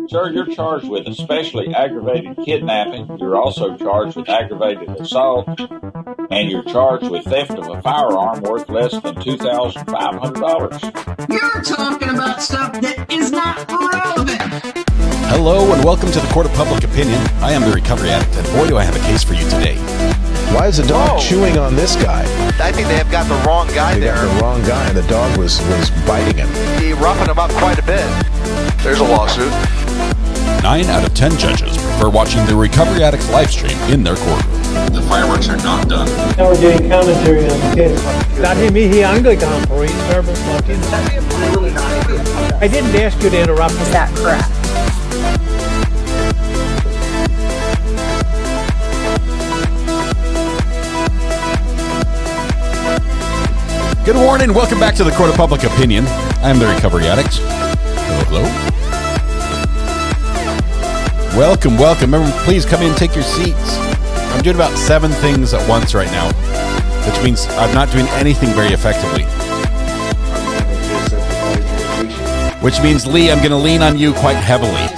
Sir, you're charged with especially aggravated kidnapping. You're also charged with aggravated assault, and you're charged with theft of a firearm worth less than $2,500. You're talking about stuff that is not relevant. Hello and welcome to the Court of Public Opinion. I am the Recovery Addict, and boy do I have a case for you today. Why is the dog chewing on this guy? I think they have got the wrong guy there. Got the wrong guy, and the dog was biting him. He roughened him up quite a bit. There's a lawsuit. 9 out of 10 judges prefer watching the Recovery Addict live stream in their courtroom. The fireworks are not done. Now we're doing commentary on the case. Dati mihi Anglican po rin, Servant Martin. I didn't ask you to interrupt. Is that correct? Good morning. Welcome back to the Court of Public Opinion. I am the Recovery Addict. Hello. Welcome. Everyone, please come in, take your seats. I'm doing about 7 things at once right now, which means I'm not doing anything very effectively. Which means, Lee, I'm going to lean on you quite heavily.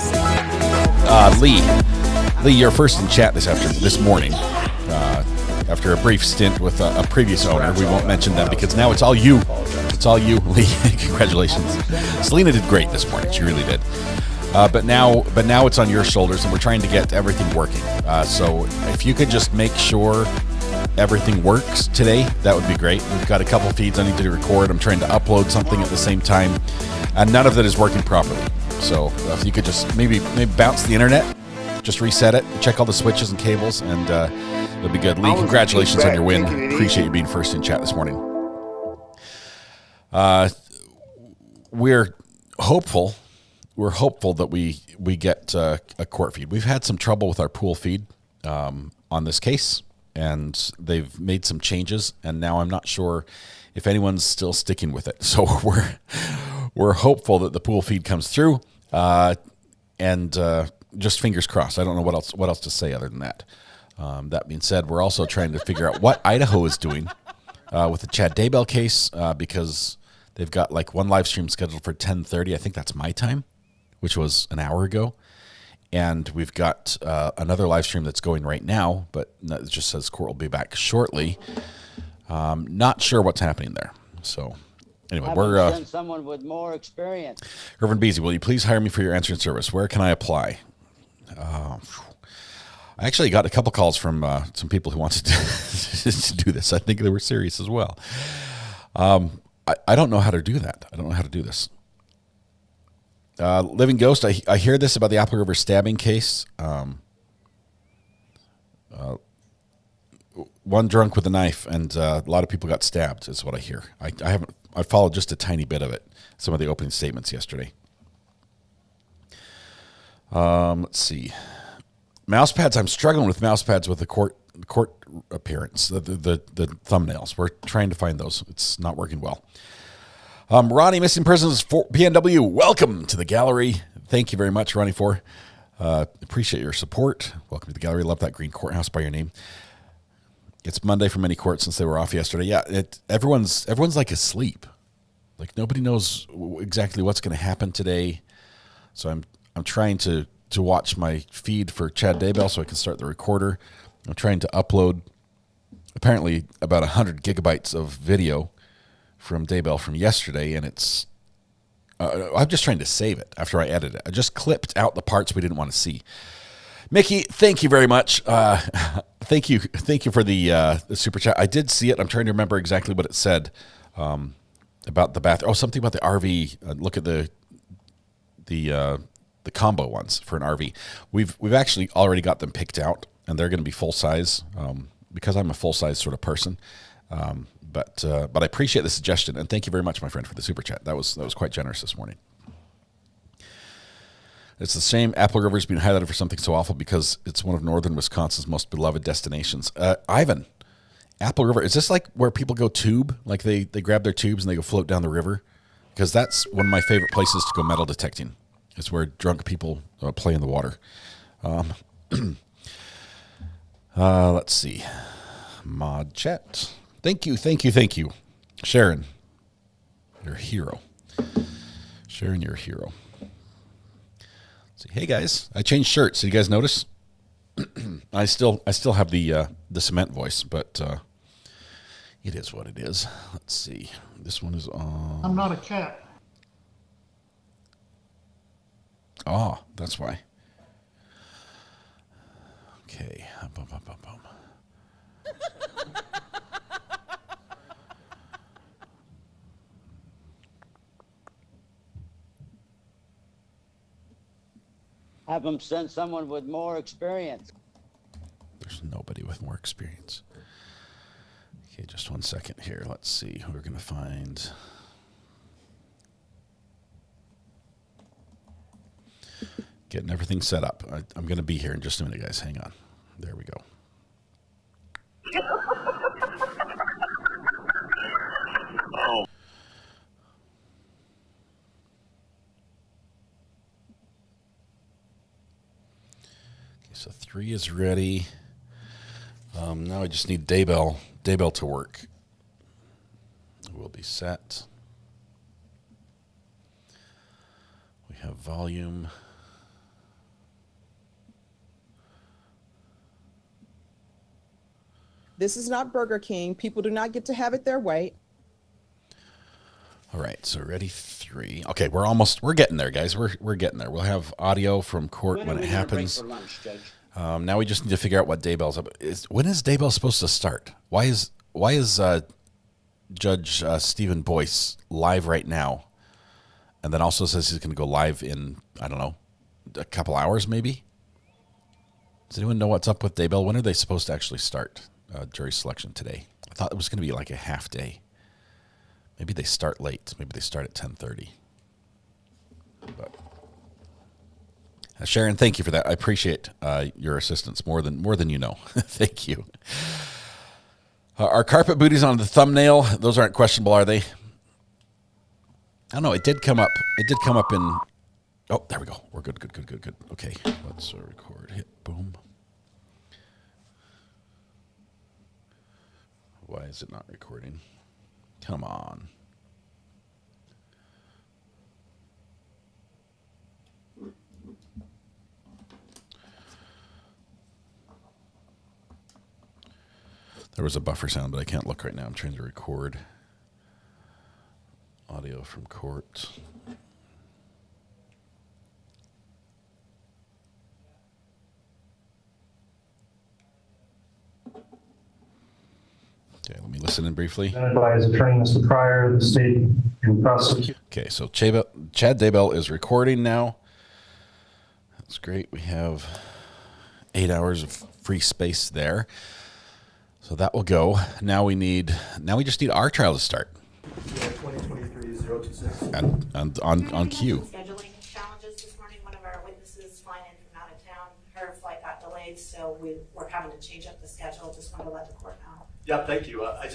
Lee, you're first in chat this morning. After a brief stint with a previous owner. We won't mention them because now it's all you. It's all you, Lee. Congratulations. Selena did great this morning. She really did. But now it's on your shoulders, and we're trying to get everything working. So if you could just make sure everything works today, that would be great. We've got a couple feeds I need to record. I'm trying to upload something at the same time, and none of that is working properly. So if you could just maybe bounce the internet, just reset it, check all the switches and cables, and it'll be good. Lee, congratulations on your win. Appreciate you being first in chat this morning. We're hopeful that we get a court feed. We've had some trouble with our pool feed on this case, and they've made some changes, and now I'm not sure if anyone's still sticking with it. So we're hopeful that the pool feed comes through, and just fingers crossed. I don't know what else to say other than that. That being said, we're also trying to figure out what Idaho is doing with the Chad Daybell case, because they've got like one live stream scheduled for 10:30. I think that's my time, which was an hour ago. And we've got another live stream that's going right now, but it just says court will be back shortly. Not sure what's happening there. So anyway, we're send someone with more experience. Reverend Beasy, will you please hire me for your answering service? Where can I apply? I actually got a couple calls from some people who wanted to do this. I think they were serious as well. I don't know how to do that. I don't know how to do this. Living Ghost, I hear this about the Apple River stabbing case. One drunk with a knife, and a lot of people got stabbed, is what I hear. I followed just a tiny bit of it, some of the opening statements yesterday. Let's see. Mouse pads. I'm struggling with mouse pads with the court appearance, the thumbnails. We're trying to find those. It's not working well. Ronnie, Missing Persons for PNW. Welcome to the gallery. Thank you very much, Ronnie, for appreciate your support. Welcome to the gallery. Love that green courthouse by your name. It's Monday for many courts since they were off yesterday. Yeah, everyone's like asleep. Like nobody knows exactly what's going to happen today. So I'm trying to watch my feed for Chad Daybell so I can start the recorder. I'm trying to upload apparently about 100 gigabytes of video from Daybell from yesterday, and it's I'm just trying to save it after I edit it. I just clipped out the parts we didn't want to see. Mickey, thank you very much. Thank you for the super chat. I did see it. I'm trying to remember exactly what it said about the bathroom. Oh, something about the RV. Look at the combo ones for an RV. We've actually already got them picked out, and they're going to be full size because I'm a full size sort of person. But I appreciate the suggestion, and thank you very much, my friend, for the super chat. That was quite generous this morning. It's the same. Apple River's been highlighted for something so awful because it's one of northern Wisconsin's most beloved destinations. Ivan, Apple River, is this like where people go tube? Like they grab their tubes and they go float down the river? Because that's one of my favorite places to go metal detecting. It's where drunk people play in the water. Let's see. Mod chat. Thank you. Sharon, you're a hero. Sharon, you're a hero. Hey guys, I changed shirts. Did you guys notice? I still have the cement voice, but it is what it is. Let's see. This one is on. I'm not a cat. Oh, that's why. Okay. Boom, boom, boom, boom. Have them send someone with more experience. There's nobody with more experience. Okay, just 1 second here. Let's see who we're going to find. Getting everything set up. I'm going to be here in just a minute, guys. Hang on. There we go. Okay, so 3 is ready. Now I just need Daybell to work. We'll be set. We have volume. This is not Burger King. People do not get to have it their way. All right, so ready 3. Okay, we're getting there, guys. We're getting there. We'll have audio from court when it happens. Now we just need to figure out what Daybell's up. When is Daybell supposed to start? Why is Judge Stephen Boyce live right now, and then also says he's going to go live in, I don't know, a couple hours maybe? Does anyone know what's up with Daybell? When are they supposed to actually start jury selection today? I thought it was going to be like a half day. Maybe they start late. Maybe they start at 10:30. But Sharon, thank you for that. I appreciate your assistance more than you know. Thank you. Are carpet booties on the thumbnail? Those aren't questionable, are they? I don't know. It did come up. It did come up in. Oh, there we go. We're good. Good. Okay, let's record. Hit boom. Why is it not recording? Come on. There was a buffer sound, but I can't look right now. I'm trying to record audio from court. Okay, let me listen in briefly. By his attorney, Mr. Pryor, the state and prosecute. Okay, so Chad Daybell is recording now. That's great. We have 8 hours of free space there. So that will go. Now we just need our trial to start. Yeah, 2023-026. And on cue. Scheduling challenges this morning. One of our witnesses flying in from out of town. Her flight got delayed, so we're having to change up the schedule. Just wanted to let the court know. Yeah, thank you. I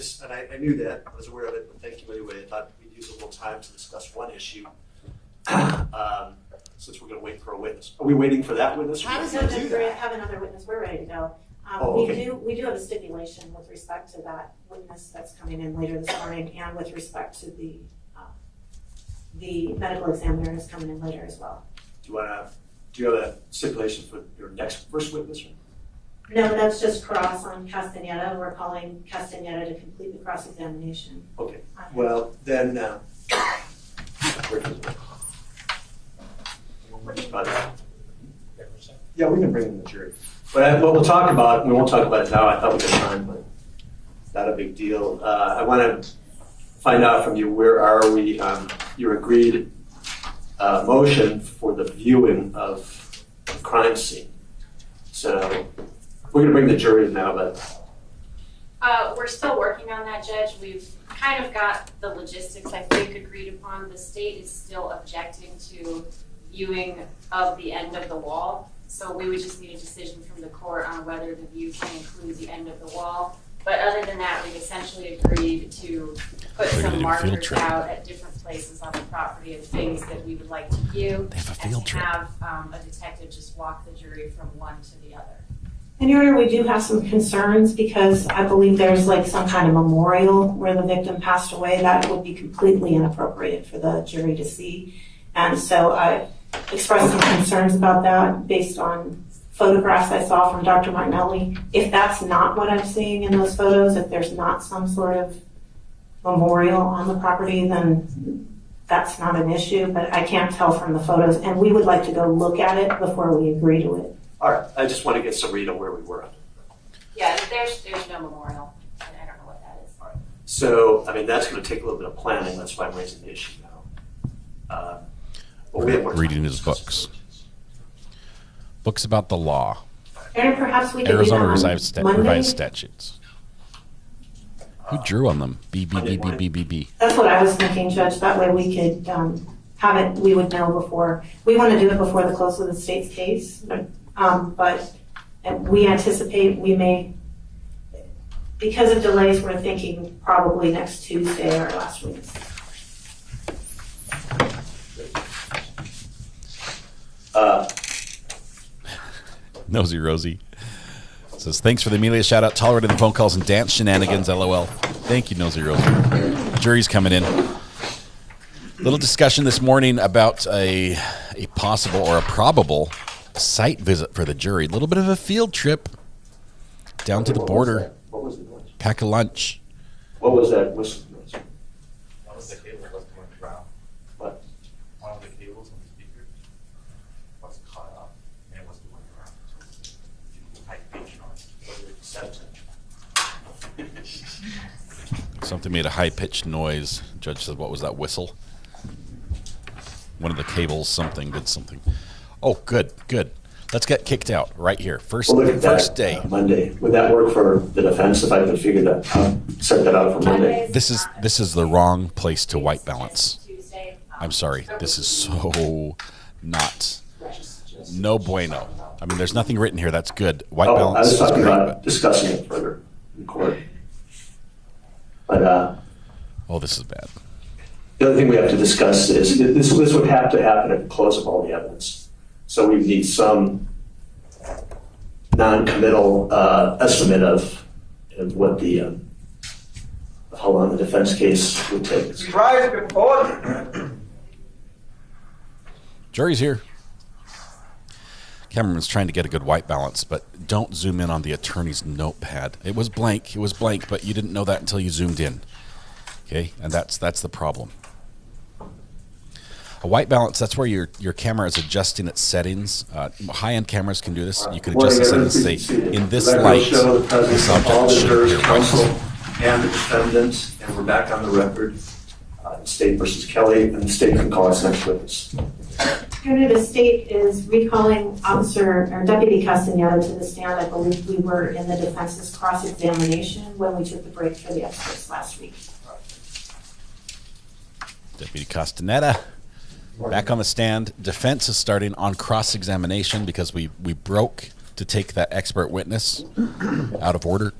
knew that. I was aware of it, but thank you anyway. I thought we'd use a little time to discuss one issue. Since we're going to wait for a witness. Are we waiting for that witness? How does it do that? Have another witness. We're ready to go. Okay. We do have a stipulation with respect to that witness that's coming in later this morning, and with respect to the medical examiner is coming in later as well. Do you have a stipulation for your next first witness? No, that's just cross on Castaneda. We're calling Castaneda to complete the cross-examination. Okay. Well, then, yeah, we can bring in the jury. But what we'll talk about, we won't talk about it now. I thought we had time, but it's not a big deal. I want to find out from you, where are we on your agreed motion for the viewing of the crime scene? So we're going to bring the jury now, but we're still working on that, Judge. We've kind of got the logistics, I think, agreed upon. The state is still objecting to viewing of the end of the wall. So we would just need a decision from the court on whether the view can include the end of the wall. But other than that, we've essentially agreed to put some markers out at different places on the property of things that we would like to view. They have a field trip. Have a detective just walk the jury from one to the other. And Your Honor, we do have some concerns because I believe there's like some kind of memorial where the victim passed away. That would be completely inappropriate for the jury to see. And so expressed some concerns about that based on photographs I saw from Dr. Martinelli. If that's not what I'm seeing in those photos, if there's not some sort of memorial on the property, then that's not an issue, but I can't tell from the photos, and we would like to go look at it before we agree to it. All right, I just want to get some read on where we were. Yeah, there's no memorial, and I don't know what that is. All right. So, I mean, that's going to take a little bit of planning. That's why I'm raising the issue now. Reading his books. Books about the law. Aaron, perhaps we could Arizona do that revised statutes. Who drew on them? B. That's what I was thinking, Judge. That way we could have it, we would know before. We want to do it before the close of the state's case, but we anticipate we may, because of delays, we're thinking probably next Tuesday or last week. Nosy Rosie says, thanks for the Amelia shout out, tolerating the phone calls and dance shenanigans, LOL. Thank you, Nosy Rosie. Jury's coming in. Little discussion this morning about a possible or a probable site visit for the jury. A little bit of a field trip down to the border. What was the noise? Pack a lunch. What was that whistle noise? That was the cable that was going around. What? One of the cables on the speaker was caught up and it was going around. So high pitch noise. Something made a high-pitched noise. Judge said, what was that whistle? One of the cables, something, did something. Oh, good. Let's get kicked out right here. First day. Monday. Would that work for the defense if I could figure that set that out for Monday? This is the wrong place to white balance. I'm sorry. This is so not. No bueno. I mean, there's nothing written here. That's good. White balance. I was is talking great, about discussing it further in court. But this is bad. the other thing we have to discuss is this would have to happen at the close of all the evidence. So we need some non-committal estimate of what the how long the defense case would take. Jury's here. Cameron's trying to get a good white balance, but don't zoom in on the attorney's notepad. It was blank, but you didn't know that until you zoomed in. Okay, and that's the problem. A white balance, that's where your camera is adjusting its settings. High-end cameras can do this. You can adjust the settings and say, in this light, this object should appear white. And the defendant, and we're back on the record. State versus Kelly, and the state can call us next witness. The state is recalling Officer or Deputy Castaneda to the stand. I believe we were in the defense's cross-examination when we took the break for the experts last week. Deputy Castaneda back on the stand. Defense is starting on cross-examination because we broke to take that expert witness out of order.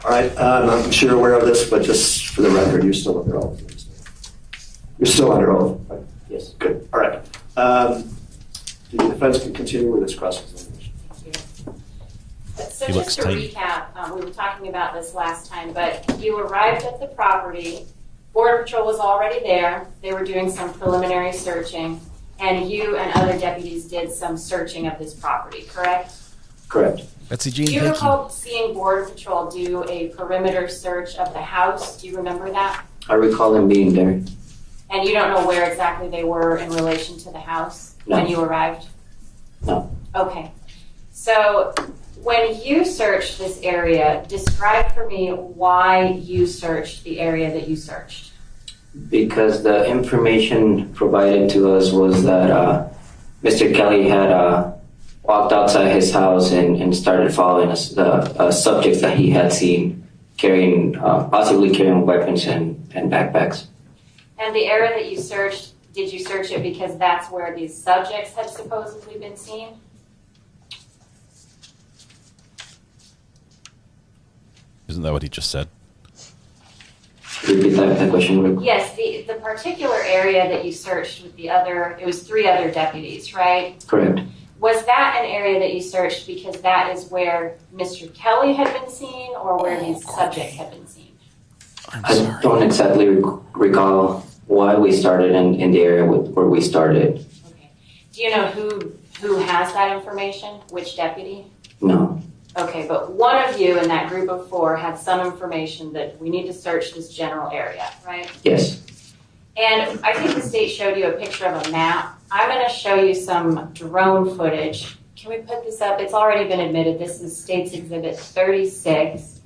All right, I'm sure you're aware of this, but just for the record, you're still under oath. You're still under oath. Right? Yes. Good. All right. The defense can continue with its cross-examination. So just to recap, we were talking about this last time, but you arrived at the property. Border Patrol was already there. They were doing some preliminary searching, and you and other deputies did some searching of this property, correct? Correct. Betsy Jean, do you recall seeing Border Patrol do a perimeter search of the house? Do you remember that? I recall them being there. And you don't know where exactly they were in relation to the house when you arrived? No. Okay. So when you searched this area, describe for me why you searched the area that you searched. Because the information provided to us was that Mr. Kelly had walked outside his house and started following the subjects that he had seen possibly carrying weapons and backpacks. And the area that you searched, did you search it because that's where these subjects had supposedly been seen? Isn't that what he just said? Repeat that question, Rick. Yes, the particular area that you searched with it was 3 other deputies, right? Correct. Was that an area that you searched because that is where Mr. Kelly had been seen or where these subjects had been seen? I don't exactly recall why we started in the area where we started. Do you know who has that information? Which deputy? No. Okay, but one of you in that group of 4 had some information that we need to search this general area, right? Yes. And I think the state showed you a picture of a map. I'm going to show you some drone footage. Can we put this up? It's already been admitted. This is State's Exhibit 36.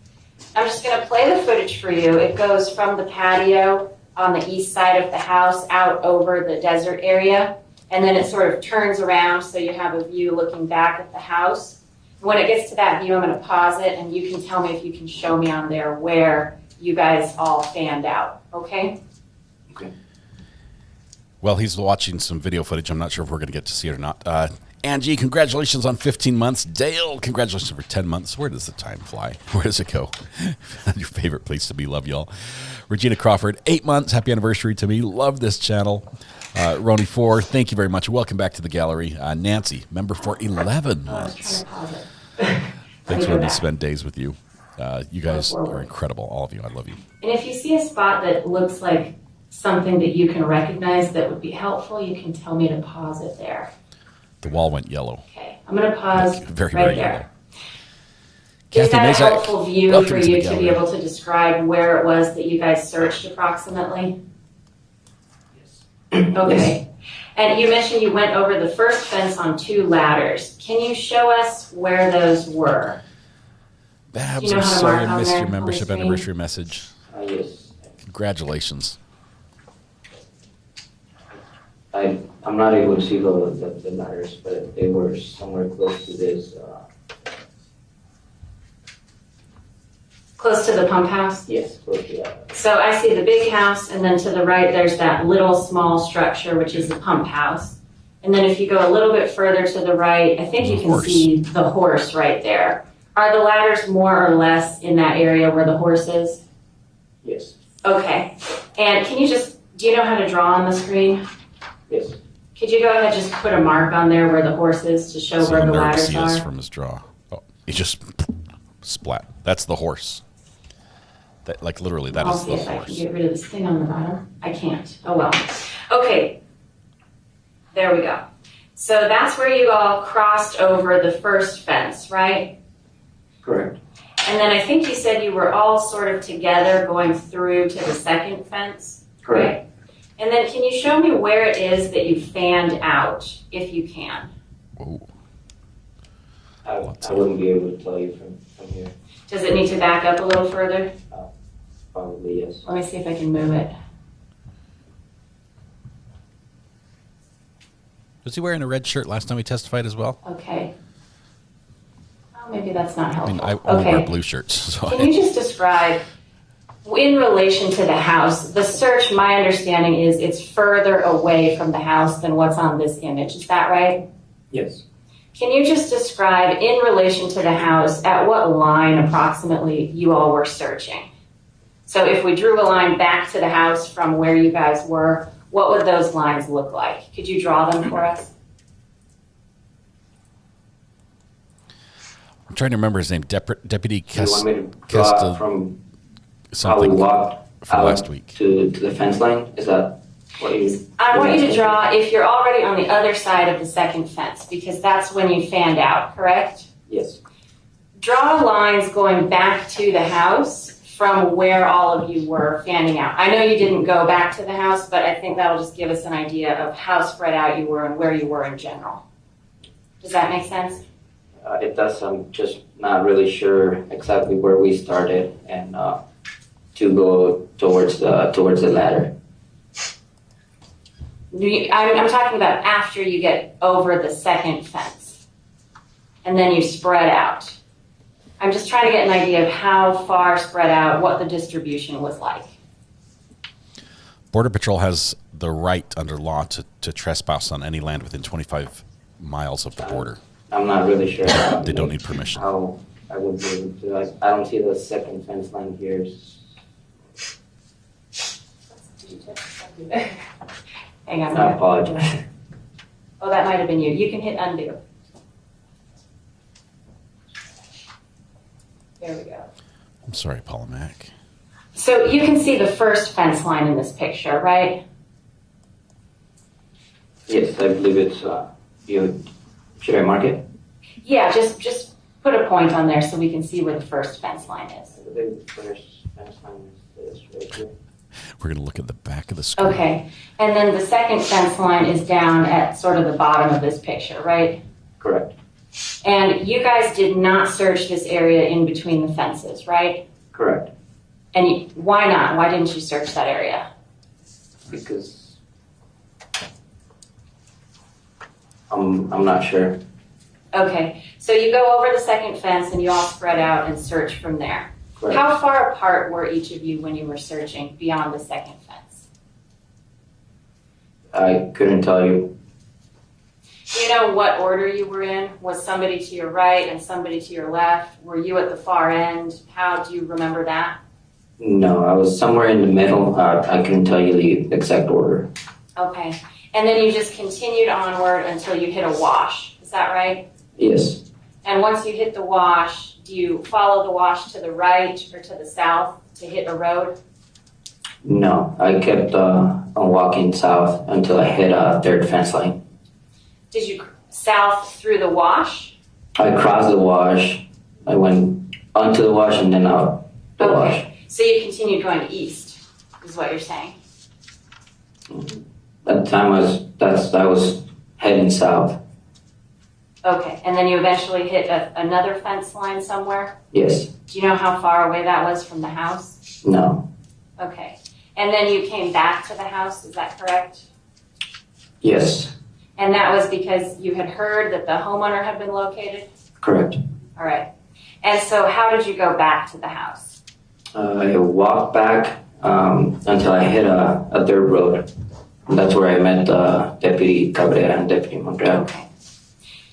I'm just going to play the footage for you. It goes from the patio on the east side of the house out over the desert area, and then it sort of turns around so you have a view looking back at the house. When it gets to that view, I'm going to pause it, and you can tell me if you can show me on there where you guys all fanned out, okay? Okay. Well, he's watching some video footage. I'm not sure if we're going to get to see it or not. Angie, congratulations on 15 months. Dale, congratulations for 10 months. Where does the time fly? Where does it go? Your favorite place to be. Love y'all. Regina Crawford, 8 months. Happy anniversary to me. Love this channel. Roni 4, thank you very much. Welcome back to the gallery. Nancy, member for 11 months. Thanks for letting me spend days with you. You guys are incredible. All of you. I love you. And if you see a spot that looks like something that you can recognize that would be helpful, you can tell me to pause it there. The wall went yellow. Okay, I'm going to pause very right there. Yellow. Is Kathy that a Mazak, helpful view welcome for to the you to be gallery. able to describe where it was that you guys searched approximately? Okay. And you mentioned you went over the first fence on 2 ladders. Can you show us where those were? Babs, Do you know I'm how to sorry mark I on missed there your on the membership screen? anniversary message. Yes. Congratulations. I'm not able to see the ladders, but they were somewhere close to this. Close to the pump house? Yes, close to that. So I see the big house, and then to the right there's that little small structure, which is the pump house. And then if you go a little bit further to the right, I think you can see the horse right there. Are the ladders more or less in that area where the horse is? Yes. Okay. And can you do you know how to draw on the screen? Yes. Could you go ahead and just put a mark on there where the horse is to show See where how the nervous ladders he is are? from his draw. Oh, he just splat. That's the horse. That, like literally, that I'll is see the if I horse. can get rid of this thing on the bottom. I can't. Oh well. Okay. There we go. So that's where you all crossed over the first fence, right? Correct. And then I think you said you were all sort of together going through to the second fence, Correct. right? And then can you show me where it is that you fanned out, if you can? Whoa. I wouldn't be able to tell you from here. Does it need to back up a little further? Probably yes. Let me see if I can move it. Was he wearing a red shirt last time he testified as well? Okay. Oh, maybe that's not I helpful. mean, I only wear Okay. blue shirts. So Can you just describe, in relation to the house, the search, my understanding is it's further away from the house than what's on this image. Is that right? Yes. Can you just describe, in relation to the house, at what line approximately you all were searching? So if we drew a line back to the house from where you guys were, what would those lines look like? Could you draw them for us? I'm trying to remember his name. Deputy You want me to draw Kesta from how we something walked from out last week. to the fence line? Is that what you? I want you to draw if you're already on the other side of the second fence, because that's when you fanned out, correct? Yes. Draw lines going back to the house from where all of you were fanning out. I know you didn't go back to the house, but I think that'll just give us an idea of how spread out you were and where you were in general. Does that make sense? It does. I'm just not really sure exactly where we started and to go towards the ladder. I'm talking about after you get over the second fence, and then you spread out. I'm just trying to get an idea of how far spread out, what the distribution was like. Border Patrol has the right under law to trespass on any land within 25 miles of the border. I'm not really sure. They don't need permission. How I would be able to. I don't see the second fence line here. Hang on. I apologize. Oh, that might have been you. You can hit undo. There we go. I'm sorry, Paula Mack. So you can see the first fence line in this picture, right? Yes, I believe it's, should I mark it? Yeah, just put a point on there so we can see where the first fence line is. I believe the first fence line is this right here. We're going to look at the back of the screen. Okay, and then the second fence line is down at sort of the bottom of this picture, right? Correct. And you guys did not search this area in between the fences, right? Correct. And why not? Why didn't you search that area? Because I'm not sure. Okay, so you go over the second fence and you all spread out and search from there. Correct. How far apart were each of you when you were searching beyond the second fence? I couldn't tell you. Do you know what order you were in? Was somebody to your right and somebody to your left? Were you at the far end? How do you remember that? No, I was somewhere in the middle. I couldn't tell you the exact order. Okay, and then you just continued onward until you hit a wash. Is that right? Yes. And once you hit the wash, do you follow the wash to the right or to the south to hit a road? No, I kept on walking south until I hit a third fence line. Did you south through the wash? I crossed the wash. I went onto the wash and then out the wash. So you continued going east, is what you're saying? At the time I was heading south. Okay, and then you eventually hit another fence line somewhere? Yes. Do you know how far away that was from the house? No. Okay, and then you came back to the house, is that correct? Yes. And that was because you had heard that the homeowner had been located? Correct. All right. And so how did you go back to the house? I walked back until I hit a dirt road. And that's where I met Deputy Cabrera and Deputy Montreal. Okay.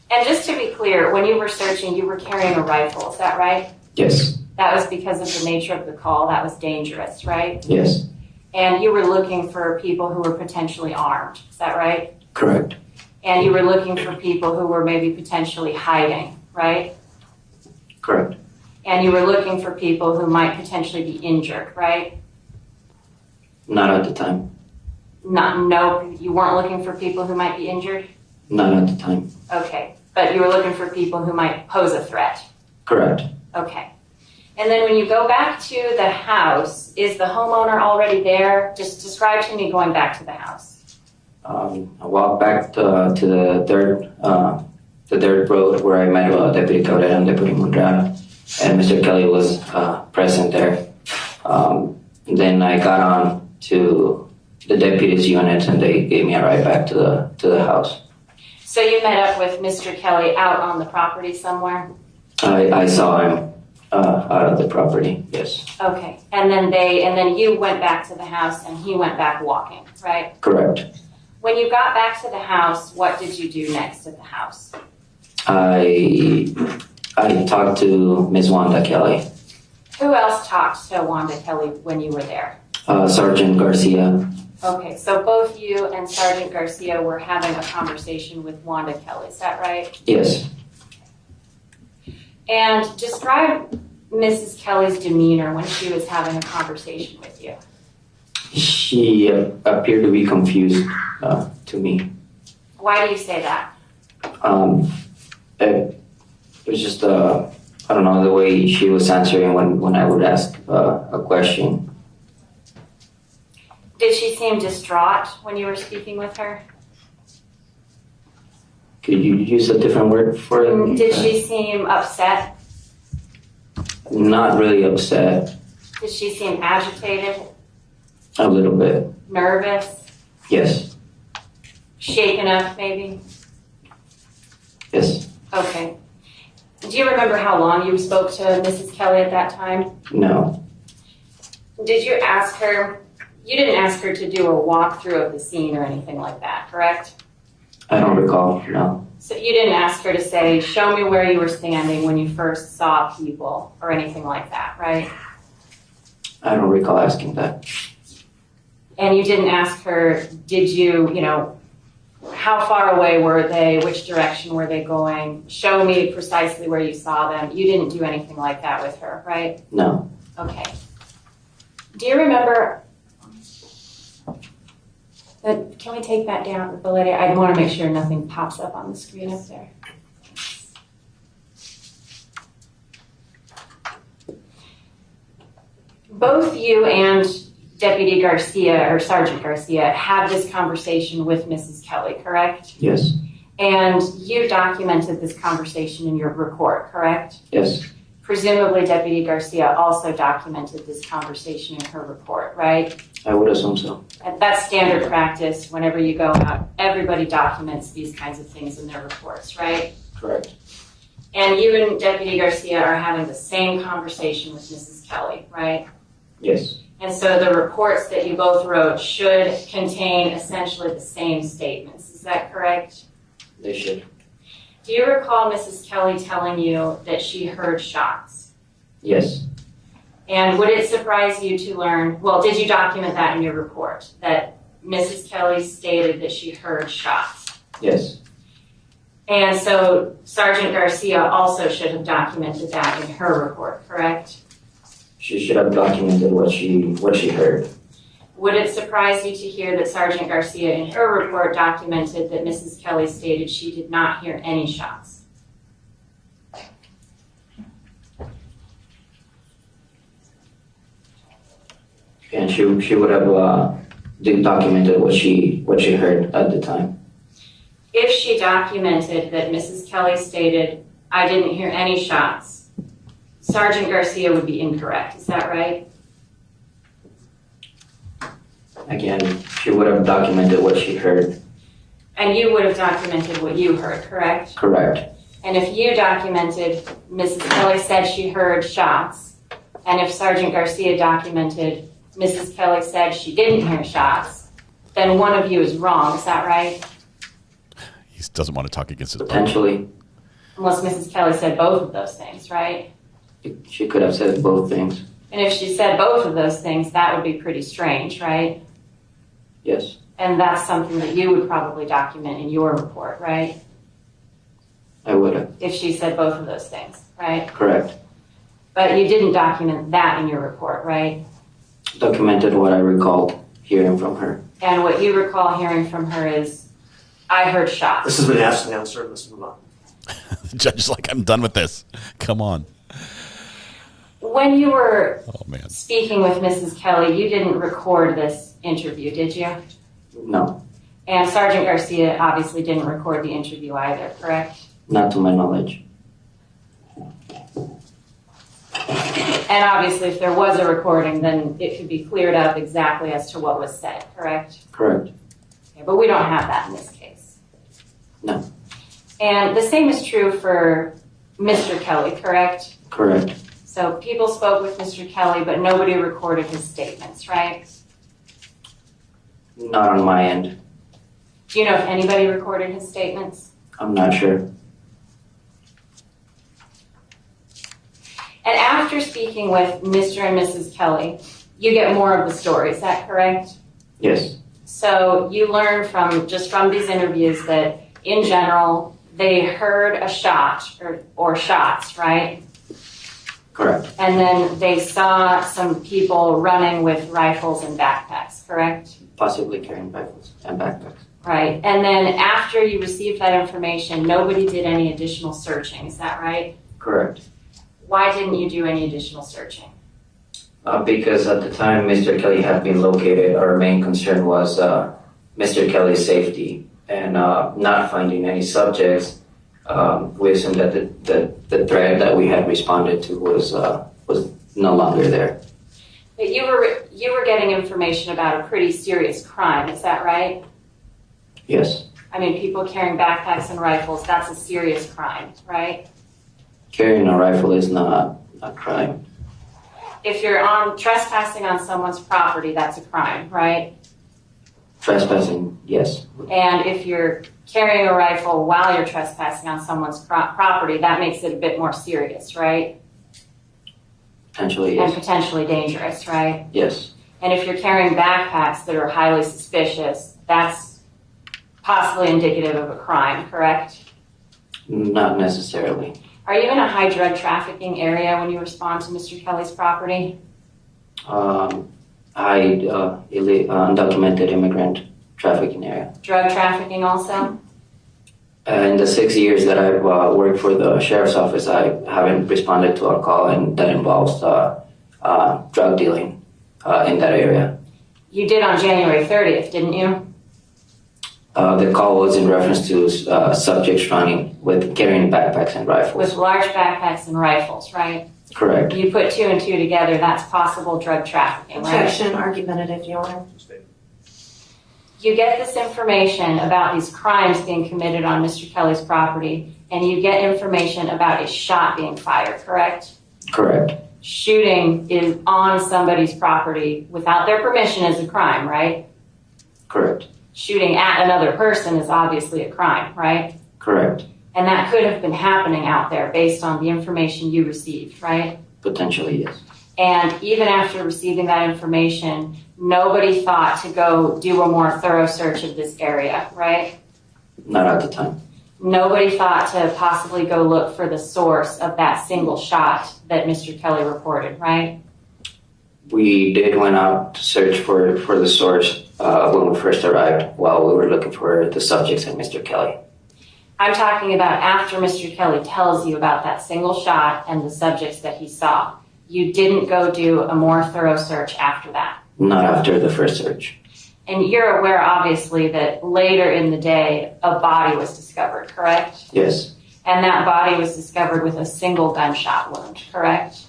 And just to be clear, when you were searching, you were carrying a rifle, is that right? Yes. That was because of the nature of the call. That was dangerous, right? Yes. And you were looking for people who were potentially armed, is that right? Correct. And you were looking for people who were maybe potentially hiding, right? Correct. And you were looking for people who might potentially be injured, right? Not at the time. No, you weren't looking for people who might be injured? Not at the time. Okay, but you were looking for people who might pose a threat? Correct. Okay. And then when you go back to the house, is the homeowner already there? Just describe to me going back to the house. I walked back to the dirt road where I met Deputy Cabrera and Deputy Montreal, and Mr. Kelly was present there. Then I got on to the deputies' unit, and they gave me a ride back to the house. So you met up with Mr. Kelly out on the property somewhere? I saw him out of the property. Yes. Okay, and then you went back to the house, and he went back walking, right? Correct. When you got back to the house, what did you do next at the house? I talked to Ms. Wanda Kelly. Who else talked to Wanda Kelly when you were there? Sergeant Garcia. Okay, so both you and Sergeant Garcia were having a conversation with Wanda Kelly, is that right? Yes. And describe Mrs. Kelly's demeanor when she was having a conversation with you. She appeared to be confused to me. Why do you say that? It was just, I don't know, the way she was answering when I would ask a question. Did she seem distraught when you were speaking with her? Could you use a different word for it? Did she seem upset? Not really upset. Did she seem agitated? A little bit. Nervous? Yes. Shaken up, maybe? Yes. Okay. Do you remember how long you spoke to Mrs. Kelly at that time? No. Did you ask her, you didn't ask her to do a walkthrough of the scene or anything like that, correct? I don't recall, no. So you didn't ask her to say, show me where you were standing when you first saw people or anything like that, right? I don't recall asking that. And you didn't ask her, did you, how far away were they? Which direction were they going? Show me precisely where you saw them. You didn't do anything like that with her, right? No. Okay. Do you remember? Can we take that down, the letter? I want to make sure nothing pops up on the screen up there. Both you and Deputy Garcia or Sergeant Garcia had this conversation with Mrs. Kelly, correct? Yes. And you documented this conversation in your report, correct? Yes. Presumably Deputy Garcia also documented this conversation in her report, right? I would assume so. And that's standard practice. Whenever you go out, everybody documents these kinds of things in their reports, right? Correct. And you and Deputy Garcia are having the same conversation with Mrs. Kelly, right? Yes. And so the reports that you both wrote should contain essentially the same statements. Is that correct? They should. Do you recall Mrs. Kelly telling you that she heard shots? Yes. And would it surprise you to learn, well, did you document that in your report, that Mrs. Kelly stated that she heard shots? Yes. And so Sergeant Garcia also should have documented that in her report, correct? She should have documented what she heard. Would it surprise you to hear that Sergeant Garcia in her report documented that Mrs. Kelly stated she did not hear any shots? And she would have documented what she heard at the time. If she documented that Mrs. Kelly stated, I didn't hear any shots, Sergeant Garcia would be incorrect. Is that right? Again, she would have documented what she heard. And you would have documented what you heard, correct? Correct. And if you documented Mrs. Kelly said she heard shots, and if Sergeant Garcia documented Mrs. Kelly said she didn't hear shots, then one of you is wrong. Is that right? He doesn't want to talk against his Potentially. Unless Mrs. Kelly said both of those things, right? She could have said both things. And if she said both of those things, that would be pretty strange, right? Yes. And that's something that you would probably document in your report, right? I would have. If she said both of those things, right? Correct. But you didn't document that in your report, right? Documented what I recalled hearing from her. And what you recall hearing from her is, I heard shots. This has been asked and answered. Let's move on. The judge is like, I'm done with this. Come on. When you were speaking with Mrs. Kelly, you didn't record this interview, did you? No. And Sergeant Garcia obviously didn't record the interview either, correct? Not to my knowledge. And obviously, if there was a recording, then it could be cleared up exactly as to what was said, correct? Correct. Okay, but we don't have that in this case. No. And the same is true for Mr. Kelly, correct? Correct. So people spoke with Mr. Kelly, but nobody recorded his statements, right? Not on my end. Do you know if anybody recorded his statements? I'm not sure. And after speaking with Mr. and Mrs. Kelly, you get more of the story, is that correct? Yes. So you learn from these interviews that in general, they heard a shot or shots, right? Correct. And then they saw some people running with rifles and backpacks, correct? Possibly carrying rifles and backpacks. Right. And then after you received that information, nobody did any additional searching, is that right? Correct. Why didn't you do any additional searching? Because at the time Mr. Kelly had been located, our main concern was Mr. Kelly's safety and not finding any subjects. We assumed that the threat that we had responded to was no longer there. But you were getting information about a pretty serious crime, is that right? Yes. I mean, people carrying backpacks and rifles, that's a serious crime, right? Carrying a rifle is not a crime. If you're trespassing on someone's property, that's a crime, right? Trespassing, yes. And if you're carrying a rifle while you're trespassing on someone's property, that makes it a bit more serious, right? Potentially, yes. And potentially dangerous, right? Yes. And if you're carrying backpacks that are highly suspicious, that's possibly indicative of a crime, correct? Not necessarily. Are you in a high drug trafficking area when you respond to Mr. Kelly's property? Undocumented immigrant trafficking area. Drug trafficking also? In the 6 years that I've worked for the sheriff's office, I haven't responded to a call, and that involves drug dealing in that area. You did on January 30th, didn't you? The call was in reference to subjects running with carrying backpacks and rifles. With large backpacks and rifles, right? Correct. You put 2 and 2 together, that's possible drug trafficking, right? Objection, argumentative, Your Honor. You get this information about these crimes being committed on Mr. Kelly's property, and you get information about a shot being fired, correct? Correct. Shooting is on somebody's property without their permission is a crime, right? Correct. Shooting at another person is obviously a crime, right? Correct. And that could have been happening out there based on the information you received, right? Potentially, yes. And even after receiving that information, nobody thought to go do a more thorough search of this area, right? Not at the time. Nobody thought to possibly go look for the source of that single shot that Mr. Kelly reported, right? We did went out to search for the source when we first arrived while we were looking for the subjects and Mr. Kelly. I'm talking about after Mr. Kelly tells you about that single shot and the subjects that he saw. You didn't go do a more thorough search after that. Not after the first search. And you're aware, obviously, that later in the day, a body was discovered, correct? Yes. And that body was discovered with a single gunshot wound, correct?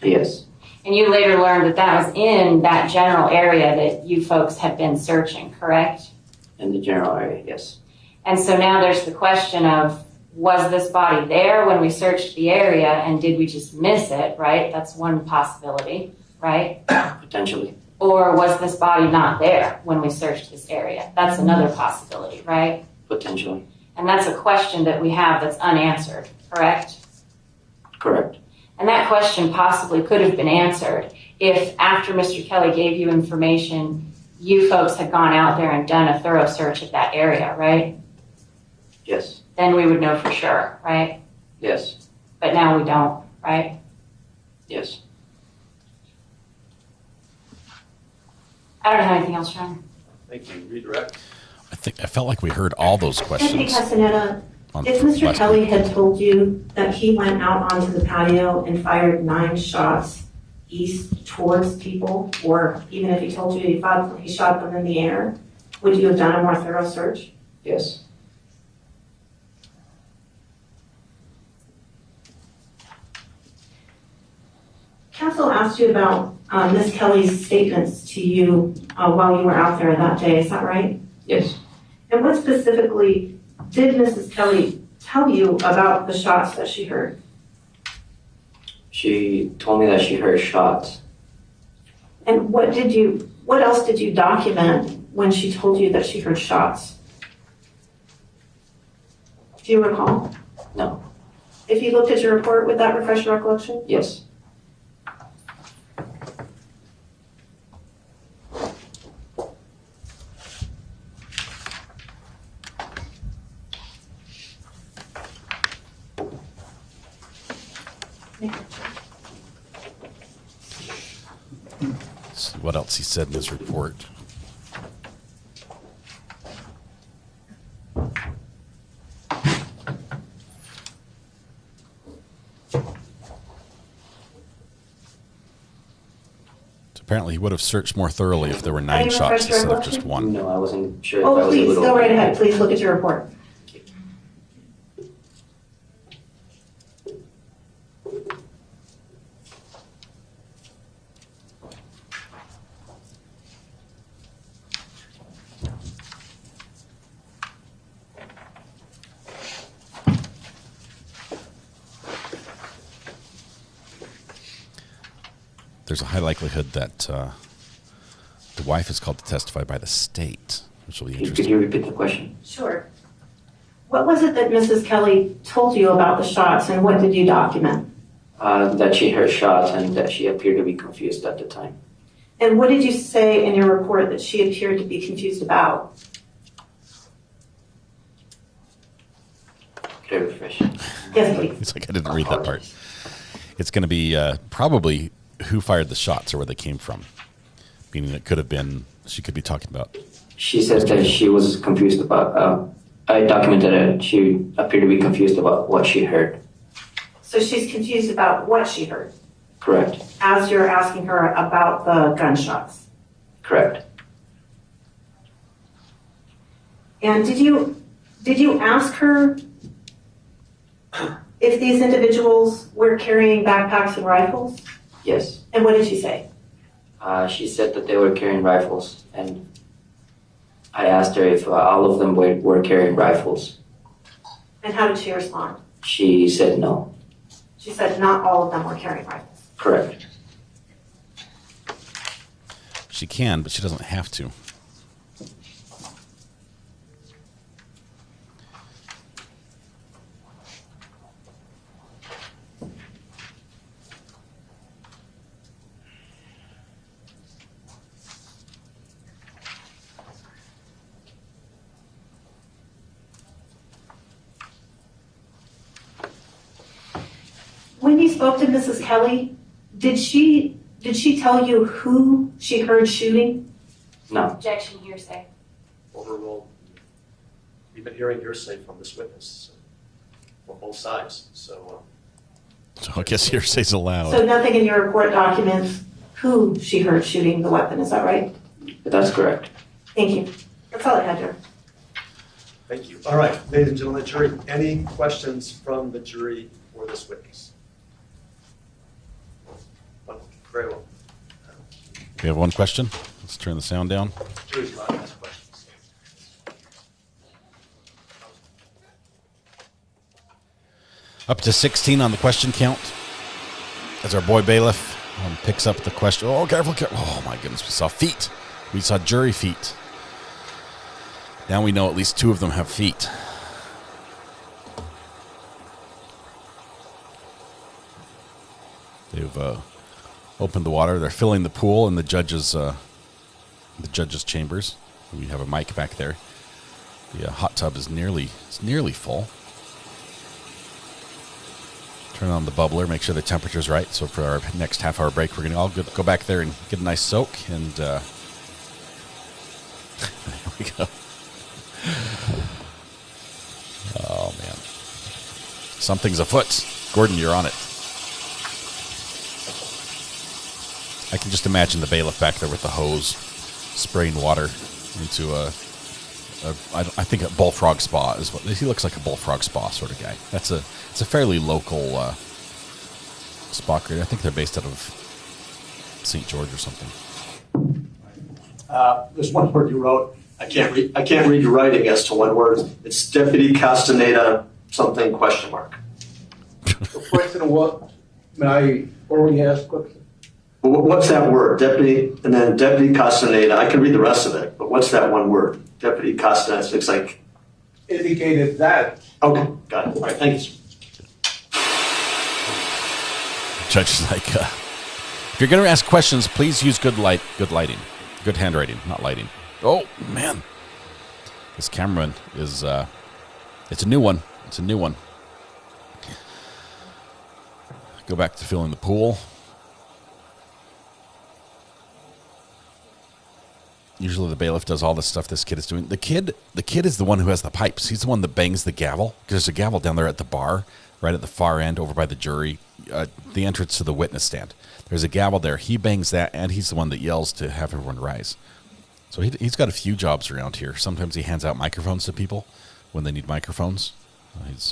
Yes. And you later learned that that was in that general area that you folks had been searching, correct? In the general area, yes. And so now there's the question of, was this body there when we searched the area and did we just miss it, right? That's one possibility, right? Potentially. Or was this body not there when we searched this area? That's another possibility, right? Potentially. And that's a question that we have that's unanswered, correct? Correct. And that question possibly could have been answered if after Mr. Kelly gave you information, you folks had gone out there and done a thorough search of that area, right? Yes. Then we would know for sure, right? Yes. But now we don't, right? Yes. I don't have anything else, Sean. Thank you. Redirect. I felt like we heard all those Deputy questions. Castaneda, if Mr. Kelly had told you that he went out onto the patio and fired 9 shots east towards people, or even if he told you he shot them in the air, would you have done a more thorough search? Yes. Counsel asked you about Ms. Kelly's statements to you while you were out there that day, is that right? Yes. And what specifically did Mrs. Kelly tell you about the shots that she heard? She told me that she heard shots. And what else did you document when she told you that she heard shots? Do you recall? No. If you looked at your report, would that refresh your recollection? Yes. Let's see what else he said in his report. Apparently, he would have searched more thoroughly if there were 9 shots instead of just 1. No, I wasn't sure. Oh, if I was please, able to go right ahead. Please look at your report. There's a high likelihood that the wife is called to testify by the state, which will be interesting. Could you repeat the question? Sure. What was it that Mrs. Kelly told you about the shots, and what did you document? That she heard shots and that she appeared to be confused at the time. And what did you say in your report that she appeared to be confused about? Could I refresh? Yes, please. It's like I didn't read that part. It's going to be probably who fired the shots or where they came from. meaning it could have been, she could be talking about. She said that she was confused about, I documented it. She appeared to be confused about what she heard. So she's confused about what she heard? Correct. As you're asking her about the gunshots? Correct. And did you ask her if these individuals were carrying backpacks and rifles? Yes. And what did she say? She said that they were carrying rifles, and I asked her if all of them were carrying rifles. And how did she respond? She said no. She said not all of them were carrying rifles. Correct. She can, but she doesn't have to. When you spoke to Mrs. Kelly, did she tell you who she heard shooting? No. Objection, hearsay. Overruled. We've been hearing hearsay from this witness on both sides, so. So I guess hearsay's allowed. So nothing in your report documents who she heard shooting the weapon, is that right? That's correct. Thank you. That's all I had, Joe. Thank you. All right, ladies and gentlemen, jury, any questions from the jury for this witness? Very well. We have one question. Let's turn the sound down. Jury's allowed to ask questions. Up to 16 on the question count. As our boy bailiff picks up the question. Oh, careful, careful. Oh, my goodness. We saw feet. We saw jury feet. Now we know at least two of them have feet. They've opened the water. They're filling the pool in the judge's chambers. We have a mic back there. The hot tub is nearly full. Turn on the bubbler, make sure the temperature's right. So for our next half-hour break, we're going to all go back there and get a nice soak. And there we go. Oh, man. Something's afoot. Gordon, you're on it. I can just imagine the bailiff back there with the hose spraying water into I think a bullfrog spa is what he looks like, a bullfrog spa sort of guy. It's a fairly local spa creator. I think they're based out of St. George or something. There's one word you wrote. I can't read your writing as to one word. It's Deputy Castaneda something question mark. The question of what? May I already ask question? Well, what's that word? Deputy, and then Deputy Castaneda. I can read the rest of it, but what's that one word? Deputy Castaneda. Looks like. Indicated that. Okay, got it. All right, thank you. Judge is like, if you're going to ask questions, please use good lighting, good handwriting, not lighting. Oh man, this cameraman is. It's a new one. It's a new one. Go back to filling the pool. Usually the bailiff does all the stuff this kid is doing. The kid is the one who has the pipes. He's the one that bangs the gavel. Because there's a gavel down there at the bar, right at the far end, over by the jury, the entrance to the witness stand. There's a gavel there. He bangs that, and he's the one that yells to have everyone rise. So he's got a few jobs around here. Sometimes he hands out microphones to people when they need microphones. He's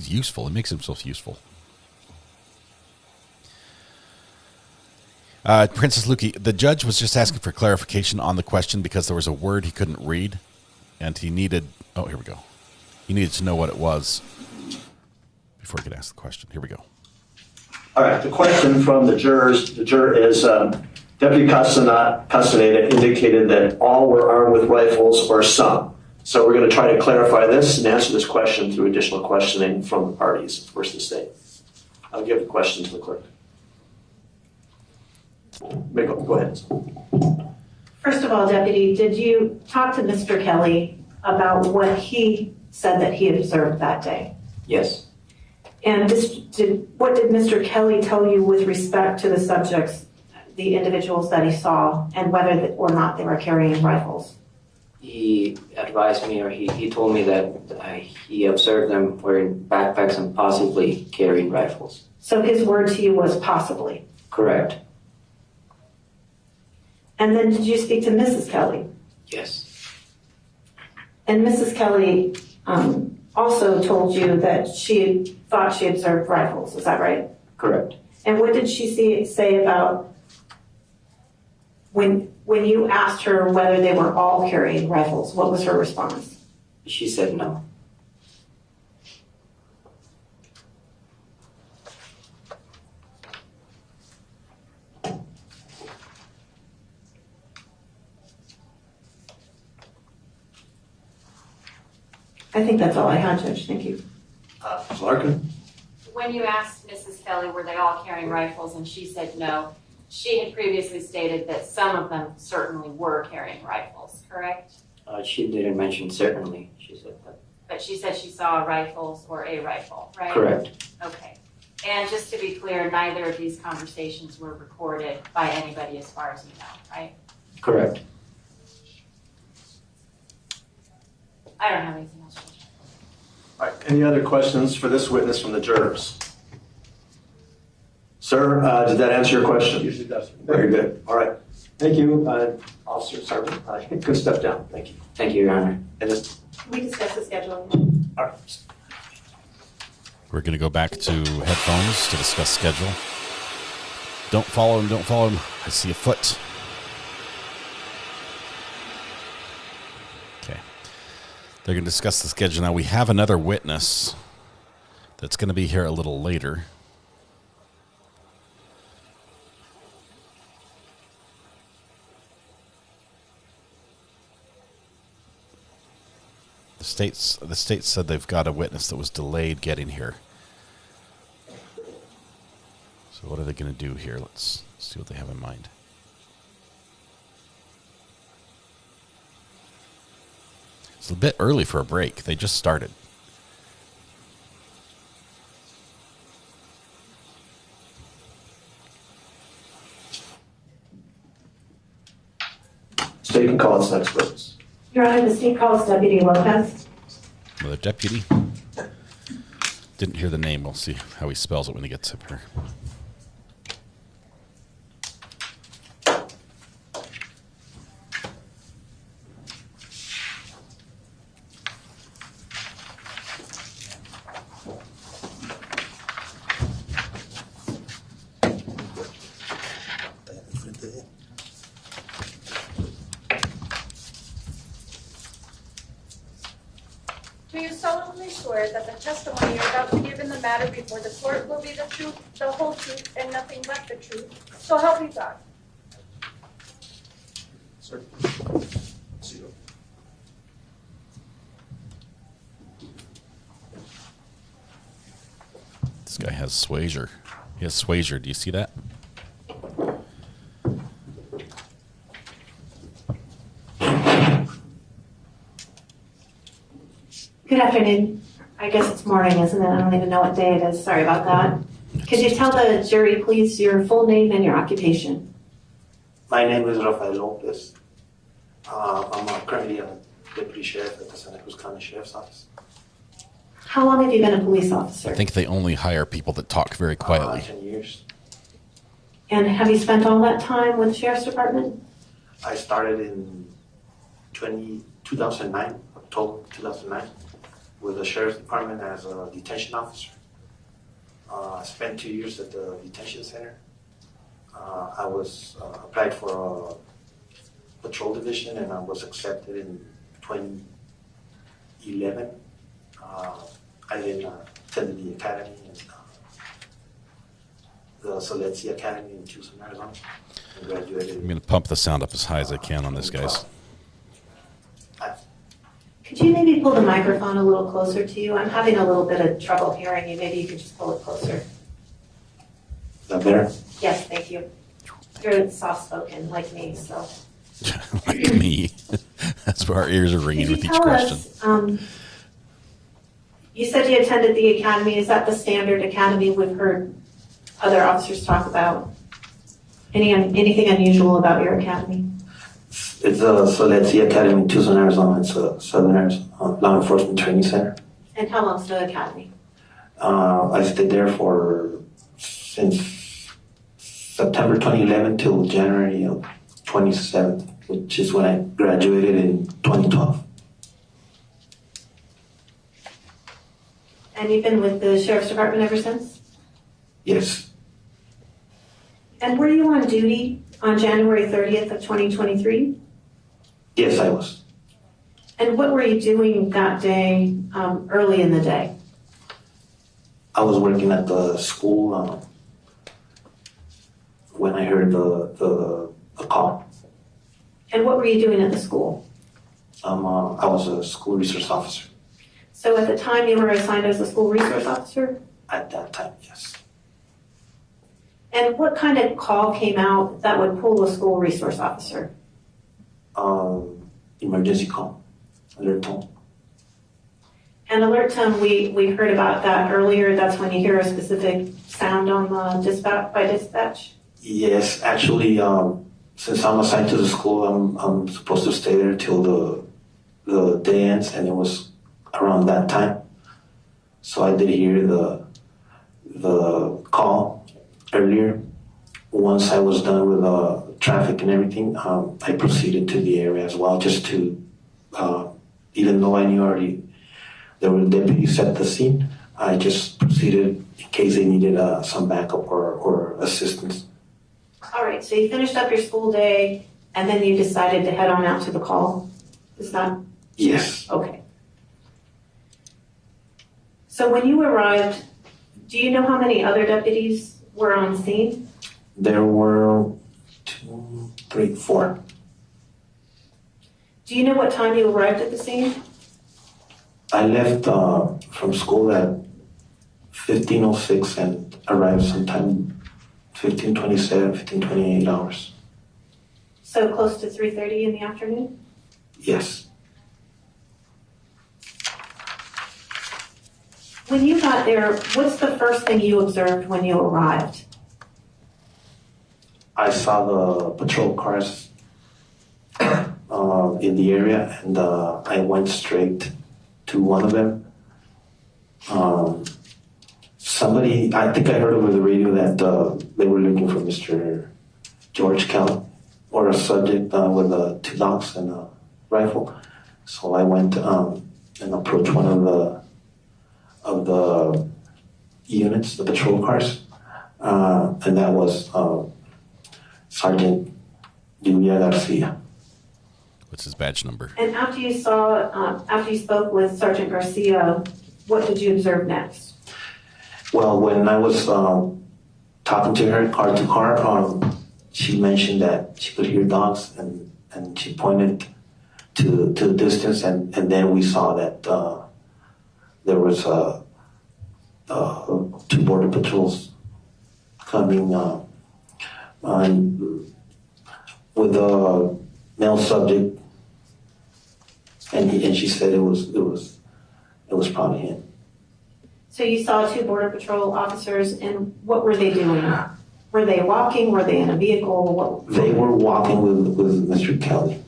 useful. He makes himself useful. Princess Lukey, the judge was just asking for clarification on the question because there was a word he couldn't read, and he needed. Oh, here we go. He needed to know what it was before he could ask the question. Here we go. All right. The question from the jurors. The juror is Deputy Castaneda indicated that all were armed with rifles or some. So we're going to try to clarify this and answer this question through additional questioning from the parties. First, the state. I'll give the question to the clerk. Go ahead. First of all, Deputy, did you talk to Mr. Kelly about what he said that he observed that day? Yes. And what did Mr. Kelly tell you with respect to the subjects, the individuals that he saw and whether or not they were carrying rifles? He advised me, or he told me that he observed them wearing backpacks and possibly carrying rifles. So his word to you was possibly? Correct. And then did you speak to Mrs. Kelly? Yes. And Mrs. Kelly also told you that she thought she observed rifles, is that right? Correct. And what did she say about when you asked her whether they were all carrying rifles? What was her response? She said no. I think that's all I had, Judge. Thank you. Larkin? When you asked Mrs. Kelly, were they all carrying rifles, and she said no, she had previously stated that some of them certainly were carrying rifles, correct? She didn't mention certainly, she said that. But she said she saw rifles or a rifle, right? Correct. Okay. And just to be clear, neither of these conversations were recorded by anybody as far as you know, right? Correct. I don't have anything else. All right, any other questions for this witness from the jurors? Sir, did that answer your question? Usually does. Very good. All right. Thank you, Officer Sergeant. You can step down. Thank you. Thank you, Your Honor. And this, Can we discuss the schedule? all right. We're going to go back to headphones to discuss schedule. Don't follow him. Don't follow him. I see a foot. Okay. They're going to discuss the schedule. Now, we have another witness that's going to be here a little later. The state said they've got a witness that was delayed getting here. So what are they going to do here? Let's see what they have in mind. It's a bit early for a break. They just started. State can call its next witness. Your Honor, the state calls Deputy Lopez. Another deputy. Didn't hear the name. We'll see how he spells it when he gets up here. Do you solemnly swear that the testimony you're about to give in the matter before the court will be the truth, the whole truth, and nothing but the truth? So help me God. Sir. See you. This guy has Swazier. He has Swazier. Do you see that? Good afternoon. I guess it's morning, isn't it? I don't even know what day it is. Sorry about that. Could you tell the jury, please, your full name and your occupation? My name is Rafael Lopez. I'm currently a deputy sheriff at the Santa Cruz County Sheriff's Office. How long have you been a police officer? I think they only hire people that talk very quietly. 10 years. And have you spent all that time with the Sheriff's Department? I started in 2009, October 2009, with the Sheriff's Department as a detention officer. I spent 2 years at the detention center. I was applied for a patrol division and I was accepted in 2011. I then attended the academy and the Soletzi Academy in Tucson, Arizona, and graduated. I'm going to pump the sound up as high as I can on this, guys. Could you maybe pull the microphone a little closer to you? I'm having a little bit of trouble hearing you. Maybe you could just pull it closer. Is that better? Yes, thank you. You're soft-spoken like me, so. Like me. That's where our ears are ringing with each Tell question. us, you said you attended the academy. Is that the standard academy we've heard other officers talk about? Anything unusual about your academy? It's a Soletzi Academy in Tucson, Arizona. It's a Southern Arizona Law Enforcement Training Center. And how long's the academy? I stayed there since September 2011 till January of 27th, which is when I graduated in 2012. And you've been with the Sheriff's Department ever since? Yes. And were you on duty on January 30th of 2023? Yes, I was. And what were you doing that day, early in the day? I was working at the school when I heard the call. And what were you doing at the school? I was a school resource officer. So at the time you were assigned as a school resource officer? At that time, yes. And what kind of call came out that would pull a school resource officer? Emergency call, alert tone. And alert tone, we heard about that earlier. That's when you hear a specific sound on the dispatch? Yes, actually, since I'm assigned to the school, I'm supposed to stay there till the day ends, and it was around that time. So I did hear the call earlier. Once I was done with traffic and everything, I proceeded to the area as well, just to, even though I knew already there were deputies at the scene, I just proceeded in case they needed some backup or assistance. All right, so you finished up your school day, and then you decided to head on out to the call? Is that? Yes. Okay. So when you arrived, do you know how many other deputies were on scene? There were 2, 3, 4. Do you know what time you arrived at the scene? I left from school at 15:06 and arrived sometime 15:27, 15:28 hours. So close to 3:30 in the afternoon? Yes. When you got there, what's the first thing you observed when you arrived? I saw the patrol cars in the area, and I went straight to one of them. Somebody, I think I heard over the radio that they were looking for Mr. George Kelly, or a subject with 2 dogs and a rifle. So I went and approached one of the units, the patrol cars, and that was Sergeant Julia Garcia. What's his badge number? And after you spoke with Sergeant Garcia, what did you observe next? Well, when I was talking to her car to car, she mentioned that she could hear dogs, and she pointed to the distance, and then we saw that there was 2 border patrols coming with a male subject, and she said it was probably him. So you saw 2 Border Patrol officers, and what were they doing? Were they walking? Were they in a vehicle? They were walking with Mr. Kelly.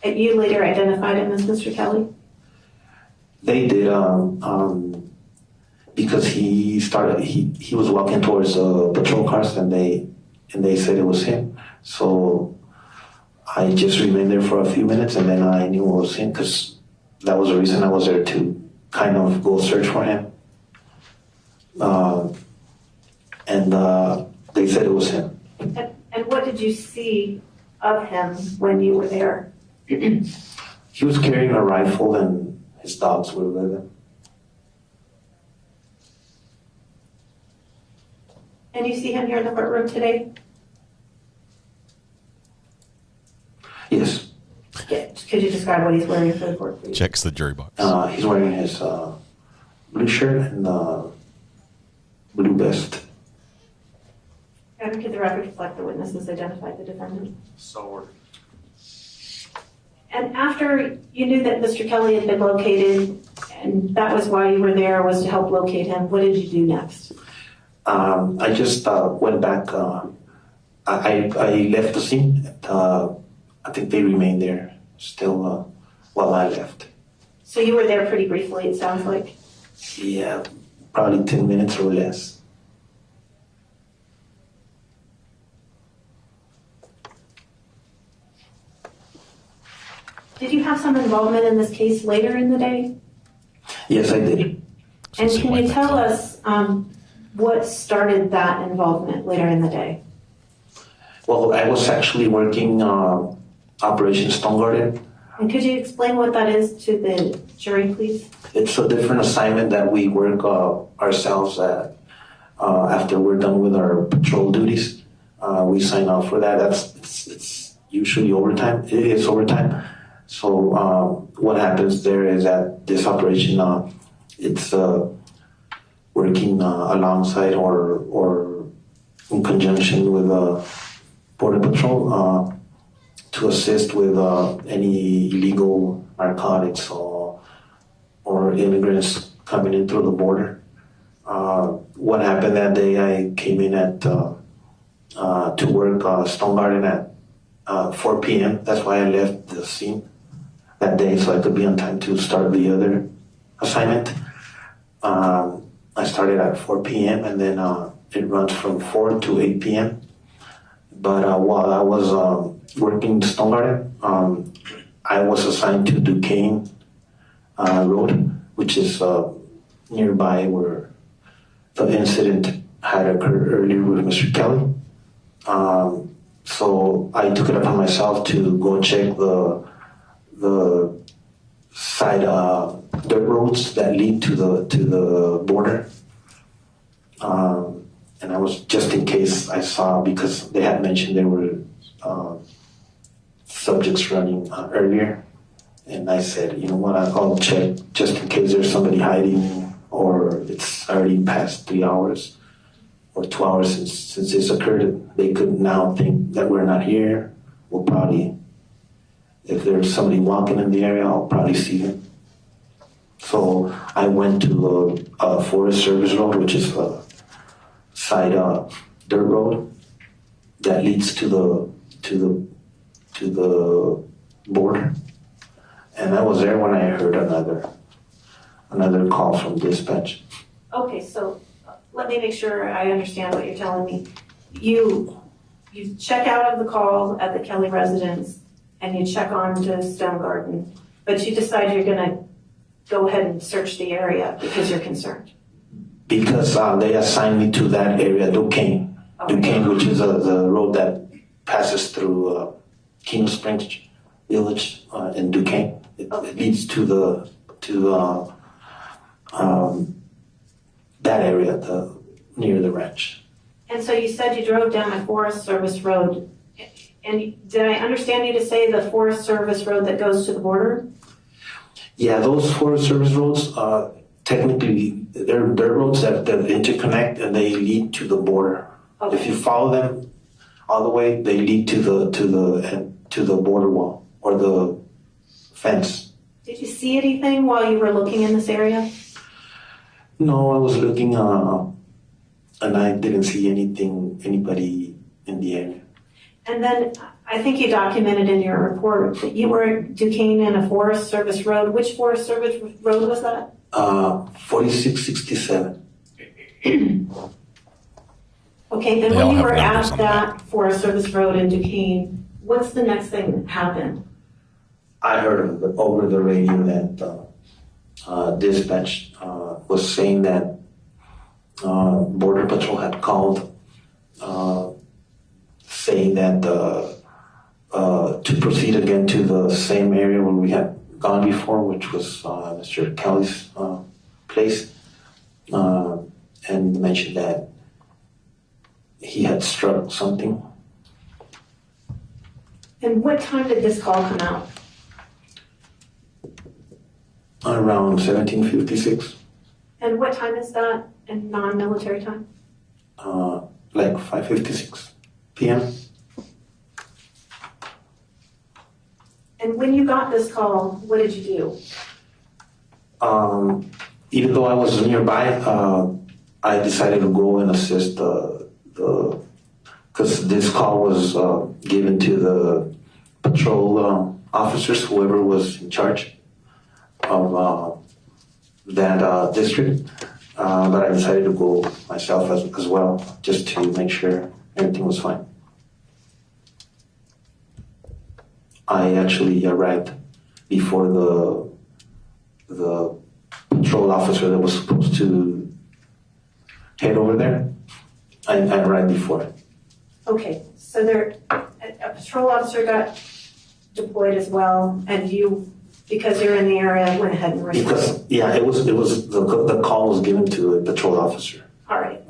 And you later identified him as Mr. Kelly? They did, because he was walking towards patrol cars, and they said it was him. So I just remained there for a few minutes, and then I knew it was him, because that was the reason I was there, to kind of go search for him. And they said it was him. And what did you see of him when you were there? He was carrying a rifle, and his dogs were with him. And you see him here in the courtroom today? Yes. Yeah. Could you describe what he's wearing for the court, please? Checks the jury box. He's wearing his blue shirt and blue vest. And could the record reflect the witnesses identified the defendant? So ordered. And after you knew that Mr. Kelly had been located, and that was why you were there, was to help locate him, what did you do next? I just went back. I left the scene. I think they remained there still while I left. So you were there pretty briefly, it sounds like. Yeah, probably 10 minutes or less. Did you have some involvement in this case later in the day? Yes, I did. And can you tell us what started that involvement later in the day? Well, I was actually working Operation Stone Garden. And could you explain what that is to the jury, please? It's a different assignment that we work ourselves at after we're done with our patrol duties. We sign off for that. It's usually overtime. It is overtime. So what happens there is that this operation, it's working alongside or in conjunction with Border Patrol to assist with any illegal narcotics or immigrants coming in through the border. What happened that day, I came in to work Stone Garden at 4 p.m. That's why I left the scene that day, so I could be on time to start the other assignment. I started at 4 p.m. and then it runs from 4 to 8 p.m. But while I was working Stone Garden, I was assigned to Duquesne Road, which is nearby where the incident had occurred earlier with Mr. Kelly. So I took it upon myself to go check the side dirt roads that lead to the border. And I was just in case I saw, because they had mentioned there were subjects running earlier. And I said, you know what, I'll check just in case there's somebody hiding or it's already past 3 hours or 2 hours since this occurred. They could now think that we're not here. We'll probably, if there's somebody walking in the area, I'll probably see them. So I went to the Forest Service Road, which is a side dirt road that leads to the border. And I was there when I heard another call from dispatch. Okay, so let me make sure I understand what you're telling me. You check out of the call at the Kelly residence and you check on to Stone Garden, but you decide you're gonna go ahead and search the area because you're concerned. Because they assigned me to that area, Duquesne. Okay. Duquesne, which is the road that passes through Keno Springs Village in Duquesne. It leads to that area, near the ranch. And so you said you drove down a Forest Service road. And did I understand you to say the Forest Service road that goes to the border? Yeah, those Forest Service roads, technically, they're roads that interconnect and they lead to the border. Okay. If you follow them all the way, they lead to the border wall or the fence. Did you see anything while you were looking in this area? No, I was looking and I didn't see anybody in the area. And then I think you documented in your report that you were at Duquesne in a Forest Service road. Which Forest Service road was that? 4667. Okay, and when you were at that Forest Service road in Duquesne, what's the next thing that happened? I heard over the radio that dispatch was saying that Border Patrol had called saying that to proceed again to the same area where we had gone before, which was Mr. Kelly's place, and mentioned that he had struck something. And what time did this call come out? Around 1756. And what time is that in non-military time? Like 5:56 p.m. And when you got this call, what did you do? Even though I was nearby, I decided to go and assist because this call was given to the patrol officers, whoever was in charge of that district. But I decided to go myself as well, just to make sure everything was fine. I actually arrived before the patrol officer that was supposed to head over there. I arrived before it. Okay, so a patrol officer got deployed as well, and you, because you're in the area, went ahead and responded. Because it was the call was given to a patrol officer. All right.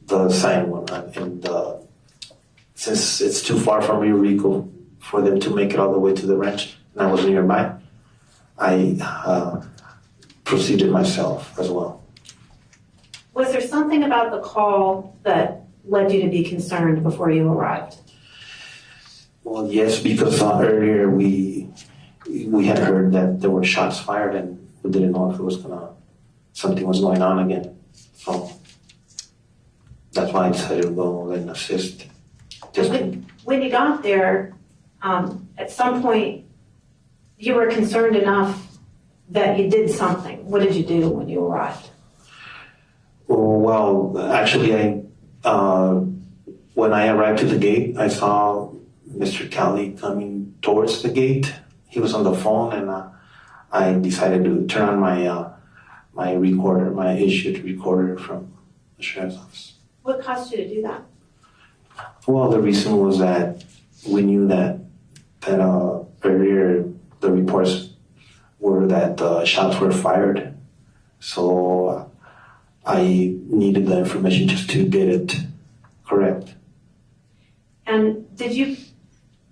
The assigned one, and since it's too far from Rio Rico for them to make it all the way to the ranch, and I was nearby, I proceeded myself as well. Was there something about the call that led you to be concerned before you arrived? Well, yes, because earlier we had heard that there were shots fired, and we didn't know if it was something was going on again. So that's why I decided to go and assist. When you got there, at some point, you were concerned enough that you did something. What did you do when you arrived? Well, actually, when I arrived to the gate, I saw Mr. Kelly coming towards the gate. He was on the phone, and I decided to turn on my recorder, my issued recorder from the sheriff's office. What caused you to do that? Well, the reason was that we knew that earlier the reports were that shots were fired. So I needed the information just to get it correct. And did you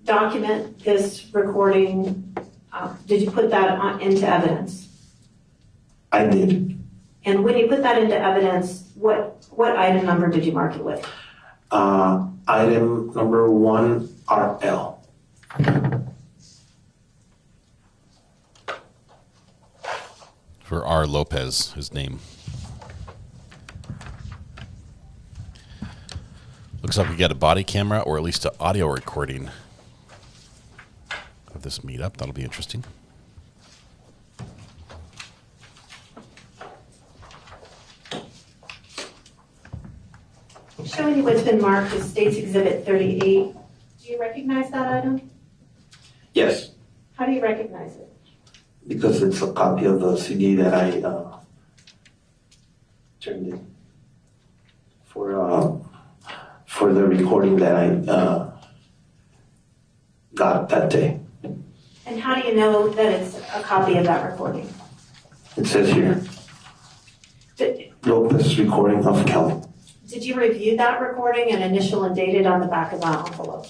document this recording? Did you put that into evidence? I did. And when you put that into evidence, what item number did you mark it with? Item number 1RL. For R. Lopez, his name. Looks like we got a body camera, or at least an audio recording of this meetup. That'll be interesting. Showing you what's been marked as State's Exhibit 38. Do you recognize that item? Yes, How do you recognize it? because it's a copy of the CD that I turned in for the recording that I got that day. And how do you know that it's a copy of that recording? It says here, Lopez recording of Kelly. Did you review that recording and initial and date it on the back of that envelope?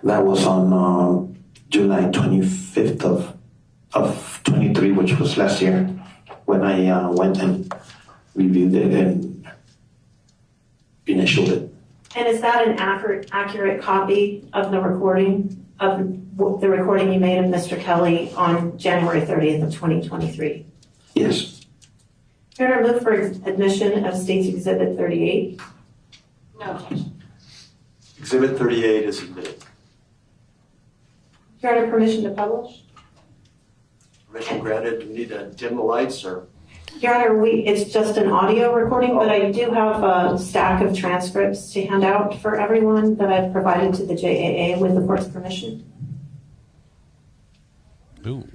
That was on July 25th of 23, which was last year, when I went and reviewed it and initialed it. And is that an accurate copy of the recording you made of Mr. Kelly on January 30th of 2023? Yes. You're going to move for admission of State's Exhibit 38? No objection. Exhibit 38 is admitted. You're under permission to publish? Permission granted. Do we need to dim the lights or? Your Honor, it's just an audio recording, but I do have a stack of transcripts to hand out for everyone that I've provided to the JAA with the court's permission. Ooh.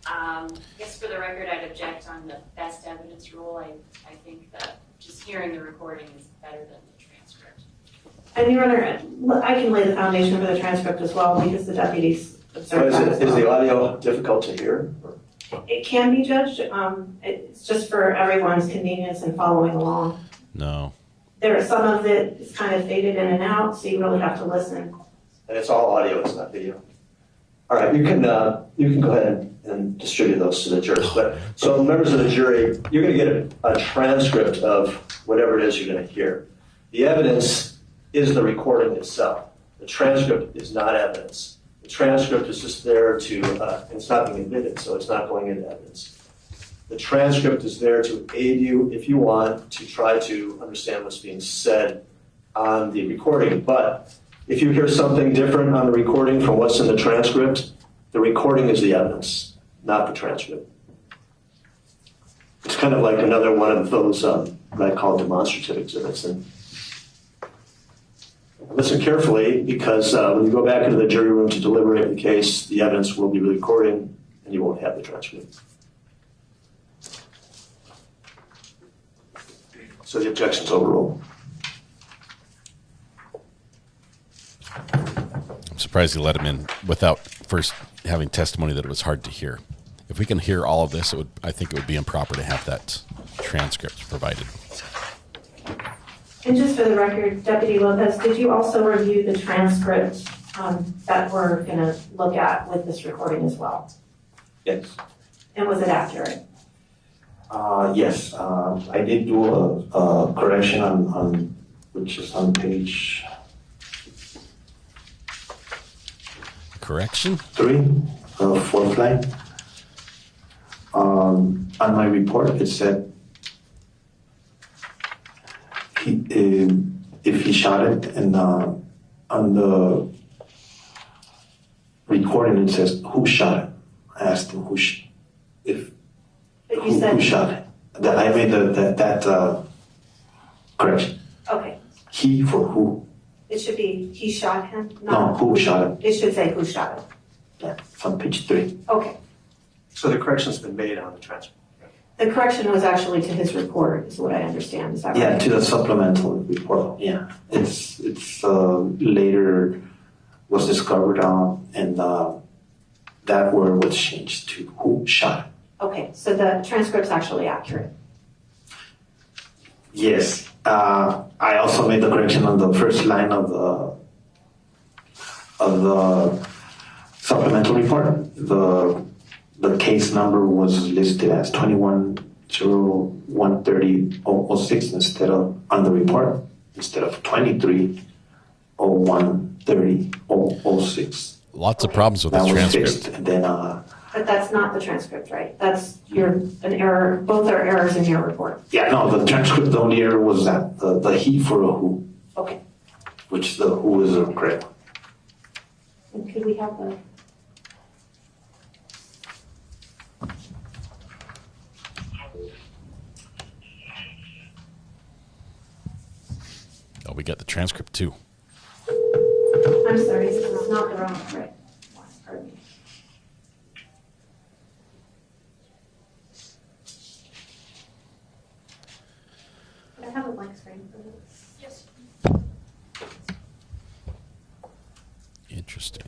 I guess for the record, I'd object on the best evidence rule. I think that just hearing the recording is better than the transcript. And Your Honor, I can lay the foundation for the transcript as well because the deputies observed that as well. Is the audio difficult to hear? It can be judged. It's just for everyone's convenience and following along. No. There are some of it is kind of faded in and out, so you really have to listen. And it's all audio, it's not video. All right, you can go ahead and distribute those to the jurors. But so members of the jury, you're going to get a transcript of whatever it is you're going to hear. The evidence is the recording itself. The transcript is not evidence. The transcript is just there to, it's not being admitted, so it's not going into evidence. The transcript is there to aid you if you want to try to understand what's being said on the recording. But if you hear something different on the recording from what's in the transcript, the recording is the evidence, not the transcript. It's kind of like another one of those what I call demonstrative exhibits. And listen carefully, because when you go back into the jury room to deliberate the case, the evidence will be recording and you won't have the transcript. So the objection's overruled. I'm surprised he let him in without first having testimony that it was hard to hear. If we can hear all of this, I think it would be improper to have that transcript provided. And just for the record, Deputy Lopez, did you also review the transcript that we're going to look at with this recording as well? Yes. And was it accurate? Yes, I did do a correction on which is on page correction 3, fourth line. On my report, it said if he shot it, and on the recording it says who shot it. I asked him who shot it. I made that correction. Okay. He for who? It should be he shot him? No, who shot it? It should say who shot it. Yeah, it's on page 3. Okay. So the correction's been made on the transcript. The correction was actually to his report, is what I understand. Is that right? Yeah, to the supplemental report. Yeah, it's later was discovered on, and that word was changed to who shot it. Okay, so the transcript's actually accurate. Yes, I also made the correction on the first line of the supplemental report. The case number was listed as 21013006 instead of on the report instead of 23013006. Lots of problems with this transcript. And then, But that's not the transcript, right? That's an error. Both are errors in your report. yeah, no, the transcript, the only error was that the he for a who. Okay. Which the who is incorrect. And could we have the? Oh, we got the transcript too. I'm sorry, this is not the wrong, right? Pardon me. Can I have a blank screen for this? Yes. Interesting.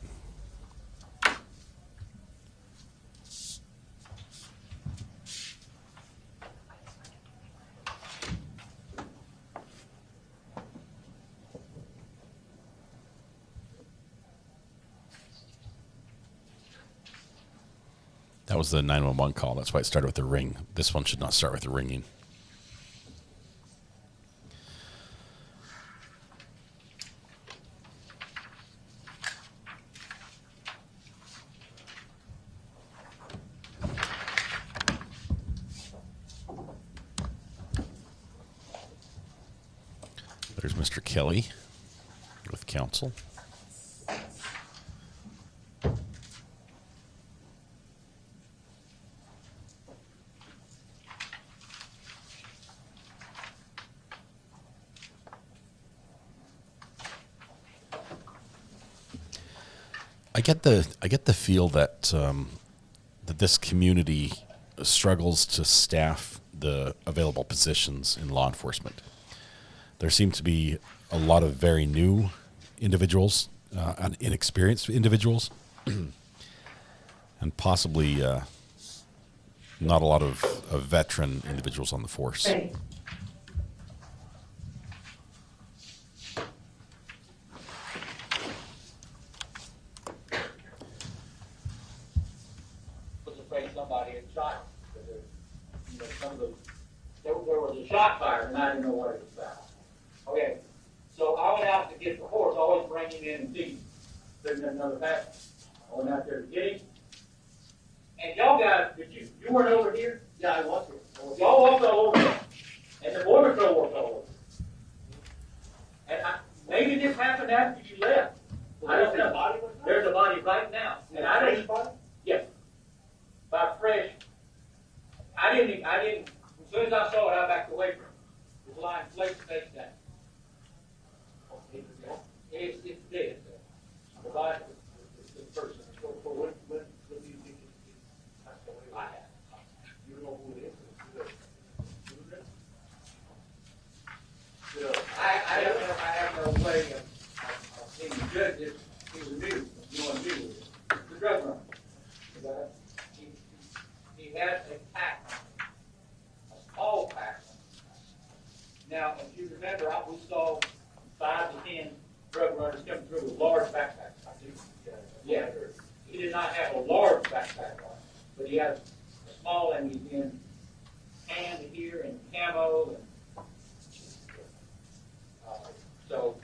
That was the 911 call. That's why it started with the ring. This one should not start with the ringing. There's Mr. Kelly with counsel. I get the feel that that this community struggles to staff the available positions in law enforcement. There seem to be a lot of very new individuals, and inexperienced individuals, and possibly not a lot of veteran individuals on the force. Right. Somebody had shot. Some of those, there was a shot fired, and I didn't know what it was about. Okay, so I would have to get the horse, always bring him in and feed. There's another passenger. I went out there to get him, And y'all guys, you weren't over here? Yeah, I was here. Y'all walked all over there. And the border patrol walked all over. And maybe this happened after you left. I don't know. There's a body right now. And I didn't. Yes. By fresh. I didn't, as soon as I saw it, I backed away from it. It was lying face down. It's dead. The body, the person. So when do you think it passed away? I have. You don't know who it is? I have no way of seeing the judge. He was new. You want to do with it. The drug runner. He had a pack, a small pack. Now, if you remember, we saw 5 to 10 drug runners come through with large backpacks. Yeah, he did not have a large backpack on, but he had a small, and he's in tan here and camo, and so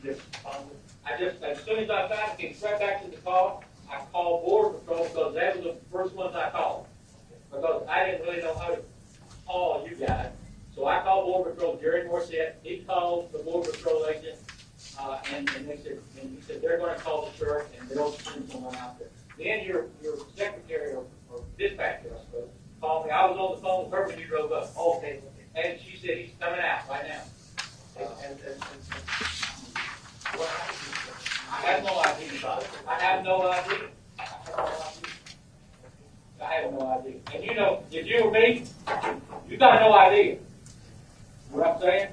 as soon as I found it, came straight back to the call. I called Border Patrol because they were the first ones I called, because I didn't really know how to call you guys. So I called Border Patrol, Jerry Morissette. He called the Border Patrol agent, and he said they're going to call the sheriff and they'll send someone out there. Then your secretary or dispatcher, I suppose, called me. I was on the phone with her when you drove up. Okay. And she said he's coming out right now. I have no idea. I have no idea. And you know, if you were me, you got no idea. What I'm saying?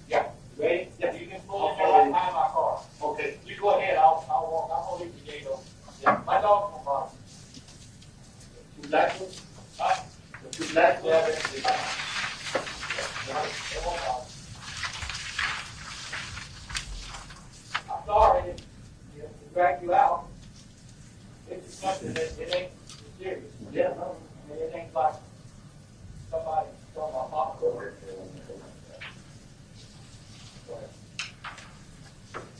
Yeah. Ready? Yeah, you can pull in there right behind my car. Okay. You go ahead. I'll walk. I'm gonna leave the gate open. Yeah. My dog's gonna bother. 2 black ones? Huh? The 2 black ones? Yeah, they won't bother. I'm sorry to drag you out. It's something that it ain't serious. Yeah. It ain't like somebody throwing my popcorn.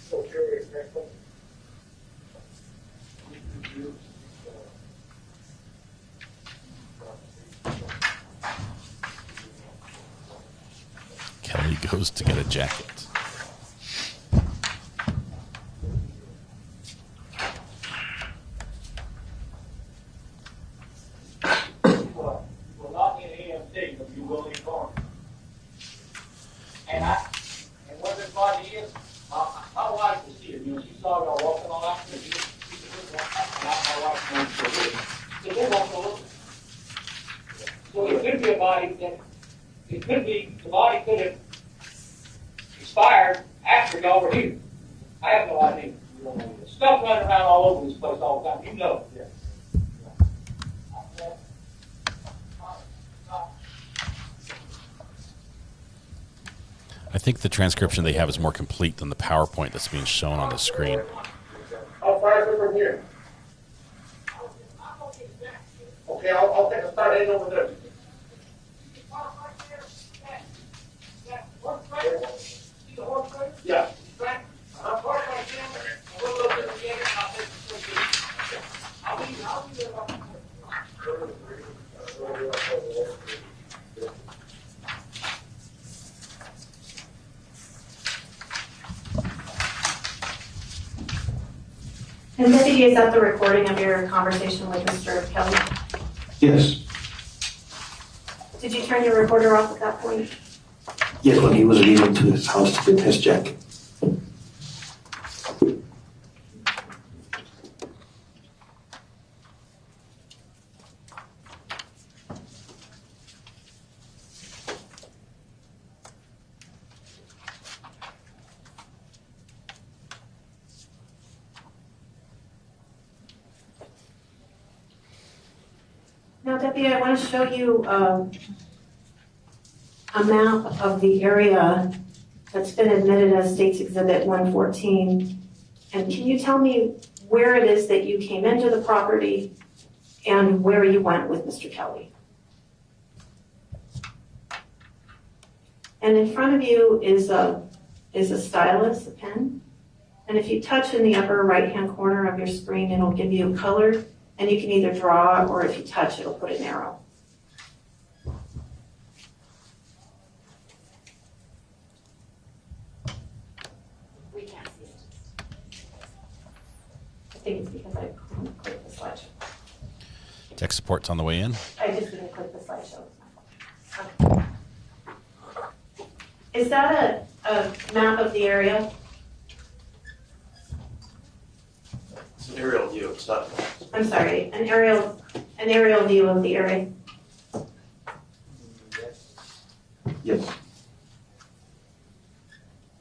So curious, next one. Kelly goes to get a jacket. I think the transcription they have is more complete than the PowerPoint that's being shown on the screen. How far is it from here? Okay, I'll take a start heading over there. Yeah. And Deputy, is that the recording of your conversation with Mr. Kelly? Yes. Did you turn your recorder off at that point? Yes, when he was leaving to his house to get his jacket. Now, Deputy, I want to show you a map of the area that's been admitted as State's Exhibit 114. And can you tell me where it is that you came into the property and where you went with Mr. Kelly? And in front of you is a stylus, a pen. And if you touch in the upper right-hand corner of your screen, it'll give you a color. And you can either draw, or if you touch, it'll put an arrow. We can't see it. I think it's because I couldn't click the slideshow. Tech support's on the way in. I just didn't click the slideshow. Okay. Is that a map of the area? It's an aerial view, it's not. I'm sorry, an aerial view of the area. Yes.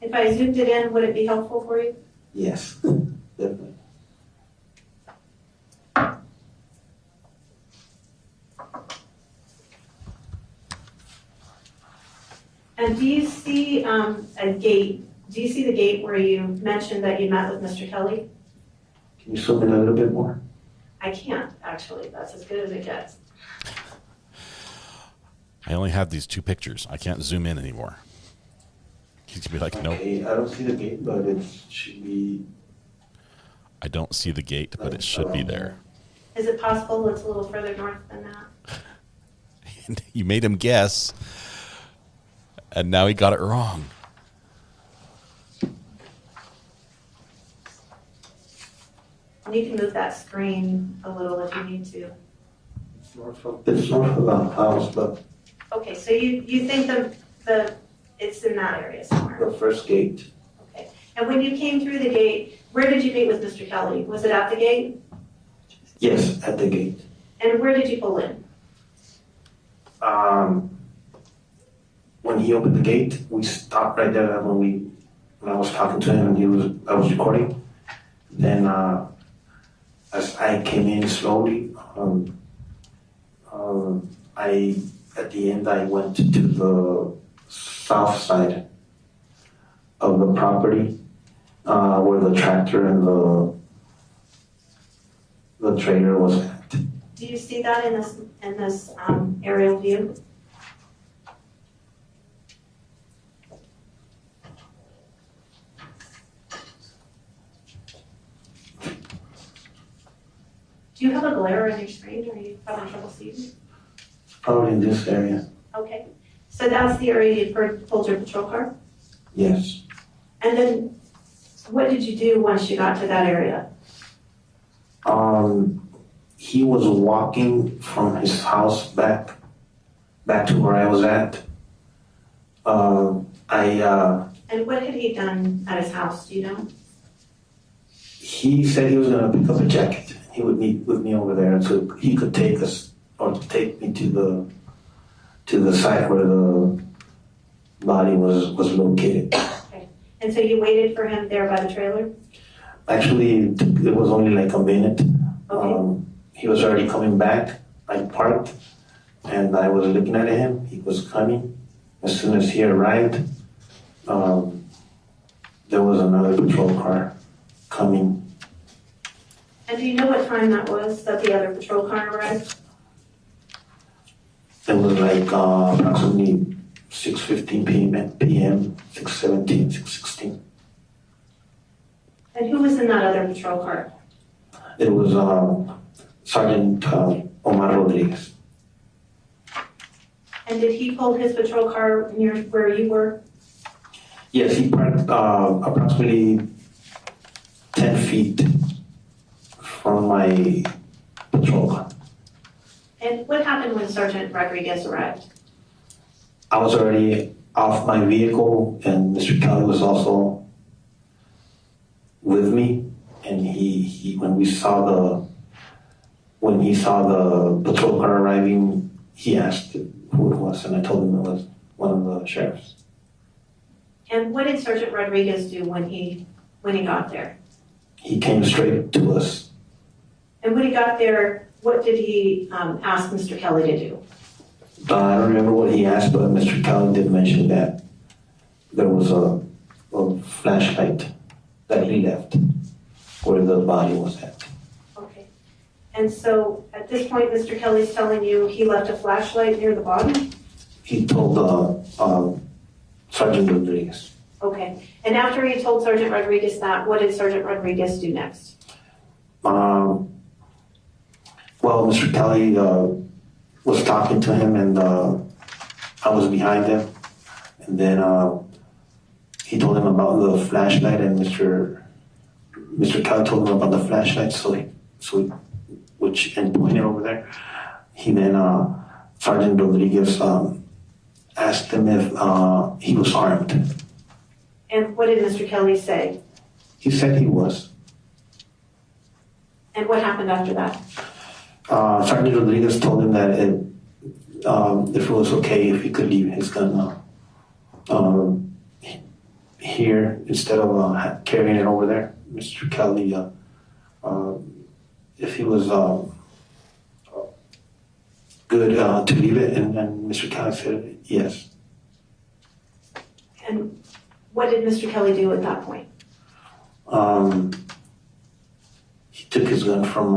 If I zoomed it in, would it be helpful for you? Yes. Definitely. And do you see a gate? Do you see the gate where you mentioned that you met with Mr. Kelly? Can you zoom in a little bit more? I can't, actually. That's as good as it gets. I only have these 2 pictures. I can't zoom in anymore. He's gonna be like, nope. Okay, I don't see the gate, but it should be. I don't see the gate, but it should be there. Is it possible it's a little further north than that? You made him guess, and now he got it wrong. And you can move that screen a little if you need to. It's north of the house, but Okay, so you think the it's in that area somewhere? the first gate. Okay. And when you came through the gate, where did you meet with Mr. Kelly? Was it at the gate? Yes, at the gate. And where did you pull in? When he opened the gate, we stopped right there when I was talking to him and I was recording. Then as I came in slowly, at the end I went to the south side of the property where the tractor and the trailer was at. Do you see that in this aerial view? Do you have a glare on your screen, or are you having trouble seeing? Probably in this area. Okay, so that's the area you pulled your patrol car? Yes. And then what did you do once you got to that area? He was walking from his house back to where I was at. And what had he done at his house, do you know? He said he was gonna pick up a jacket. He would meet with me over there so he could take us or take me to the site where the body was located. Okay. And so you waited for him there by the trailer? Actually, it was only like a minute. Okay. He was already coming back. I parked and I was looking at him. He was coming. As soon as he arrived, there was another patrol car coming. And do you know what time that was that the other patrol car arrived? It was like approximately 6:15 p.m., 6:17, 6:16. And who was in that other patrol car? It was Sergeant Omar Rodriguez. And did he pull his patrol car near where you were? Yes, he parked approximately 10 feet from my patrol car. And what happened when Sergeant Rodriguez arrived? I was already off my vehicle, and Mr. Kelly was also with me. And when he saw the patrol car arriving, he asked who it was, and I told him it was one of the sheriffs. And what did Sergeant Rodriguez do when he got there? He came straight to us. And when he got there, what did he ask Mr. Kelly to do? I don't remember what he asked, but Mr. Kelly did mention that there was a flashlight that he left where the body was at. Okay. And so at this point, Mr. Kelly's telling you he left a flashlight near the body? He told Sergeant Rodriguez. Okay. And after he told Sergeant Rodriguez that, what did Sergeant Rodriguez do next? Mr. Kelly was talking to him, and I was behind him, and then he told him about the flashlight, and Mr. Kelly told him about the flashlight, and pointed over there. He then Sergeant Rodriguez asked him if he was armed. And what did Mr. Kelly say? He said he was. And what happened after that? Sergeant Rodriguez told him that if it was okay, if he could leave his gun here instead of carrying it over there. Mr. Kelly, if he was good to leave it, and Mr. Kelly said yes. And what did Mr. Kelly do at that point? He took his gun from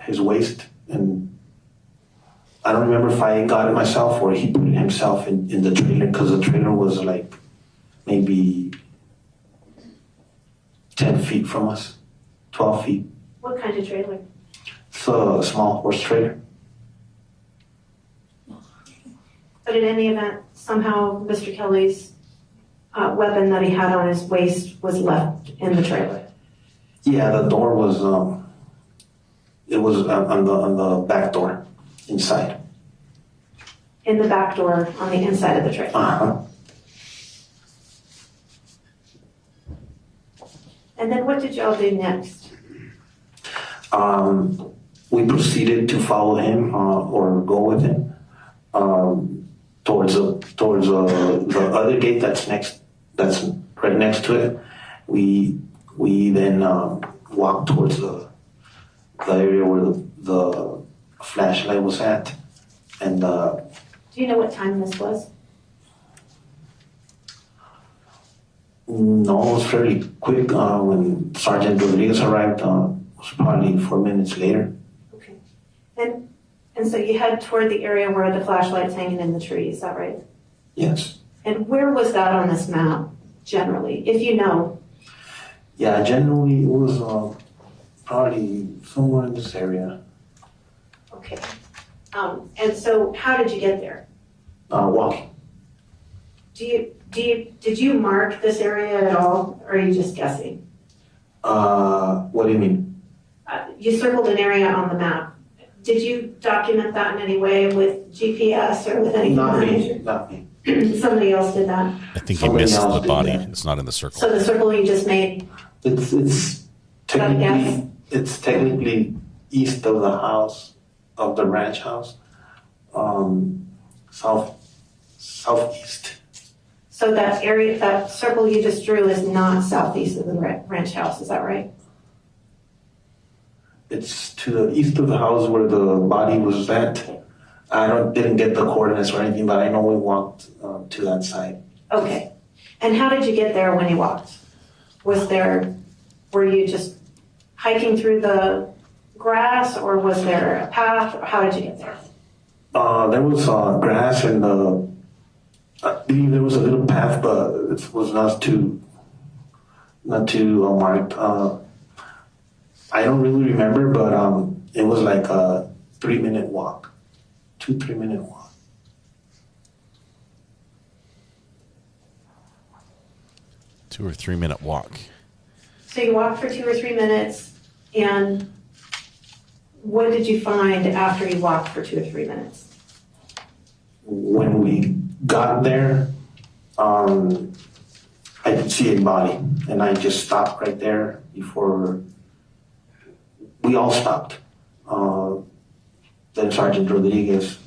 his waist, and I don't remember if I got it myself or he put it himself in the trailer, because the trailer was like maybe 10 feet from us, 12 feet. What kind of trailer? It's a small horse trailer. But in any event, somehow Mr. Kelly's weapon that he had on his waist was left in the trailer. Yeah, the door was, it was on the back door, inside. In the back door on the inside of the trailer. Uh-huh. And then what did y'all do next? We proceeded to follow him or go with him towards the other gate that's right next to it. We then walked towards the area where the flashlight was at, and do you know what time this was? No, it was fairly quick. When Sergeant Rodriguez arrived, it was probably 4 minutes later. Okay. And so you head toward the area where the flashlight's hanging in the tree, is that right? Yes. And where was that on this map, generally, if you know? Yeah, generally it was probably somewhere in this area. Okay. And so how did you get there? Walking. Did you mark this area at all, or are you just guessing? What do you mean? You circled an area on the map. Did you document that in any way with GPS or with anything? Not me. Somebody else did that. I think he missed the body. It's not in the circle. So the circle you just made. It's technically east of the house, of the ranch house, southeast. So that area, that circle you just drew is not southeast of the ranch house, is that right? It's to the east of the house where the body was at. I didn't get the coordinates or anything, but I know we walked to that side. Okay. And how did you get there when you walked? Were you just hiking through the grass, or was there a path, or how did you get there? There was grass, and I believe there was a little path, but it was not too marked. I don't really remember, but it was like a 3-minute walk, 2-3-minute walk. Two or 3 minute walk. So you walked for 2 or 3 minutes, and what did you find after you walked for 2 or 3 minutes? When we got there, I could see a body, and I just stopped right there before we all stopped. Then Sergeant Rodriguez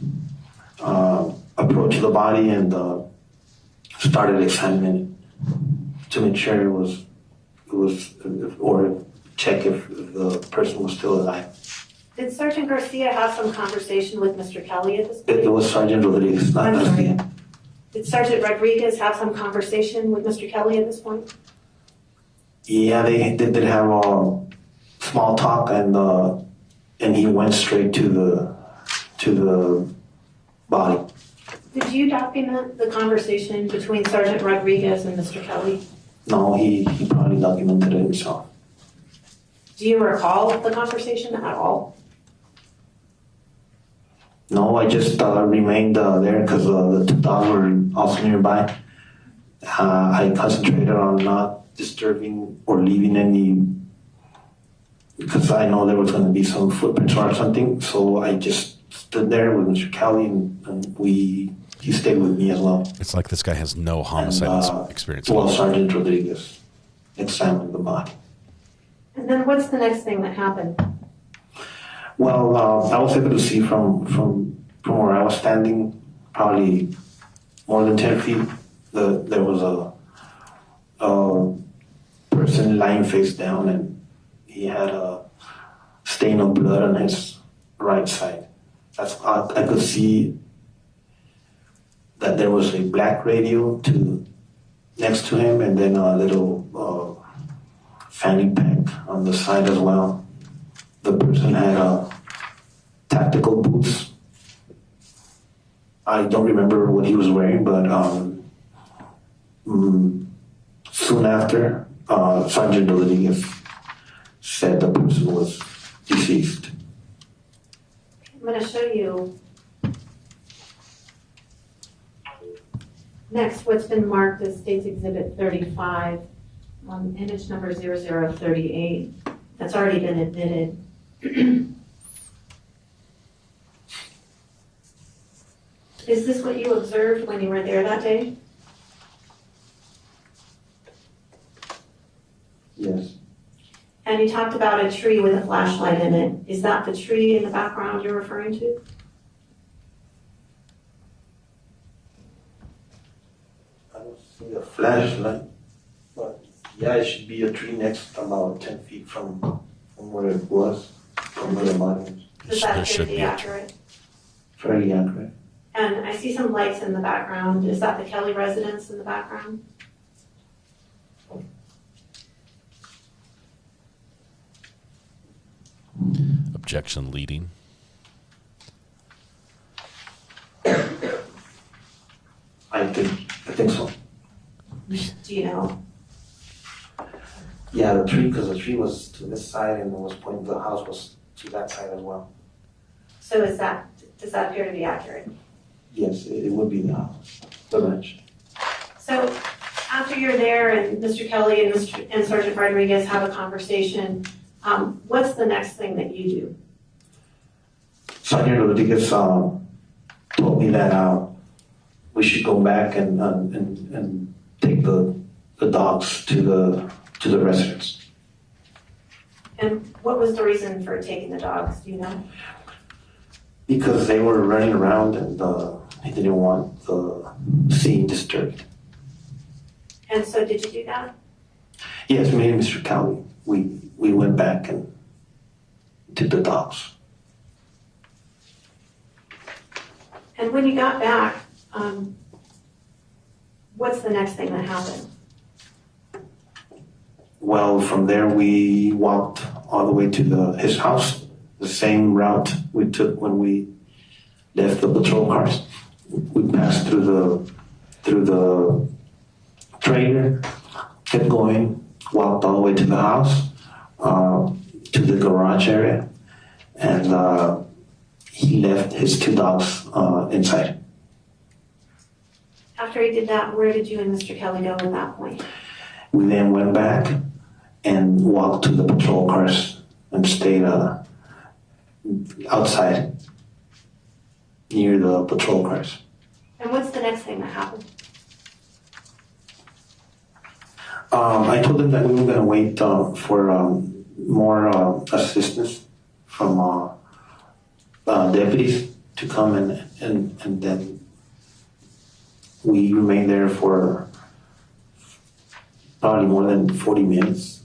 approached the body and started examining it to make sure it was, or check if the person was still alive. Did Sergeant Garcia have some conversation with Mr. Kelly at this point? It was Sergeant Rodriguez, not Garcia. Did Sergeant Rodriguez have some conversation with Mr. Kelly at this point? Yeah, they did have a small talk, and he went straight to the body. Did you document the conversation between Sergeant Rodriguez and Mr. Kelly? No, he probably documented it himself. Do you recall the conversation at all? No, I just remained there because the two dogs were also nearby. I concentrated on not disturbing or leaving any, because I know there was going to be some footprints or something. So I just stood there with Mr. Kelly, and he stayed with me as well. It's like this guy has no homicide experience. Well, Sergeant Rodriguez examined the body. And then what's the next thing that happened? Well, I was able to see from where I was standing, probably more than 10 feet, there was a person lying face down, and he had a stain of blood on his right side. I could see that there was a black radio next to him, and then a little fanny pack on the side as well. The person had tactical boots. I don't remember what he was wearing, but soon after, Sergeant Rodriguez said the person was deceased. I'm going to show you next what's been marked as State's Exhibit 35, image number 0038. That's already been admitted. Is this what you observed when you were there that day? Yes. And you talked about a tree with a flashlight in it. Is that the tree in the background you're referring to? I don't see a flashlight, but yeah, it should be a tree next about 10 feet from where it was, from where the body was. Does that appear to be accurate? Fairly accurate. And I see some lights in the background. Is that the Kelly residence in the background? Objection leading. I think so. Do you know? Yeah, the tree, because the tree was to this side and the house was to that side as well. So does that appear to be accurate? Yes, it would be the house, the ranch. So after you're there and Mr. Kelly and Sergeant Rodriguez have a conversation, what's the next thing that you do? Sergeant Rodriguez told me that we should go back and take the dogs to the residence. And what was the reason for taking the dogs? Do you know? Because they were running around and he didn't want the scene disturbed. And so did you do that? Yes, me and Mr. Kelly, we went back and did the dogs. And when you got back, what's the next thing that happened? Well, from there we walked all the way to his house, the same route we took when we left the patrol cars. We passed through the trailer, kept going, walked all the way to the house, to the garage area, and he left his two dogs inside. After he did that, where did you and Mr. Kelly go at that point? We then went back and walked to the patrol cars and stayed outside near the patrol cars. And what's the next thing that happened? I told them that we were going to wait for more assistance from deputies to come and then we remained there for probably more than 40 minutes.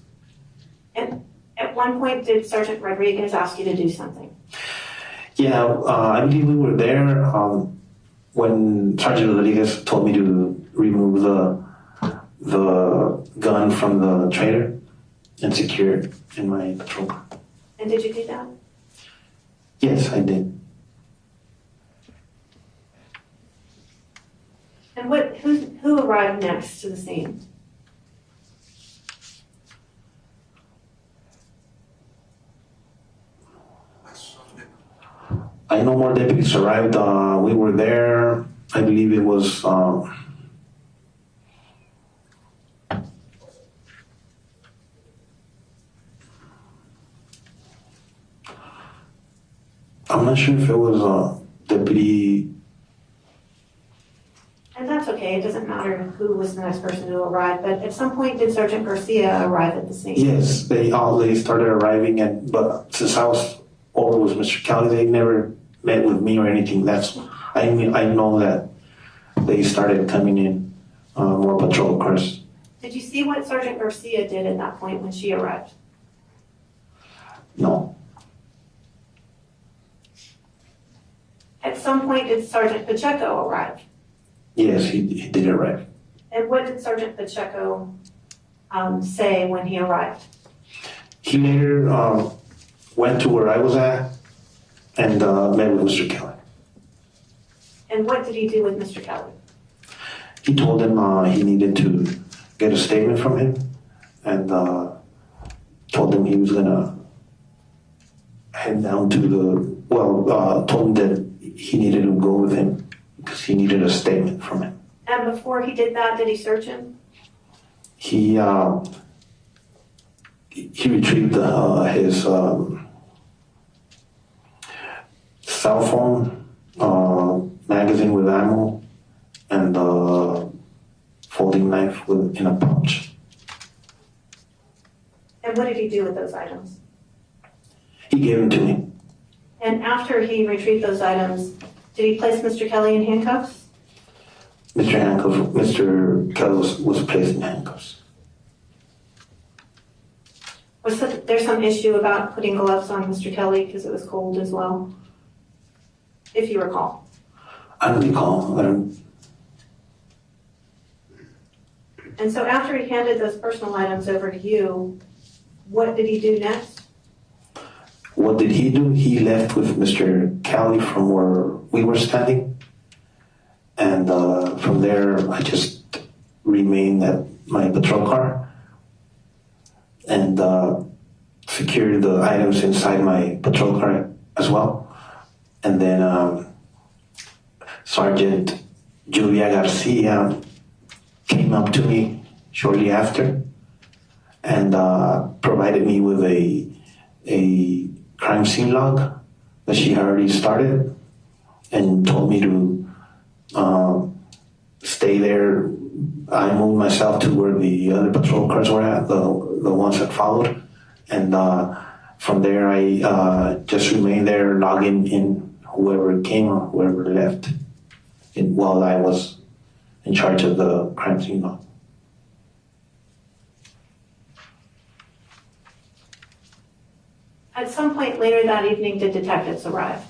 And at one point, did Sergeant Rodriguez ask you to do something? Yeah, I believe we were there when Sergeant Rodriguez told me to remove the gun from the trailer and secure it in my patrol car. And did you do that? Yes, I did. And who arrived next to the scene? I know more deputies arrived. We were there. I believe it was. I'm not sure if it was deputy. And that's okay. It doesn't matter who was the next person to arrive. But at some point, did Sergeant Garcia arrive at the scene? Yes, they started arriving, but since I was over with Mr. Kelly, they never met with me or anything. I know that they started coming in more patrol cars. Did you see what Sergeant Garcia did at that point when she arrived? No. At some point, did Sergeant Pacheco arrive? Yes, he did arrive. And what did Sergeant Pacheco say when he arrived? He later went to where I was at and met with Mr. Kelly. And what did he do with Mr. Kelly? He told him he needed to get a statement from him and told him he was going to head down to told him that he needed to go with him because he needed a statement from him. And before he did that, did he search him? He retrieved his cell phone, magazine with ammo, and folding knife in a pouch. And what did he do with those items? He gave them to me. And after he retrieved those items, did he place Mr. Kelly in handcuffs? Mr. Kelly was placed in handcuffs. Was there some issue about putting gloves on Mr. Kelly because it was cold as well? If you recall. I don't recall. And so after he handed those personal items over to you, what did he do next? What did he do? He left with Mr. Kelly from where we were standing. And from there, I just remained at my patrol car and secured the items inside my patrol car as well. And then Sergeant Julia Garcia came up to me shortly after and provided me with a crime scene log that she had already started and told me to stay there. I moved myself to where the other patrol cars were at, the ones that followed. And from there, I just remained there, logging in whoever came or whoever left while I was in charge of the crime scene log. At some point later that evening, did detectives arrive?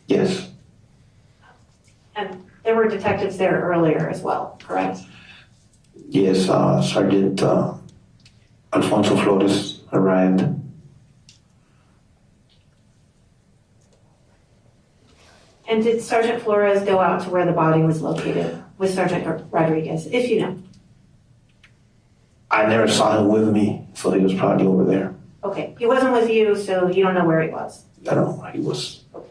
Yes. And there were detectives there earlier as well, correct? Yes, Sergeant Alfonso Flores arrived. And did Sergeant Flores go out to where the body was located with Sergeant Rodriguez, if you know? I never saw him with me, so he was probably over there. Okay, he wasn't with you, so you don't know where he was? I don't know where he was. Okay.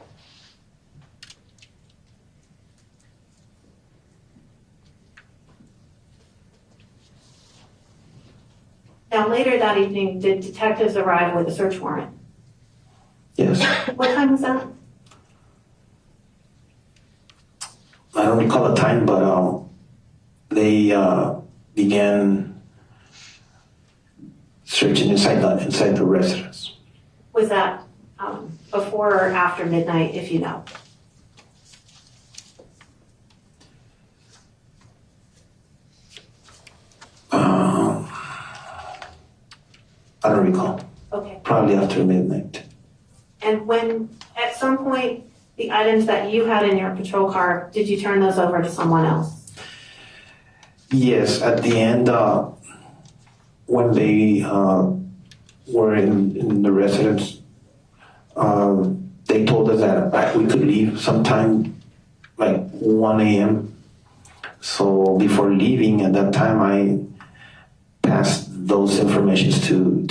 Now, later that evening, did detectives arrive with a search warrant? Yes. What time was that? I don't recall the time, but they began searching inside the residence. Was that before or after midnight, if you know? I don't recall. Okay. Probably after midnight. And when, at some point, the items that you had in your patrol car, did you turn those over to someone else? Yes, at the end, when they were in the residence, they told us that we could leave sometime like 1 a.m. So before leaving at that time, I passed those informations to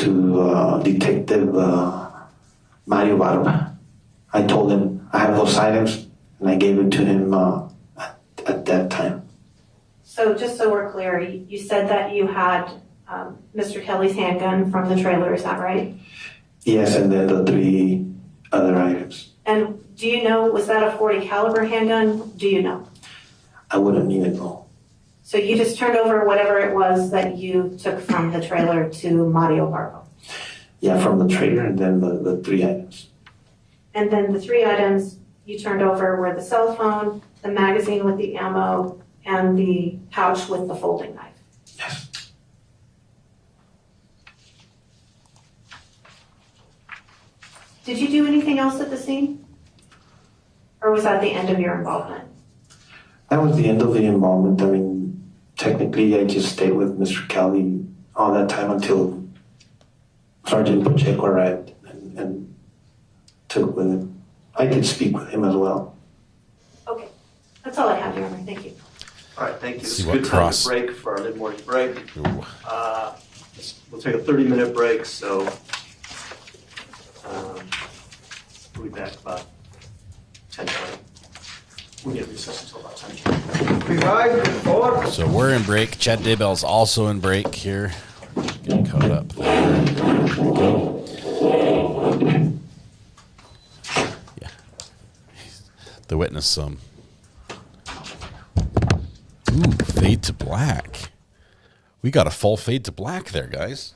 Detective Mario Barba. I told him I have those items, and I gave it to him at that time. So just so we're clear, you said that you had Mr. Kelly's handgun from the trailer, is that right? Yes, and then the 3 other items. And do you know, was that a .40 caliber handgun? Do you know? I wouldn't even know. So you just turned over whatever it was that you took from the trailer to Mario Barbo? Yeah, from the trailer, and then the 3 items. And then the 3 items you turned over were the cell phone, the magazine with the ammo, and the pouch with the folding knife? Yes. Did you do anything else at the scene? Or was that the end of your involvement? That was the end of the involvement. I mean, technically, I just stayed with Mr. Kelly all that time until Sergeant Pacheco arrived and took with him. I did speak with him as well. Okay, that's all I have, Your Honor. Thank you. All right, thank you. This See is a what good cross- time to break for our mid-morning break. We'll take a 30-minute break, so we'll be back about 10:20. We'll get recess until about 10:20. So we're in break. Chad Daybell's also in break here. Getting caught up there. There we go. Yeah. The witness, ooh, fade to black. We got a full fade to black there, guys.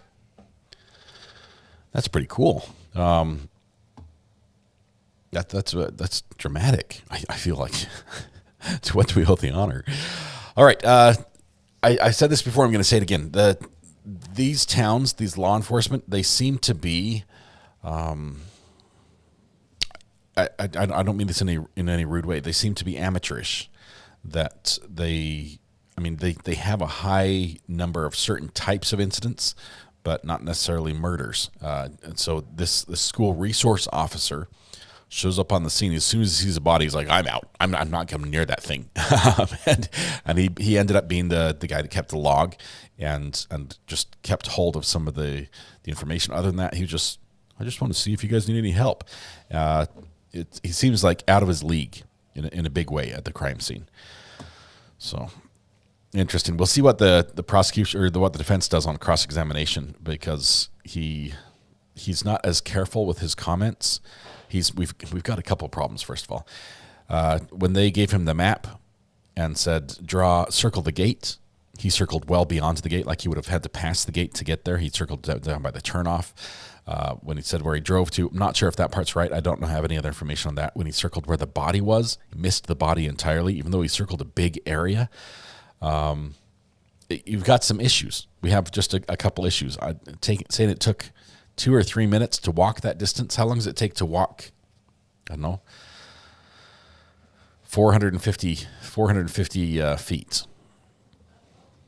That's pretty cool. That's dramatic. I feel like to what do we owe the honor? All right. I said this before. I'm going to say it again. These towns, these law enforcement, they seem to be. I don't mean this in any rude way. They seem to be amateurish. That they have a high number of certain types of incidents, but not necessarily murders. And so this school resource officer shows up on the scene. As soon as he sees a body, he's like, I'm out. I'm not coming near that thing. and he ended up being the guy that kept the log and just kept hold of some of the information. Other than that, I just want to see if you guys need any help. He seems like out of his league in a big way at the crime scene. So interesting. We'll see what the prosecution or what the defense does on cross-examination, because he's not as careful with his comments. We've got a couple of problems. First of all, when they gave him the map and said circle the gate, he circled well beyond the gate, like he would have had to pass the gate to get there. He circled down by the turnoff. When he said where he drove to, I'm not sure if that part's right. I don't have any other information on that. When he circled where the body was, he missed the body entirely, even though he circled a big area. You've got some issues. We have just a couple issues. Saying it took 2 or 3 minutes to walk that distance. How long does it take to walk? I don't know. 450 feet.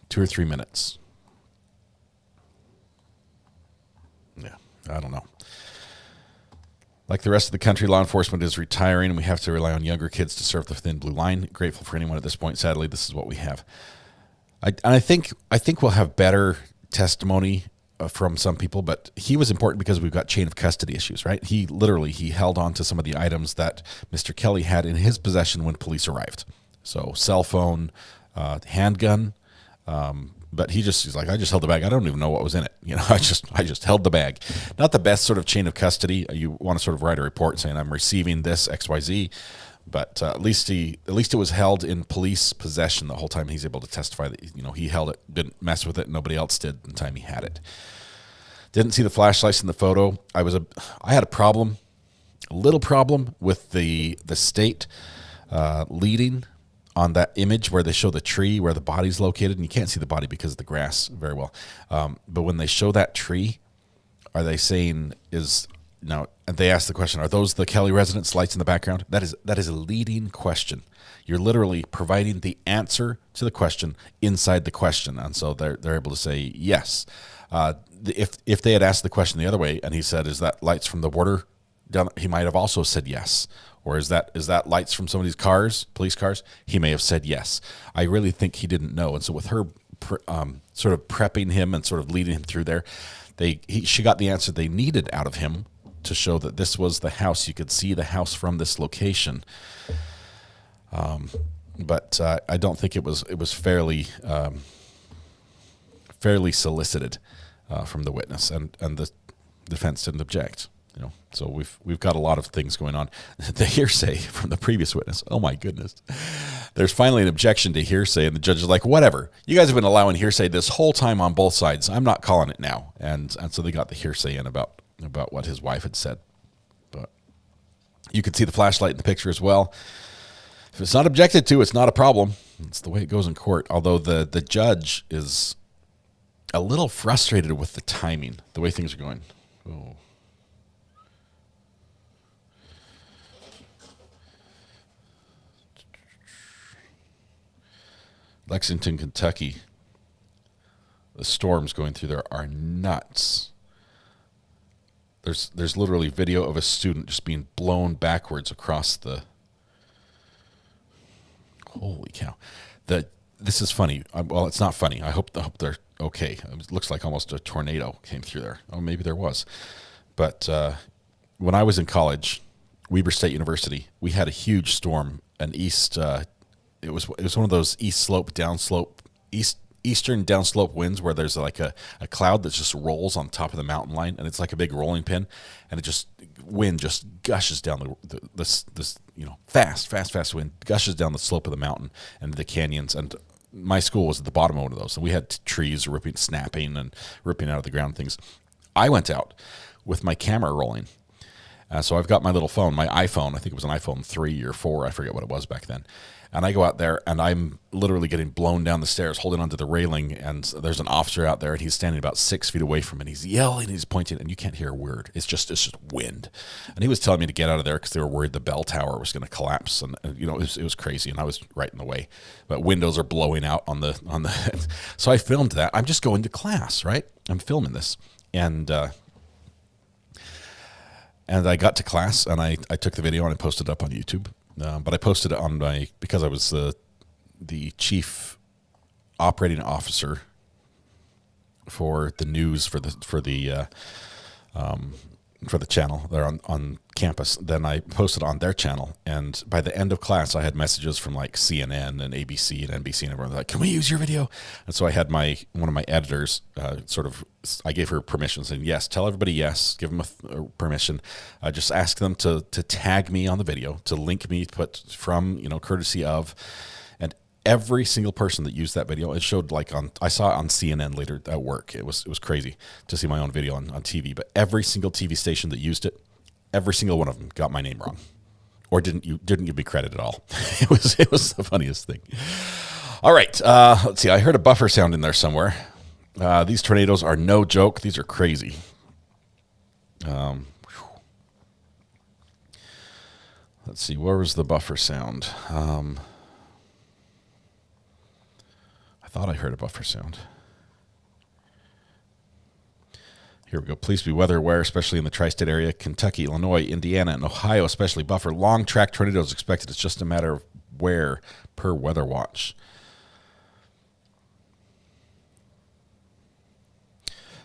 2 or 3 minutes. Yeah, I don't know. Like the rest of the country, law enforcement is retiring, and we have to rely on younger kids to serve the thin blue line. Grateful for anyone at this point. Sadly, this is what we have. I think we'll have better testimony from some people, but he was important because we've got chain of custody issues, right? He held on to some of the items that Mr. Kelly had in his possession when police arrived. So cell phone, handgun, but he's like, I just held the bag. I don't even know what was in it. I just held the bag. Not the best sort of chain of custody. You want to sort of write a report saying I'm receiving this XYZ, but at least it was held in police possession the whole time. He's able to testify that he held it, didn't mess with it. Nobody else did the time he had it. Didn't see the flashlights in the photo. I had a little problem with the state leading on that image where they show the tree where the body's located, and you can't see the body because of the grass very well. But when they show that tree, are they saying and they ask the question, are those the Kelly residence lights in the background? That is a leading question. You're literally providing the answer to the question inside the question. And so they're able to say yes. If they had asked the question the other way and he said, is that lights from the border down, he might have also said yes. Or is that lights from somebody's cars, police cars? He may have said yes. I really think he didn't know. And so with her sort of prepping him and sort of leading him through there, she got the answer they needed out of him to show that this was the house. You could see the house from this location. But I don't think it was fairly solicited from the witness, and the defense didn't object. So we've got a lot of things going on. The hearsay from the previous witness. Oh my goodness! There's finally an objection to hearsay, and the judge is like, "Whatever. You guys have been allowing hearsay this whole time on both sides. I'm not calling it now." And so they got the hearsay in about what his wife had said. But you could see the flashlight in the picture as well. If it's not objected to, it's not a problem. It's the way it goes in court. Although the judge is a little frustrated with the timing, the way things are going. Oh. Lexington, Kentucky. The storms going through there are nuts. There's literally video of a student just being blown backwards across the... Holy cow. This is funny. Well, it's not funny. I hope they're okay. It looks like almost a tornado came through there. Oh, maybe there was. But when I was in college, Weber State University, we had a huge storm, an east... It was one of those eastern downslope winds where there's like a cloud that just rolls on top of the mountain line, and it's like a big rolling pin, and wind just gushes down this fast wind gushes down the slope of the mountain and the canyons. And my school was at the bottom of one of those, and we had trees snapping and ripping out of the ground things. I went out with my camera rolling. So I've got my little phone, my iPhone. I think it was an iPhone 3 or 4. I forget what it was back then. And I go out there, and I'm literally getting blown down the stairs, holding onto the railing, and there's an officer out there, and he's standing about 6 feet away from me, and he's yelling, and he's pointing, and you can't hear a word. It's just wind. And he was telling me to get out of there because they were worried the bell tower was going to collapse, and it was crazy, and I was right in the way. But windows are blowing out on the. So I filmed that. I'm just going to class, right? I'm filming this, and I got to class, and I took the video and I posted it up on YouTube. But I posted it on because I was the chief operating officer for the news for the channel there on campus. Then I posted on their channel, and by the end of class, I had messages from like CNN and ABC and NBC and everyone like, "Can we use your video?" And so I had one of my editors I gave her permission, saying, "Yes, tell everybody yes, give them a permission. Just ask them to tag me on the video, to link me, put from, courtesy of." And every single person that used that video, it showed I saw it on CNN later at work. It was crazy to see my own video on TV, but every single TV station that used it, every single one of them got my name wrong, or didn't give me credit at all. It was the funniest thing. All right, let's see. I heard a buffer sound in there somewhere. These tornadoes are no joke. These are crazy. Let's see. Where was the buffer sound? I thought I heard a buffer sound. Here we go. Please be weather aware, especially in the tri-state area, Kentucky, Illinois, Indiana, and Ohio, especially buffer. Long track tornadoes expected. It's just a matter of where per Weather Watch.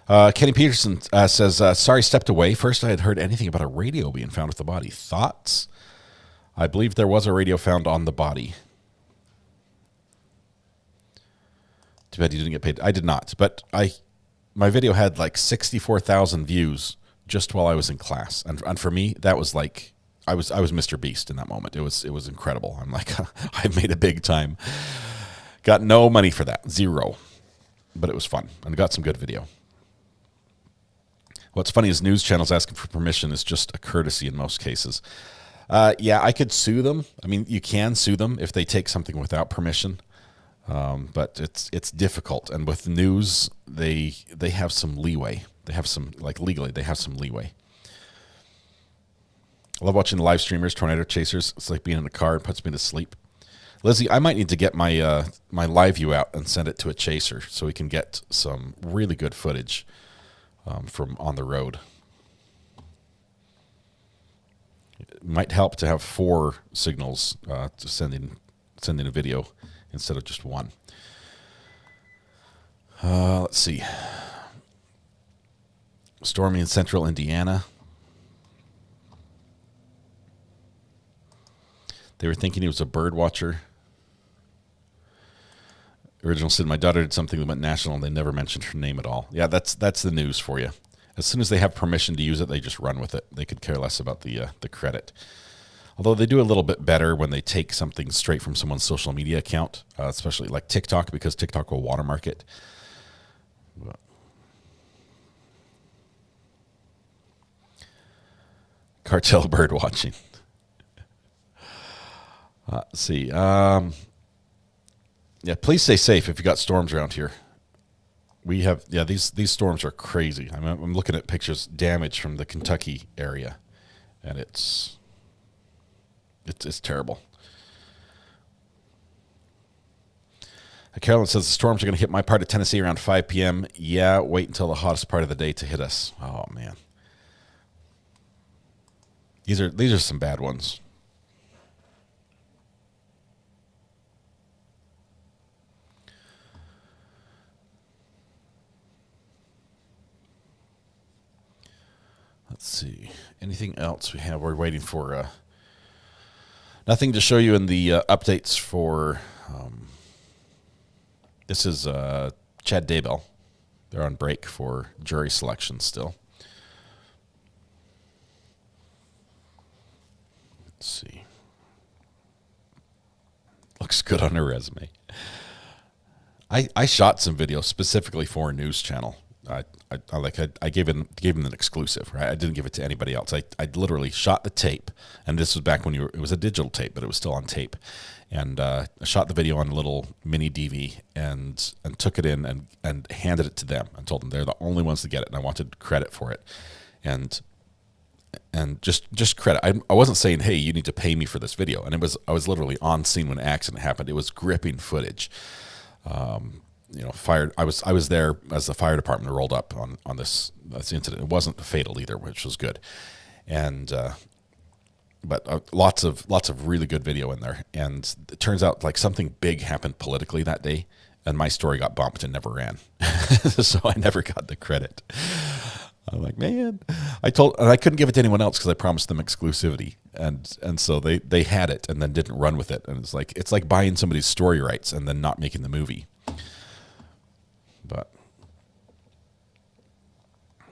Kenny Peterson says, sorry, stepped away. First, I had heard anything about a radio being found with the body. Thoughts? I believe there was a radio found on the body. Too bad you didn't get paid. I did not, but my video had like 64,000 views just while I was in class, and for me, that was like I was Mr. Beast in that moment. It was incredible. I'm like, I made a big time. Got no money for that, zero, but it was fun and got some good video. What's funny is news channels asking for permission is just a courtesy in most cases. Yeah, I could sue them. I mean, you can sue them if they take something without permission, but it's difficult. And with news, they have some leeway. They have some, legally, they have some leeway. I love watching the live streamers, tornado chasers. It's like being in a car. It puts me to sleep. Lizzie, I might need to get my my live view out and send it to a chaser so we can get some really good footage from on the road. It might help to have 4 signals to sending a video instead of just one. Let's see. Stormy in central Indiana. They were thinking he was a bird watcher. Original said, my daughter did something that went national and they never mentioned her name at all. Yeah, that's the news for you. As soon as they have permission to use it, they just run with it. They could care less about the credit. Although they do a little bit better when they take something straight from someone's social media account, especially like TikTok, because TikTok will watermark it. But cartel bird watching. Let's see. Yeah, please stay safe if you got storms around here. We have, yeah, these storms are crazy. I'm looking at pictures, damage from the Kentucky area, and it's terrible. Carolyn says the storms are going to hit my part of Tennessee around 5 p.m. Yeah, wait until the hottest part of the day to hit us. Oh man, these are some bad ones. Let's see. Anything else we have? We're waiting for nothing to show you in the updates for. This is Chad Daybell. They're on break for jury selection still. Let's see. Looks good on her resume. I shot some videos specifically for a news channel. I gave him an exclusive, right? I didn't give it to anybody else. I literally shot the tape, and this was back when it was a digital tape, but it was still on tape. And I shot the video on a little mini DV and took it in and handed it to them and told them they're the only ones to get it, and I wanted credit for it. And just credit. I wasn't saying, hey, you need to pay me for this video. And I was literally on scene when an accident happened. It was gripping footage. I was there as the fire department rolled up on this incident. It wasn't fatal either, which was good. And but lots of really good video in there. And it turns out like something big happened politically that day, and my story got bumped and never ran. So I never got the credit. I'm like, man, and I couldn't give it to anyone else because I promised them exclusivity, and so they had it and then didn't run with it. And it's like buying somebody's story rights and then not making the movie. But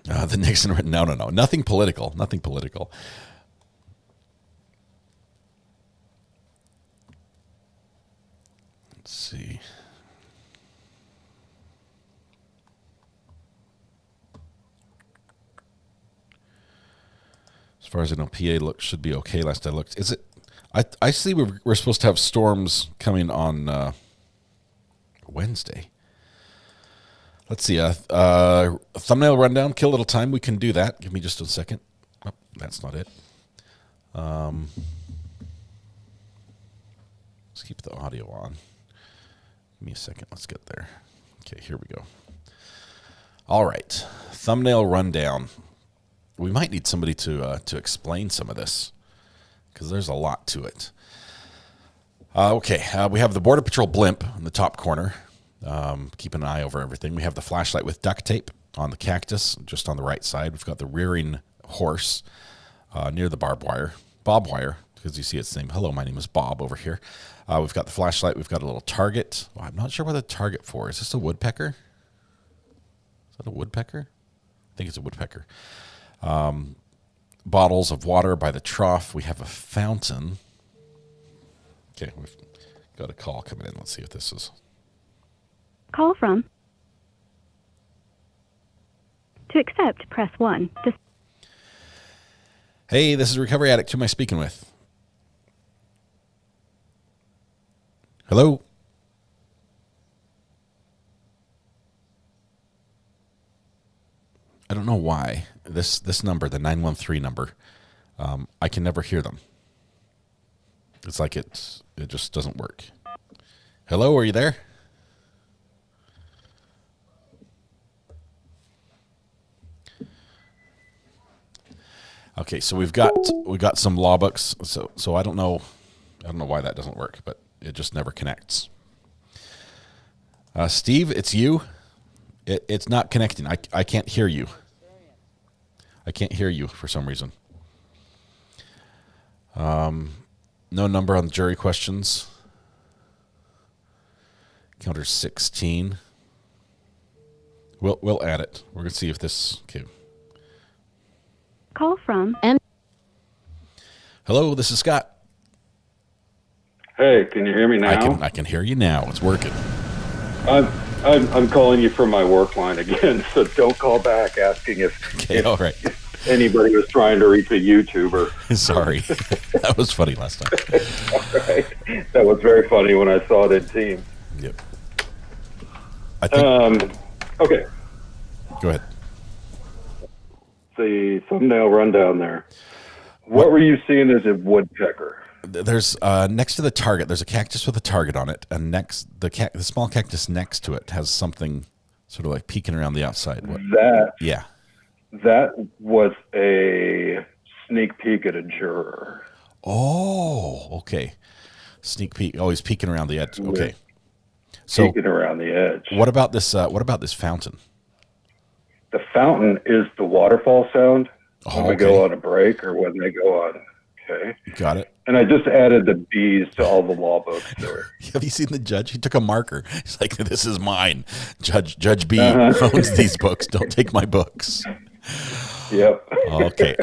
the Nixon, no, nothing political. Let's see. As far as I know, PA should be okay. Last I looked, is it? I see we're supposed to have storms coming on Wednesday. Let's see. A thumbnail rundown. Kill a little time. We can do that. Give me just a second. Oh, that's not it. Let's keep the audio on. Give me a second. Let's get there. Okay, here we go. All right. Thumbnail rundown. We might need somebody to explain some of this because there's a lot to it. Okay. We have the Border Patrol blimp in the top corner. Keep an eye over everything. We have the flashlight with duct tape on the cactus, just on the right side. We've got the rearing horse near the barbed wire, bob wire, because you see its name. Hello, my name is Bob over here. We've got the flashlight. We've got a little target. Well, I'm not sure what the target for. Is this a woodpecker? Is that a woodpecker? I think it's a woodpecker. Bottles of water by the trough. We have a fountain. Okay, we've got a call coming in. Let's see what this is. Call from. To accept, press 1. Hey, this is Recovery Addict. Who am I speaking with? Hello? I don't know why. This number, the 913 number, I can never hear them. It's like it just doesn't work. Hello, are you there? Okay, so we got some law books. So I don't know why that doesn't work, but it just never connects. Steve, it's you. It's not connecting. I can't hear you. I can't hear you for some reason. No number on the jury questions. Counter 16. We'll add it. We're gonna see if this. Okay. Call from Hello, this is Scott. Hey, can you hear me now? I can hear you now. It's working. I'm calling you from my work line again, so don't call back asking if all right. Anybody was trying to reach a YouTuber. Sorry. That was funny last time. All right. That was very funny when I saw it in Teams. Yep. I think, okay. Go ahead. The thumbnail rundown there. What were you seeing as a woodpecker? There's next to the target, there's a cactus with a target on it, and the small cactus next to it has something sort of like peeking around the outside. Yeah. That was a sneak peek at a juror. Oh, okay. Sneak peek. Oh, he's peeking around the edge. Okay. So Peeking around the edge. What about this? What about this fountain? The fountain is the waterfall sound when we okay. go on a break or when they go on. Okay. Got it. And I just added the bees to all the law books there. Have you seen the judge? He took a marker. He's like, "This is mine. Judge B owns these books. Don't take my books." Yep. Okay.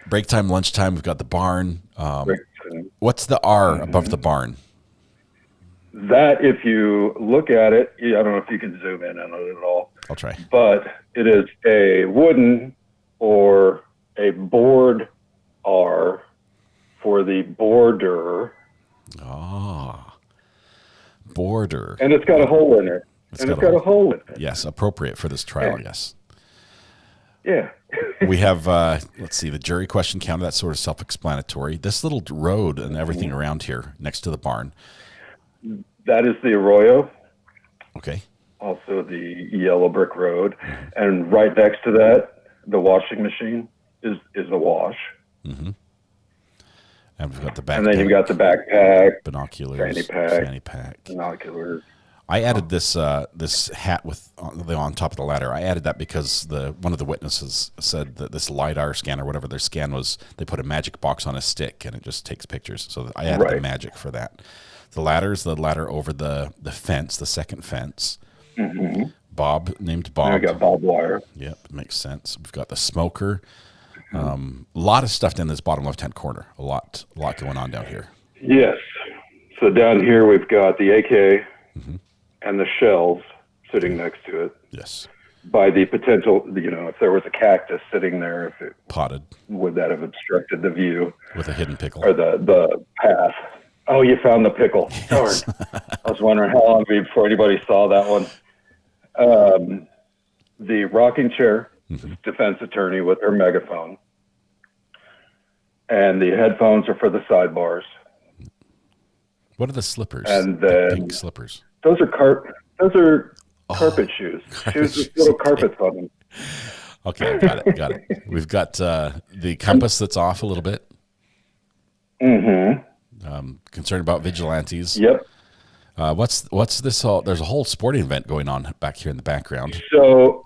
Break time, lunchtime. We've got the barn. What's the R above the barn? That, if you look at it, I don't know if you can zoom in on it at all. I'll try. But it is a wooden or a board R for the border. Ah, border. And it's got a hole in it. It's got a hole in it. Yes, appropriate for this trial, yes. Yeah. We have, let's see, the jury question counter. That's sort of self-explanatory. This little road and everything around here next to the barn. That is the arroyo. Okay. Also the yellow brick road. And right next to that, the washing machine is the wash. Mm-hmm. And we've got the backpack. And then you've got the backpack, binoculars, fanny pack, binoculars. I added this this hat with on top of the ladder. I added that because one of the witnesses said that this LiDAR scanner, whatever their scan was, they put a magic box on a stick and it just takes pictures. So I added the magic for that. The ladder is the ladder over the fence, the second fence. Mm-hmm. Bob, named Bob. I got barbed wire. Yep, makes sense. We've got the smoker. A lot of stuff in this bottom left-hand corner. A lot going on down here. Yes. So down here we've got the AK and the shells sitting next to it. Yes. By the potential, if there was a cactus sitting there, if it potted, would that have obstructed the view? With a hidden pickle. Or the path. Oh, you found the pickle. Darn. I was wondering how long before anybody saw that one. The rocking chair, defense attorney with her megaphone. And the headphones are for the sidebars. What are the slippers? And the then pink slippers. Those are carpet shoes. Shoes with little carpets on them. Okay, got it. We've got the compass that's off a little bit. Mm-hmm. Concerned about vigilantes. Yep. What's this all? There's a whole sporting event going on back here in the background. So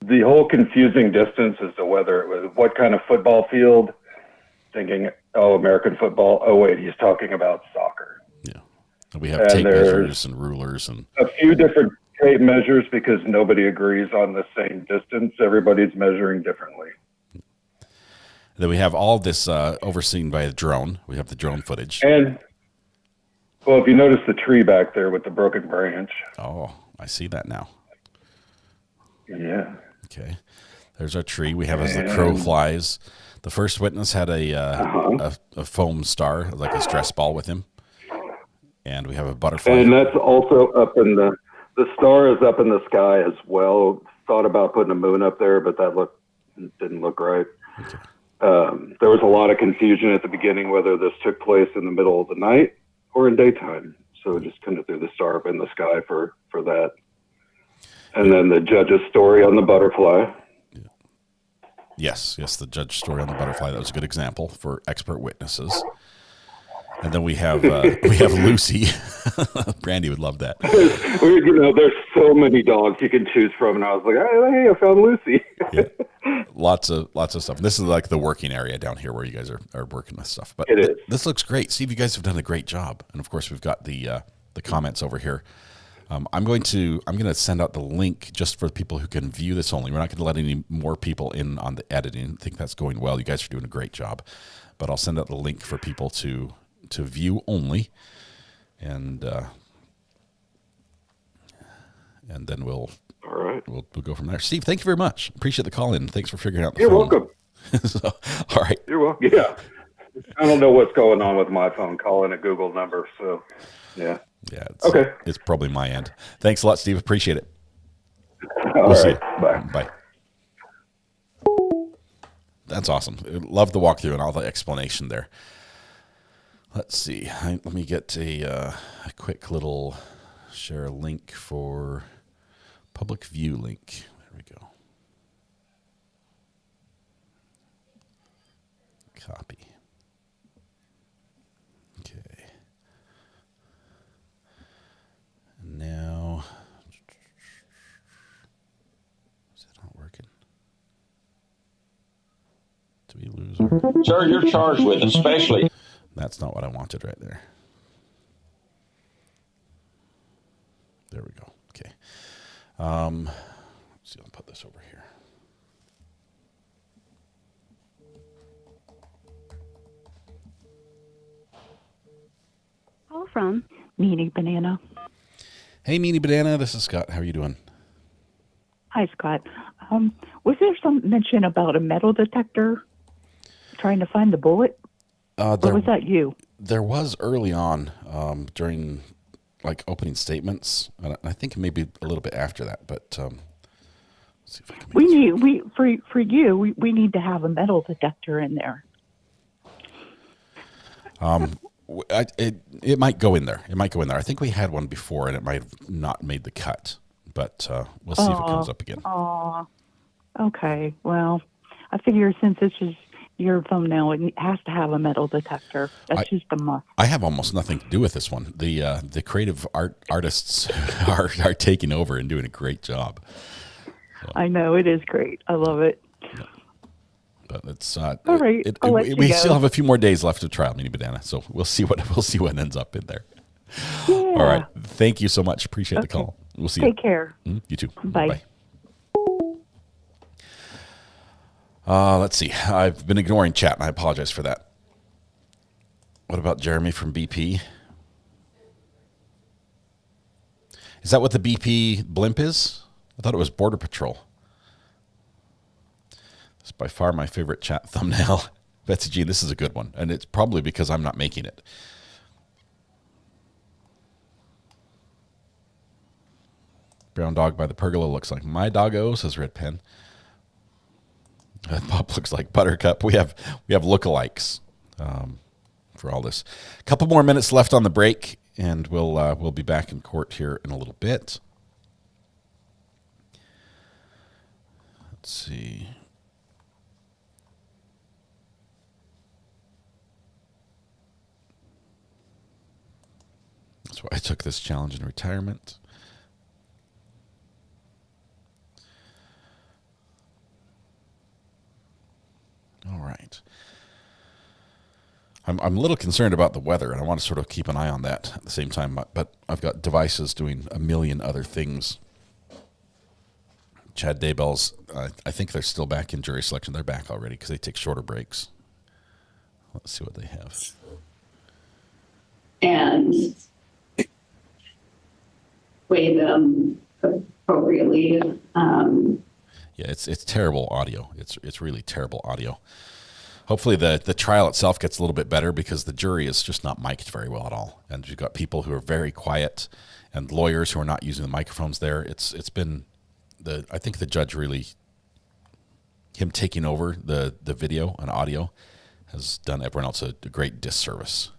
the whole confusing distance as to whether it was what kind of football field. Thinking, American football. Oh wait, he's talking about soccer. Yeah. We have tape measures and rulers and a few different tape measures because nobody agrees on the same distance. Everybody's measuring differently. Then we have all this overseen by a drone. We have the drone footage. And, well, if you notice the tree back there with the broken branch. Oh, I see that now. Yeah. Okay. There's our tree. We have as the crow flies. The first witness had a foam star, like a stress ball with him. And we have a butterfly. And that's also up in the star is up in the sky as well. Thought about putting a moon up there, but that didn't look right. Okay. There was a lot of confusion at the beginning whether this took place in the middle of the night or in daytime. So just kind of threw the star up in the sky for that. And then the judge's story on the butterfly. Yes, the judge's story on the butterfly. That was a good example for expert witnesses. And then we have Lucy. Brandy would love that. There's so many dogs you can choose from, and I was like, hey, I found Lucy. Yeah. Lots of stuff. This is like the working area down here where you guys are working with stuff. But this looks great. Steve, you guys have done a great job. And of course, we've got the comments over here. I'm going to send out the link just for people who can view this only. We're not going to let any more people in on the editing. I think that's going well. You guys are doing a great job. But I'll send out the link for people to view only, and then we'll go from there. Steve, thank you very much. Appreciate the call in. Thanks for figuring out the phone. You're welcome. So, all right. You're welcome. Yeah. I don't know what's going on with my phone calling a Google number. So, yeah. Yeah. Okay. It's probably my end. Thanks a lot, Steve. Appreciate it. All right. Bye. Bye. That's awesome. Love the walkthrough and all the explanation there. Let's see. Let me get a quick little share a link for public view link. There we go. Copy. Okay. And now, is it not working? Do we lose our... Sir, you're charged with especially... That's not what I wanted right there. There we go. Okay. Let's see, I'll put this over here. Call from Meanie Banana. Hey, Meanie Banana. This is Scott. How are you doing? Hi, Scott. Was there some mention about a metal detector trying to find the bullet? Or was that you? There was early on during like opening statements, and I think maybe a little bit after that. But let's see if I can. We need to have a metal detector in there. It might go in there. It might go in there. I think we had one before, and it might have not made the cut. But we'll see if it comes up again. Oh, okay. Well, I figure since this is your phone now, it has to have a metal detector. That's just a must. I have almost nothing to do with this one. The creative artists are taking over and doing a great job. So. I know, it is great. I love it. Yeah. But it's all right. We still have a few more days left to trial, Meanie Banana. So we'll see what ends up in there. Yeah. All right. Thank you so much. Appreciate the call. We'll see you. Take care. You too. Bye. Bye. Let's see. I've been ignoring chat, and I apologize for that. What about Jeremy from BP? Is that what the BP blimp is? I thought it was Border Patrol. It's by far my favorite chat thumbnail. Betsy G, this is a good one, and it's probably because I'm not making it. Brown dog by the pergola looks like my doggo, says Red Pen. Bob looks like Buttercup. We have lookalikes for all this. A couple more minutes left on the break, and we'll be back in court here in a little bit. Let's see. That's why I took this challenge in retirement. All right. I'm a little concerned about the weather, and I want to sort of keep an eye on that at the same time. But I've got devices doing a million other things. Chad Daybell's, I think they're still back in jury selection. They're back already because they take shorter breaks. Let's see what they have. And weigh them appropriately. Yeah, it's terrible audio. It's really terrible audio. Hopefully the trial itself gets a little bit better because the jury is just not mic'd very well at all. And you've got people who are very quiet and lawyers who are not using the microphones there. It's been I think the judge really, him taking over the video and audio has done everyone else a great disservice.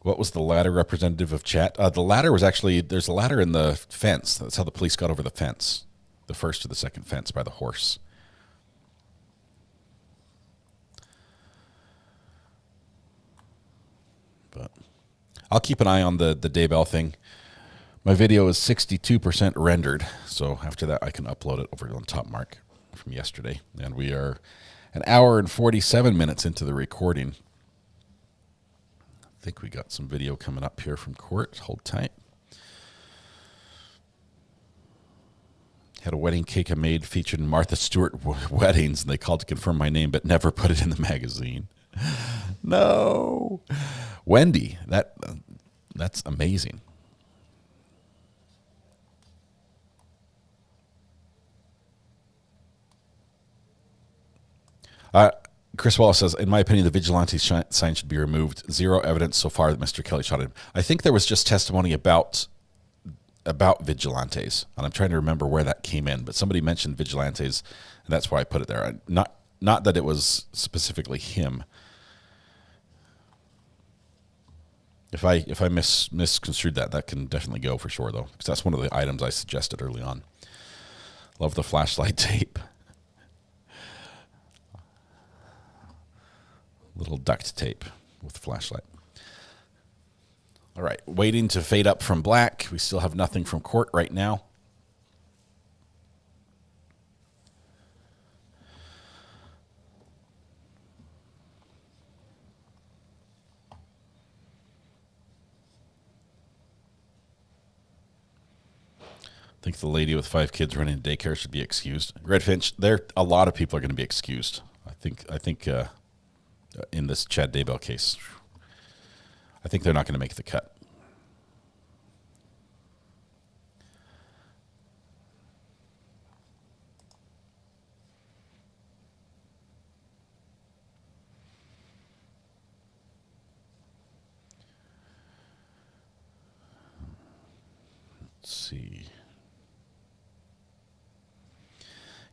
What was the ladder representative of chat? The ladder was actually, there's a ladder in the fence. That's how the police got over the fence. The first or the second fence by the horse. But I'll keep an eye on the Daybell thing. My video is 62% rendered, so after that I can upload it over on Top Mark from yesterday. And we are an hour and 47 minutes into the recording. I think we got some video coming up here from court. Hold tight. Had a wedding cake I made featured in Martha Stewart weddings, and they called to confirm my name, but never put it in the magazine. No. Wendy, that's amazing. Chris Wallace says, in my opinion, the vigilante sign should be removed. Zero evidence so far that Mr. Kelly shot him. I think there was just testimony about vigilantes, and I'm trying to remember where that came in, but somebody mentioned vigilantes, and that's why I put it there. Not that it was specifically him. If I misconstrued that can definitely go for sure, though, because that's one of the items I suggested early on. Love the flashlight tape. Little duct tape with flashlight. All right, waiting to fade up from black. We still have nothing from court right now. I think the lady with 5 kids running a daycare should be excused. Red Finch, a lot of people are going to be excused. I think in this Chad Daybell case, I think they're not going to make the cut. Let's see.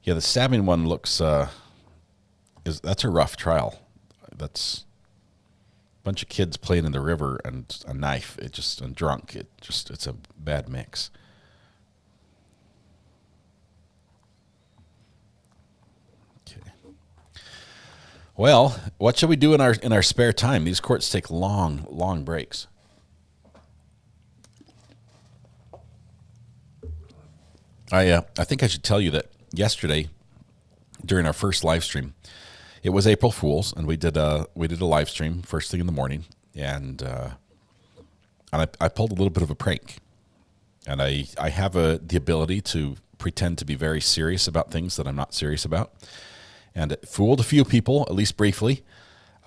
Yeah, the stabbing one looks that's a rough trial. That's a bunch of kids playing in the river and a knife. And drunk. It's a bad mix. Okay. Well, what should we do in our spare time? These courts take long breaks. I think I should tell you that yesterday, during our first live stream, it was April Fool's, and we did a live stream first thing in the morning, and I pulled a little bit of a prank, and I have the ability to pretend to be very serious about things that I'm not serious about, and it fooled a few people, at least briefly,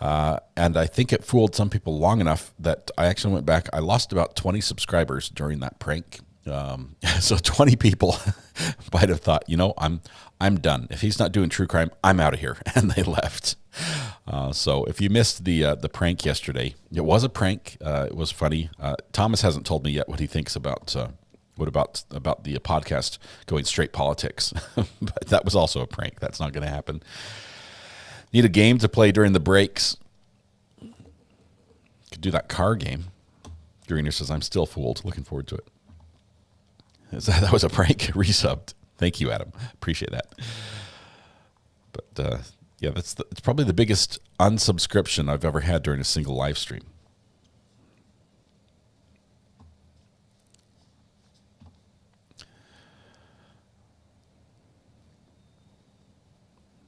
and I think it fooled some people long enough that I actually went back. I lost about 20 subscribers during that prank. So 20 people might have thought, I'm done. If he's not doing true crime, I'm out of here. And they left. So if you missed the prank yesterday, it was a prank. It was funny. Thomas hasn't told me yet what he thinks about the podcast going straight politics. But that was also a prank. That's not going to happen. Need a game to play during the breaks. Could do that car game. Greener says, I'm still fooled. Looking forward to it. That was a prank. Resubbed. Thank you, Adam. Appreciate that. But yeah, it's probably the biggest unsubscription I've ever had during a single live stream.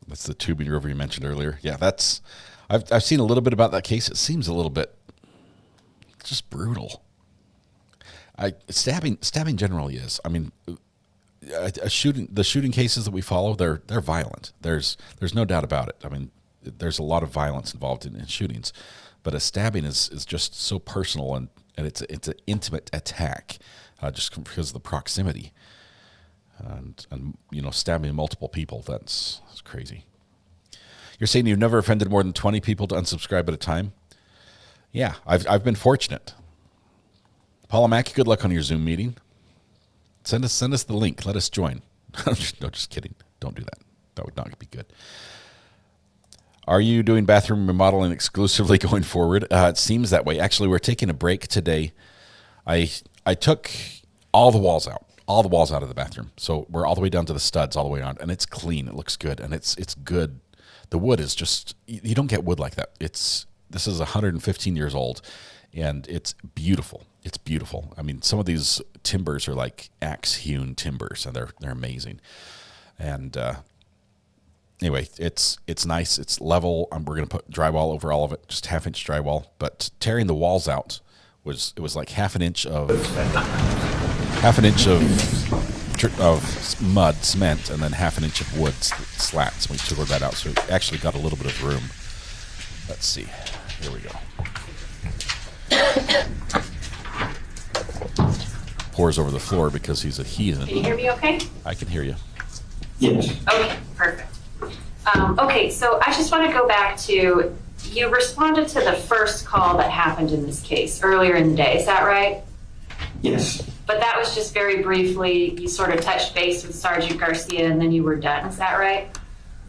That's the tubing river you mentioned earlier. Yeah, I've seen a little bit about that case. It seems a little bit just brutal. Stabbing generally is. I mean, the shooting cases that we follow, they're violent. There's no doubt about it. I mean, there's a lot of violence involved in shootings, but a stabbing is just so personal and it's an intimate attack, just because of the proximity, and stabbing multiple people. That's crazy. You're saying you've never offended more than 20 people to unsubscribe at a time? Yeah, I've been fortunate. Paula Mackey, good luck on your Zoom meeting. Send us the link. Let us join. No, just kidding. Don't do that. That would not be good. Are you doing bathroom remodeling exclusively going forward? It seems that way. Actually, we're taking a break today. I took all the walls out of the bathroom. So we're all the way down to the studs, all the way on, and it's clean. It looks good, and it's good. The wood is just, you don't get wood like that. This is 115 years old. and it's beautiful. It's beautiful. I mean, some of these timbers are like axe-hewn timbers, and they're amazing. And anyway, it's nice. It's level. We're going to put drywall over all of it, just half-inch drywall. But tearing the walls out was like half an inch of mud, cement, and then half an inch of wood slats. We took that out, so we actually got a little bit of room. Let's see. Here we go. Pours over the floor because he's a heathen. Can you hear me okay? I can hear you. Yes. Okay, perfect. Okay, so I just want to go back to, you responded to the first call that happened in this case earlier in the day, is that right? Yes. But that was just very briefly, you sort of touched base with Sergeant Garcia and then you were done, is that right?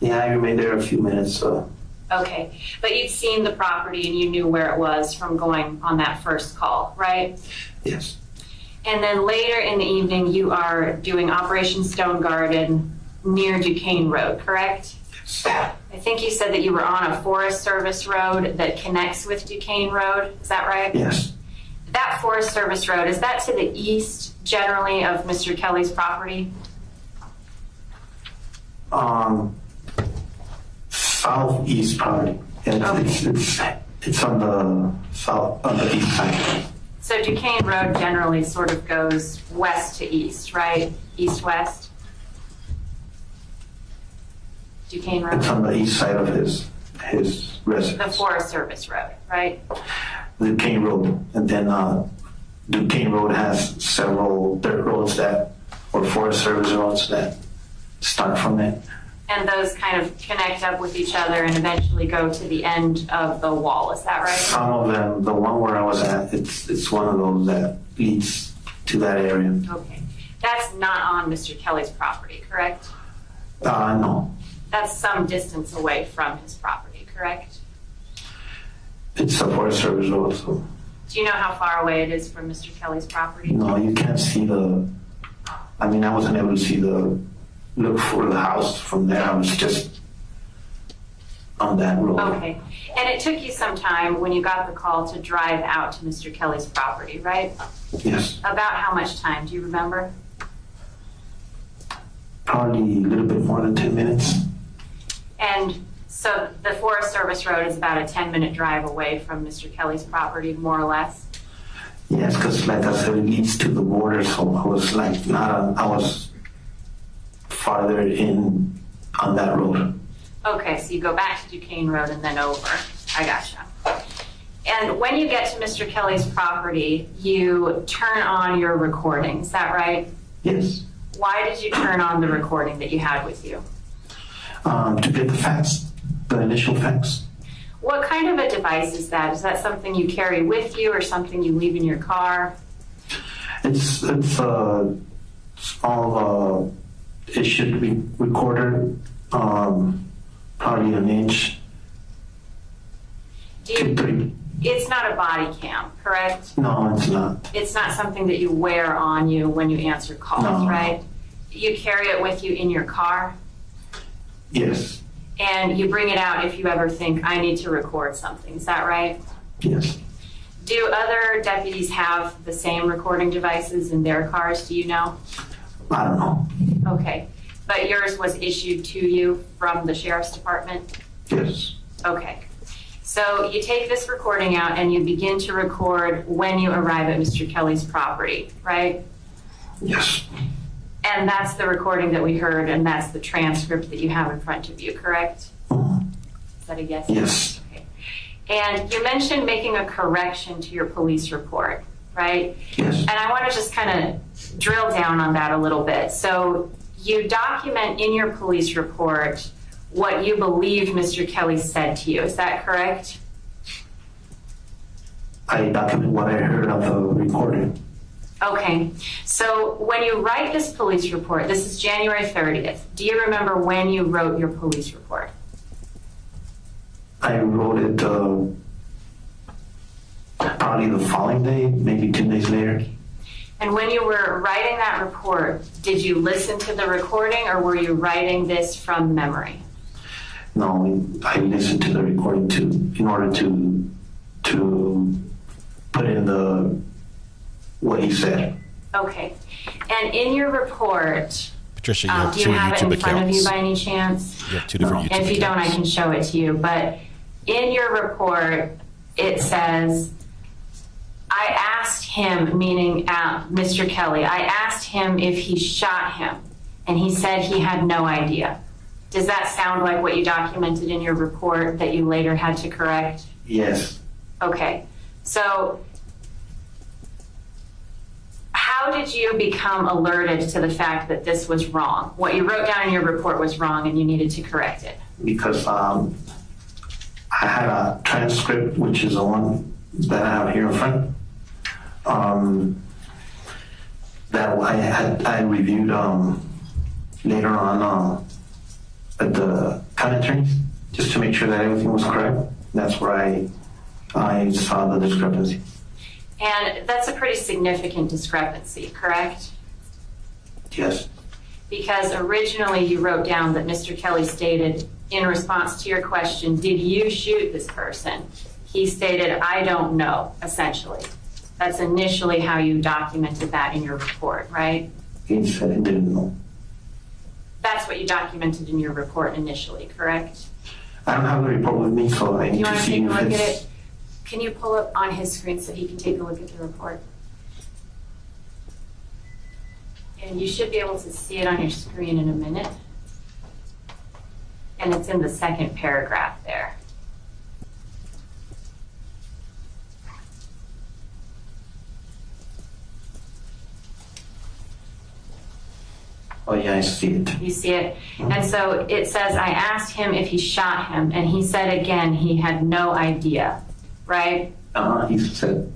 Yeah, I remained there a few minutes, so. Okay, but you'd seen the property and you knew where it was from going on that first call, right? Yes. And then later in the evening, you are doing Operation Stone Garden near Duquesne Road, correct? Yes. I think you said that you were on a Forest Service road that connects with Duquesne Road, is that right? Yes. That Forest Service road, is that to the east generally of Mr. Kelly's property? Southeast probably. It's on the east side. So Duquesne Road generally sort of goes west to east, right? East-west? Duquesne Road? It's on the east side of his residence. The Forest Service Road, right? Duquesne Road. And then Duquesne Road has several dirt roads or Forest Service roads that start from it. And those kind of connect up with each other and eventually go to the end of the wall, is that right? Some of them, the one where I was at, it's one of those that leads to that area. Okay. That's not on Mr. Kelly's property, correct? No. That's some distance away from his property, correct? It's a Forest Service road, so. Do you know how far away it is from Mr. Kelly's property? No, you can't see I wasn't able to see look for the house from there. I was just on that road. Okay. And it took you some time when you got the call to drive out to Mr. Kelly's property, right? Yes. About how much time, do you remember? Probably a little bit more than 10 minutes. And so the Forest Service Road is about a 10-minute drive away from Mr. Kelly's property, more or less? Yes, because like I said, it leads to the border, so I was farther in on that road. Okay, so you go back to Duquesne Road and then over. I gotcha. And when you get to Mr. Kelly's property, you turn on your recording, is that right? Yes. Why did you turn on the recording that you had with you? To get the facts, the initial facts. What kind of a device is that? Is that something you carry with you or something you leave in your car? It's all it should be recorded probably an inch to 3. It's not a body cam, correct? No, it's not. It's not something that you wear on you when you answer calls, No. right? You carry it with you in your car? Yes. And you bring it out if you ever think, I need to record something, is that right? Yes. Do other deputies have the same recording devices in their cars, do you know? I don't know. Okay, but yours was issued to you from the Sheriff's Department? Yes. Okay, so you take this recording out and you begin to record when you arrive at Mr. Kelly's property, right? Yes. And that's the recording that we heard, and that's the transcript that you have in front of you, correct? Is that a yes? Yes. Okay. And you mentioned making a correction to your police report, right? Yes. And I want to just kind of drill down on that a little bit. So you document in your police report what you believe Mr. Kelly said to you. Is that correct? I document what I heard of the recording. Okay. So when you write this police report, this is January 30th. Do you remember when you wrote your police report? I wrote it probably the following day, maybe 2 days later. And when you were writing that report, did you listen to the recording or were you writing this from memory? No, I listened to the recording in order to put in what he said. Okay. And in your report, Patricia, you have do you two have YouTube it in front of you accounts. by any chance? You have two different YouTube And if you don't, I accounts. can show it to you. But in your report, it says, I asked him, meaning Mr. Kelly, I asked him if he shot him, and he said he had no idea. Does that sound like what you documented in your report that you later had to correct? Yes. Okay. So how did you become alerted to the fact that this was wrong? What you wrote down in your report was wrong and you needed to correct it. Because I had a transcript, which is the one that I have here in front, that I reviewed later on at the county attorneys, just to make sure that everything was correct. That's where I saw the discrepancy. And that's a pretty significant discrepancy, correct? Yes. Because originally you wrote down that Mr. Kelly stated in response to your question, did you shoot this person? He stated, I don't know, essentially. That's initially how you documented that in your report, right? He said he didn't know. That's what you documented in your report initially, correct? I don't have the report with me, so I Do need you to want to see take a if look at it's... it? Can you pull up on his screen so he can take a look at the report? And you should be able to see it on your screen in a minute. And it's in the second paragraph there. Oh yeah, I see it. You see it? And so it says, I asked him if he shot him, and he said again he had no idea, right? He said.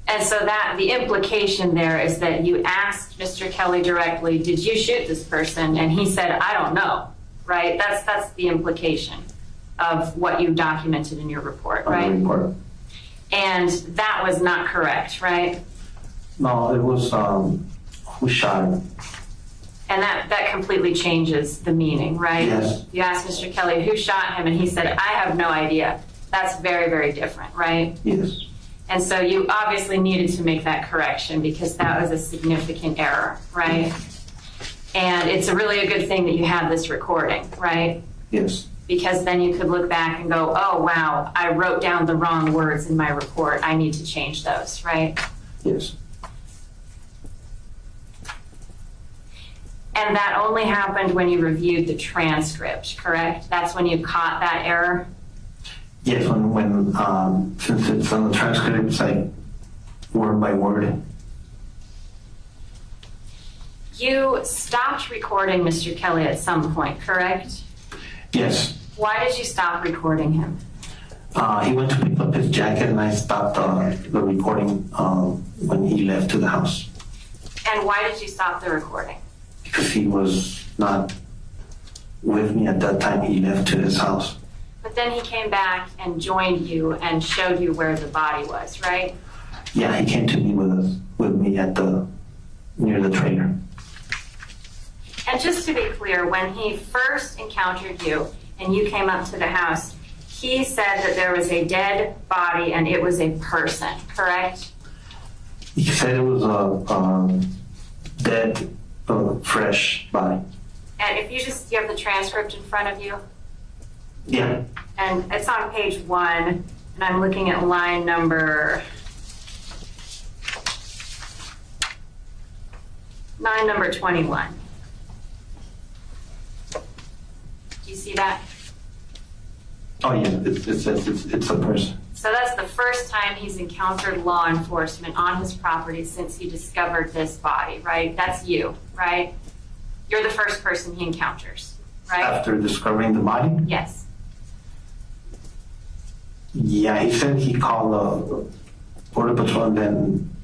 And so that the implication there is that you asked Mr. Kelly directly, did you shoot this person? And he said, I don't know, right? That's the implication of what you documented in your report, right? Report. And that was not correct, right? No, it was who shot him. And that completely changes the meaning, right? Yes. You asked Mr. Kelly who shot him, and he said, I have no idea. That's very, very different, right? Yes. And so you obviously needed to make that correction because that was a significant error, right? And it's really a good thing that you have this recording, right? Yes. Because then you could look back and go, oh, wow, I wrote down the wrong words in my report. I need to change those, right? Yes. And that only happened when you reviewed the transcript, correct? That's when you caught that error? Yes, when since it's on the transcript, it's like word by word. You stopped recording Mr. Kelly at some point, correct? Yes. Why did you stop recording him? He went to pick up his jacket, and I stopped the recording when he left to the house. And why did you stop the recording? Because he was not with me at that time. He left to his house. But then he came back and joined you and showed you where the body was, right? Yeah, he came to me with me at near the trailer. And just to be clear, when he first encountered you and you came up to the house, he said that there was a dead body and it was a person, correct? He said it was a dead, fresh body. And if you have the transcript in front of you, Yeah. and it's on page 1, and I'm looking at line number 21. Do you see that? Oh yeah, it's a person. So that's the first time he's encountered law enforcement on his property since he discovered this body, right? That's you, right? You're the first person he encounters, right? After discovering the body? Yes. Yeah, he said he called the Border Patrol, and then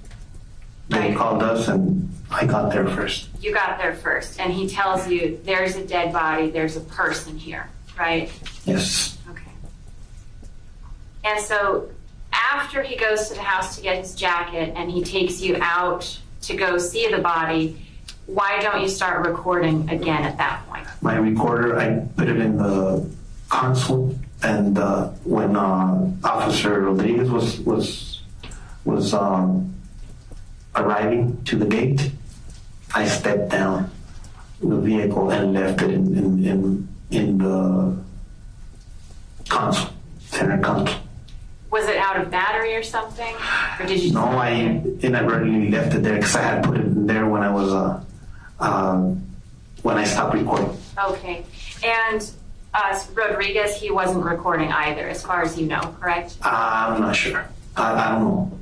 they called us, and I got there first. You got there first, and he tells you there's a dead body, there's a person here, right? Yes. Okay. And so after he goes to the house to get his jacket and he takes you out to go see the body, why don't you start recording again at that point? My recorder, I put it in the console, and when Officer Rodriguez was was arriving to the gate, I stepped down the vehicle and left it in the console, center console. Was it out of battery or something? Or did you? No, I inadvertently left it there because I had put it in there when I was when I stopped recording. Okay. And Rodriguez, he wasn't recording either, as far as you know, correct? I'm not sure. I don't know.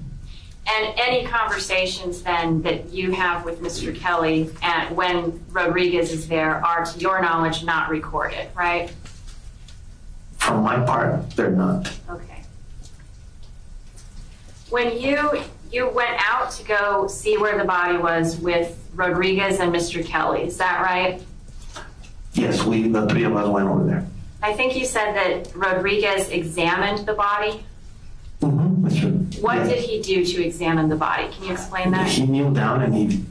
And any conversations then that you have with Mr. Kelly and when Rodriguez is there are, to your knowledge, not recorded, right? From my part, they're not. Okay. When you went out to go see where the body was with Rodriguez and Mr. Kelly, is that right? Yes, the three of us went over there. I think you said that Rodriguez examined the body. What did he do to examine the body? Can you explain that? He kneeled down and he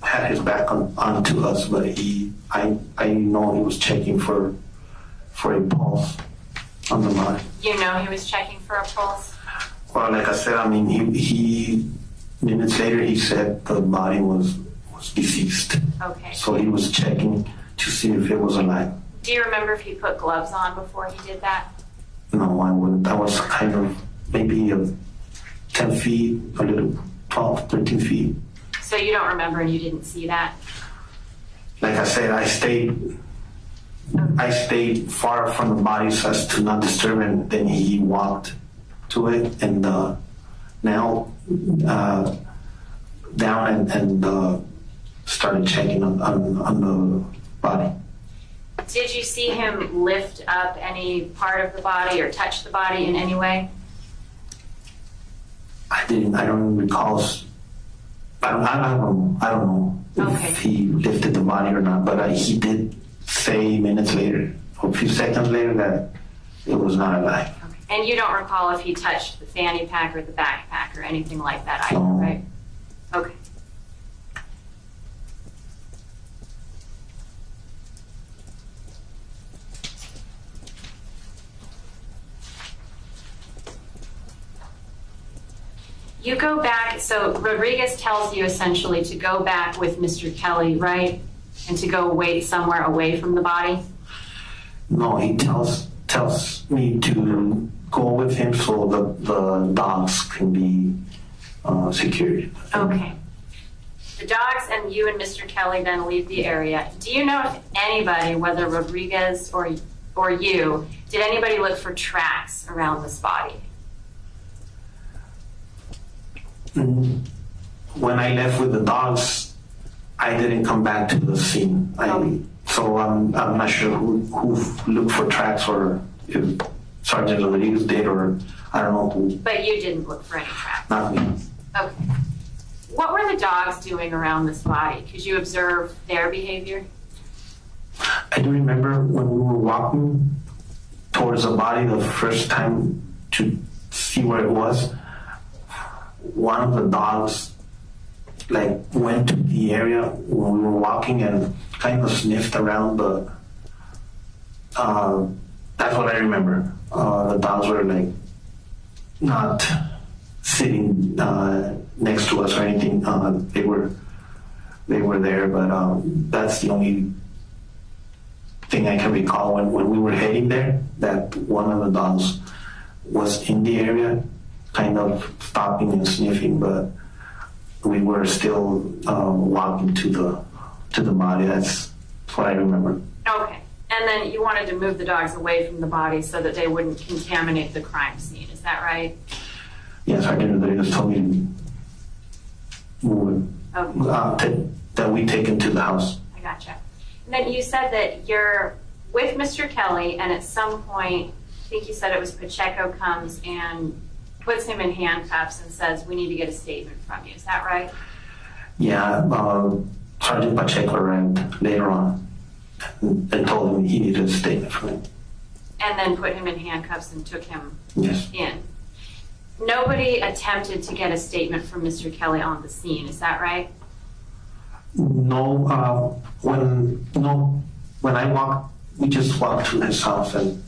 had his back onto us, but I know he was checking for a pulse on the body. You know he was checking for a pulse? Well, like I said, I mean, he minutes later he said the body was deceased. Okay. So he was checking to see if it was alive. Do you remember if he put gloves on before he did that? No, I wouldn't. That was kind of maybe 10 feet, a little 12, 13 feet. So you don't remember and you didn't see that? Like I said, I stayed far from the body so as to not disturb it. And then he walked to it and now down and started checking on the body. Did you see him lift up any part of the body or touch the body in any way? I don't recall. I don't know if he lifted the body or not, but he did say minutes later, a few seconds later, that it was not alive. Okay. And you don't recall if he touched the fanny pack or the backpack or anything like that either, right? Okay. You go back, so Rodriguez tells you essentially to go back with Mr. Kelly, right? And to go wait somewhere away from the body? No, he tells me to go with him so the dogs can be secured. Okay. The dogs and you and Mr. Kelly then leave the area. Do you know if anybody, whether Rodriguez or you, did anybody look for tracks around this body? When I left with the dogs, I didn't come back to the scene. So I'm not sure who looked for tracks or if Sergeant Rodriguez did or I don't know who. But you didn't look for any tracks? Not me. Okay. What were the dogs doing around this body? Could you observe their behavior? I do remember when we were walking towards the body the first time to see where it was, one of the dogs went to the area when we were walking and kind of sniffed around that's what I remember. The dogs were not sitting next to us or anything. They were there, but that's the only thing I can recall when we were heading there, that one of the dogs was in the area kind of stopping and sniffing, but we were still walking to the body. That's what I remember. Okay. And then you wanted to move the dogs away from the body so that they wouldn't contaminate the crime scene. Is that right? Yes, Sergeant Rodriguez told me to move it, that we take him to the house. I gotcha. And then you said that you're with Mr. Kelly, and at some point, I think you said it was Pacheco comes and puts him in handcuffs and says, we need to get a statement from you. Is that right? Yeah, Sergeant Pacheco arrived later on and told him he needed a statement from him. And then put him in handcuffs and took him Yes. in. Nobody attempted to get a statement from Mr. Kelly on the scene. Is that right? No, when I walked, we just walked to his house. And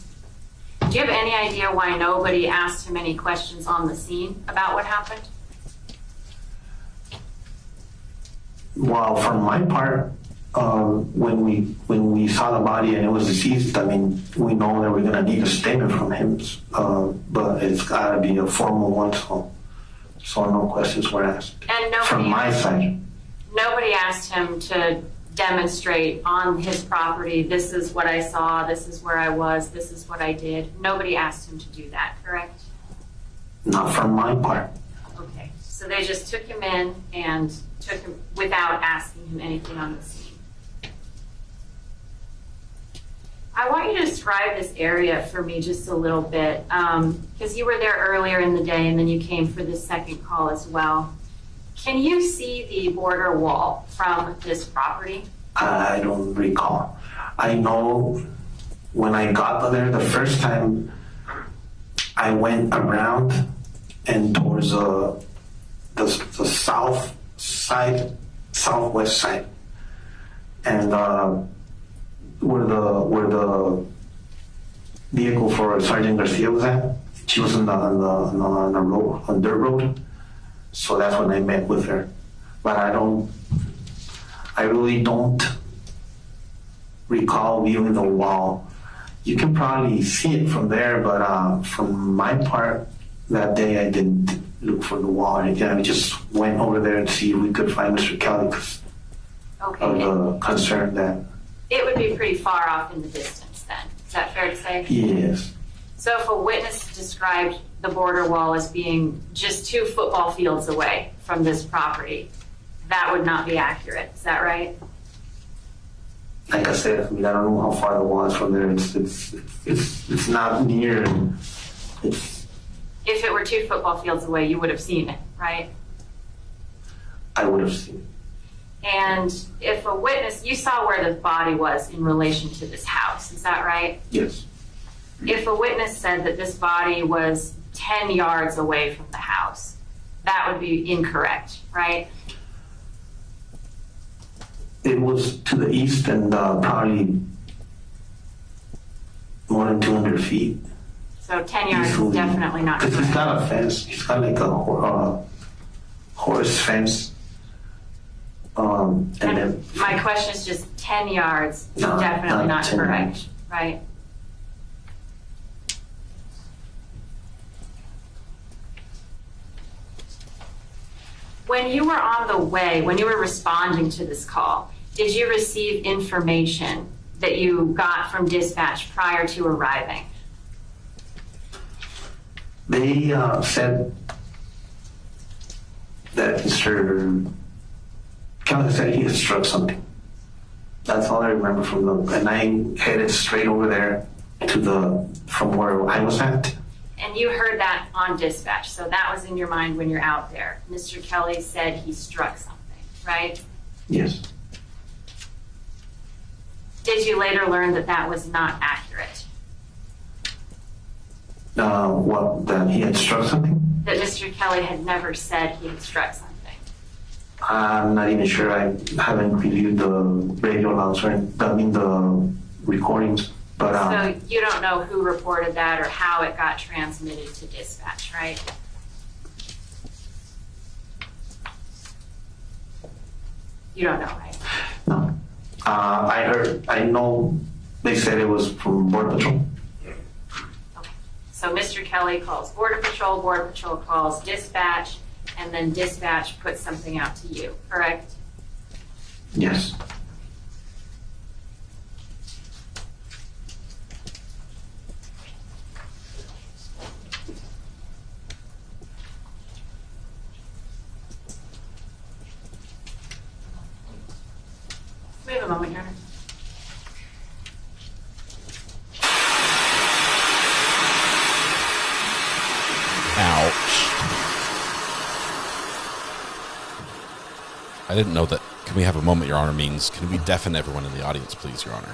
do you have any idea why nobody asked him any questions on the scene about what happened? Well, from my part, when we saw the body and it was deceased, I mean, we know that we're gonna need a statement from him, but it's gotta be a formal one, so no questions were asked. And from my side. Nobody asked him to demonstrate on his property, this is what I saw, this is where I was, this is what I did. Nobody asked him to do that, correct? Not from my part. Okay, so they just took him in and took him without asking him anything on the scene. I want you to describe this area for me just a little bit, because you were there earlier in the day and then you came for this second call as well. Can you see the border wall from this property? I don't recall. I know when I got there the first time, I went around and towards the south side, southwest side, and where the vehicle for Sergeant Garcia was at. She was on the road, on dirt road. So that's when I met with her. But I really don't recall viewing the wall. You can probably see it from there, but from my part, that day I didn't look for the wall or anything. I just went over there and see if we could find Mr. Kelly because of the concern that... It would be pretty far off in the distance then. Is that fair to say? Yes. So if a witness described the border wall as being just 2 football fields away from this property, that would not be accurate. Is that right? Like I said, I mean, I don't know how far the wall is from there. It's not near. If it were 2 football fields away, you would have seen it, right? I would have seen it. And if a witness, you saw where the body was in relation to this house, is that right? Yes. If a witness said that this body was 10 yards away from the house, that would be incorrect, right? It was to the east and probably more than 200 feet. So 10 yards is definitely not correct. Because he's got a fence. He's got like a horse fence. And then my question is just 10 yards, definitely not correct, right? When you were on the way, when you were responding to this call, did you receive information that you got from dispatch prior to arriving? They said that Mr. Kelly said he had struck something. That's all I remember from them. And I headed straight over there from where I was at. And you heard that on dispatch, so that was in your mind when you're out there. Mr. Kelly said he struck something, right? Yes. Did you later learn that that was not accurate? That he had struck something? That Mr. Kelly had never said he had struck something? I'm not even sure. I haven't reviewed the radio announcer, the recordings. But, so you don't know who reported that or how it got transmitted to dispatch, right? You don't know, right? No. I know they said it was from Border Patrol. Okay. So Mr. Kelly calls Border Patrol calls dispatch, and then dispatch puts something out to you, correct? Yes. We have a moment here. Ouch. I didn't know that. Can we have a moment, Your Honor, means can we deafen everyone in the audience, please, Your Honor?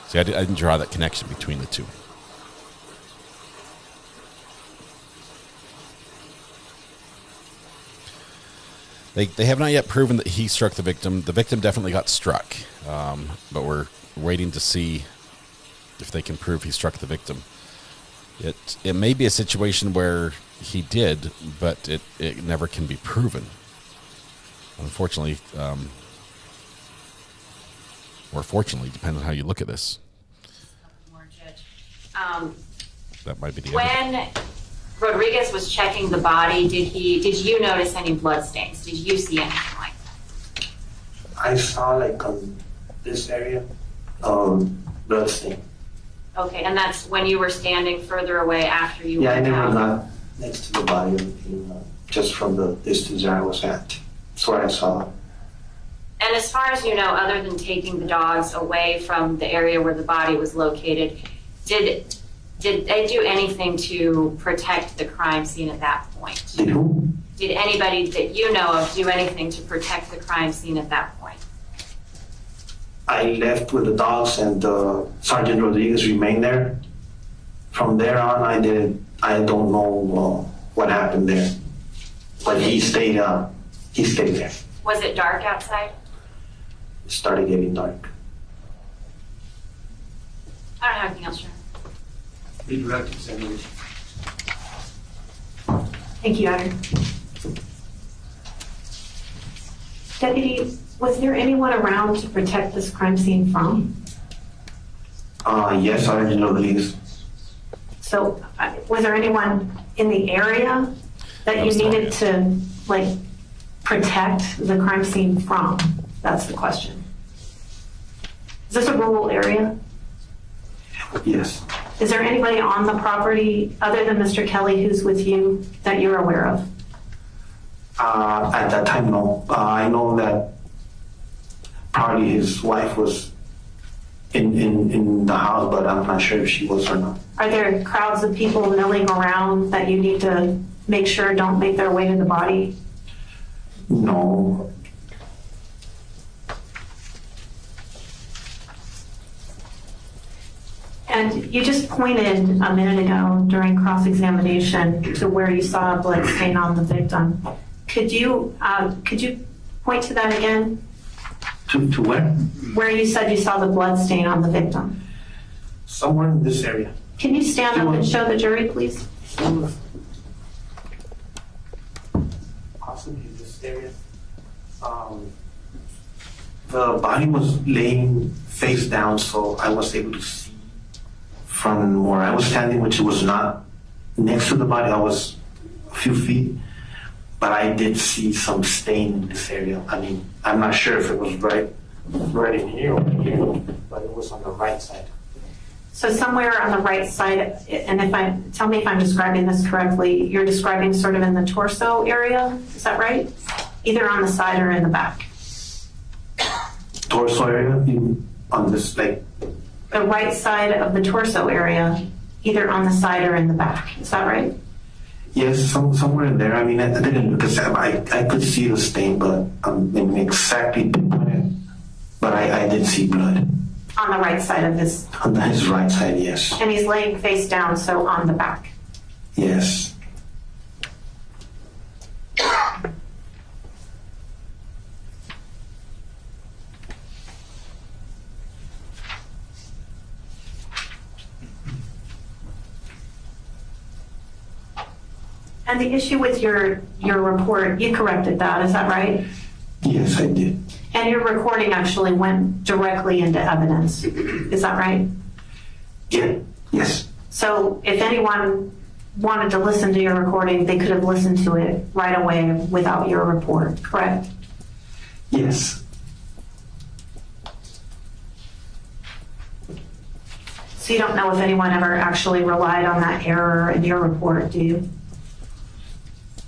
See, I didn't draw that connection between the two. They have not yet proven that he struck the victim. The victim definitely got struck, but we're waiting to see if they can prove he struck the victim. It may be a situation where he did, but it never can be proven. unfortunately, or fortunately, depending on how you look at this. That might be the When Rodriguez was checking the body, did you notice any blood stains? Did you see anything like that? I saw like on this area, blood stain. Okay, and that's when you were standing further away after you Yeah, I went never out. got next to the body, just from the distance I was at. That's what I saw. And as far as you know, other than taking the dogs away from the area where the body was located, did they do anything to protect the crime scene at that point? Did who? Did anybody that you know of do anything to protect the crime scene at that point? I left with the dogs, and Sergeant Rodriguez remained there. From there on, I don't know what happened there, but he stayed there. Was it dark outside? It started getting dark. I don't have anything else, Sharon. Redirect examination. Thank you, Ayden. Deputy, was there anyone around to protect this crime scene from? Yes, Sergeant Rodriguez. So, was there anyone in the area that you needed to, like, protect the crime scene from? That's the question. Is this a rural area? Yes. Is there anybody on the property other than Mr. Kelly who's with you that you're aware of? At that time, no. I know that probably his wife was in the house, but I'm not sure if she was or not. Are there crowds of people milling around that you need to make sure don't make their way to the body? No. And you just pointed a minute ago during cross-examination to where you saw a blood stain on the victim. Could you point to that again? To where? Where you said you saw the blood stain on the victim. Somewhere in this area. Can you stand up and show the jury, please? Possibly this area. The body was laying face down, so I was able to see from where I was standing, which was not next to the body. I was a few feet, but I did see some stain in this area. I mean, I'm not sure if it was right in here or here, but it was on the right side. So somewhere on the right side, and tell me if I'm describing this correctly, you're describing sort of in the torso area, is that right? Either on the side or in the back? Torso area, on this, like? The right side of the torso area, either on the side or in the back, is that right? Yes, somewhere in there. I mean, I didn't, because I could see the stain, but exactly pinpointed. But I did see blood. On the right side of his... On his right side, yes. And he's laying face down, so on the back. Yes. And the issue with your report, you corrected that, is that right? Yes, I did. And your recording actually went directly into evidence, is that right? Yeah, yes. So if anyone wanted to listen to your recording, they could have listened to it right away without your report, correct? Yes. So you don't know if anyone ever actually relied on that error in your report, do you?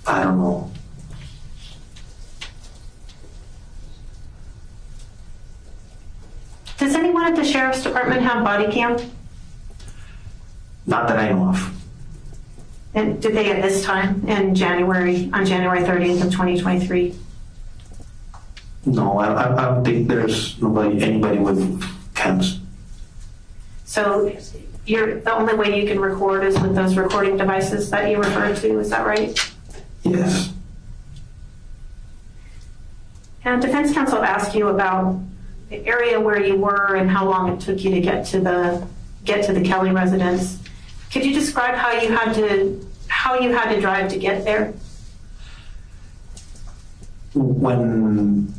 I don't know. Does anyone at the Sheriff's Department have body cam? Not that I know of. And did they at this time on January 30th of 2023? No, I don't think there's anybody with cams. So the only way you can record is with those recording devices that you referred to, is that right? Yes. And defense counsel asked you about the area where you were and how long it took you to get to the Kelly residence. Could you describe how you had to drive to get there? When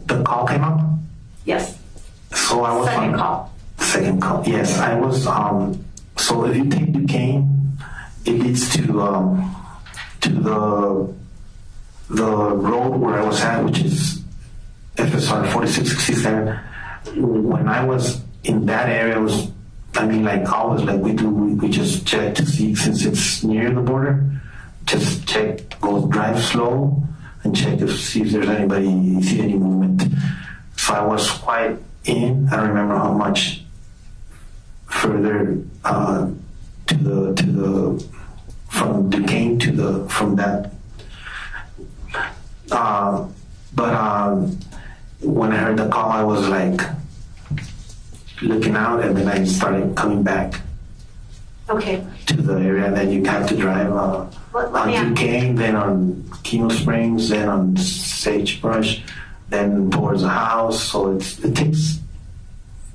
the call came up? Yes. So I was Second on call. second call. Yes, I was. So if you take Duquesne, it leads to the road where I was at, which is FSR 4667. When I was in that area, it was, I mean, like always, like we just check to see, since it's near the border, just check, go drive slow and check to see if there's anybody, see any movement. So I was quite in. I don't remember how much further to the from Duquesne from that. But when I heard the call, I was like looking out, and then I started coming back. Okay. To the area, and then you have to drive on Duquesne, then on Keno Springs, then on Sagebrush, then towards the house. So it takes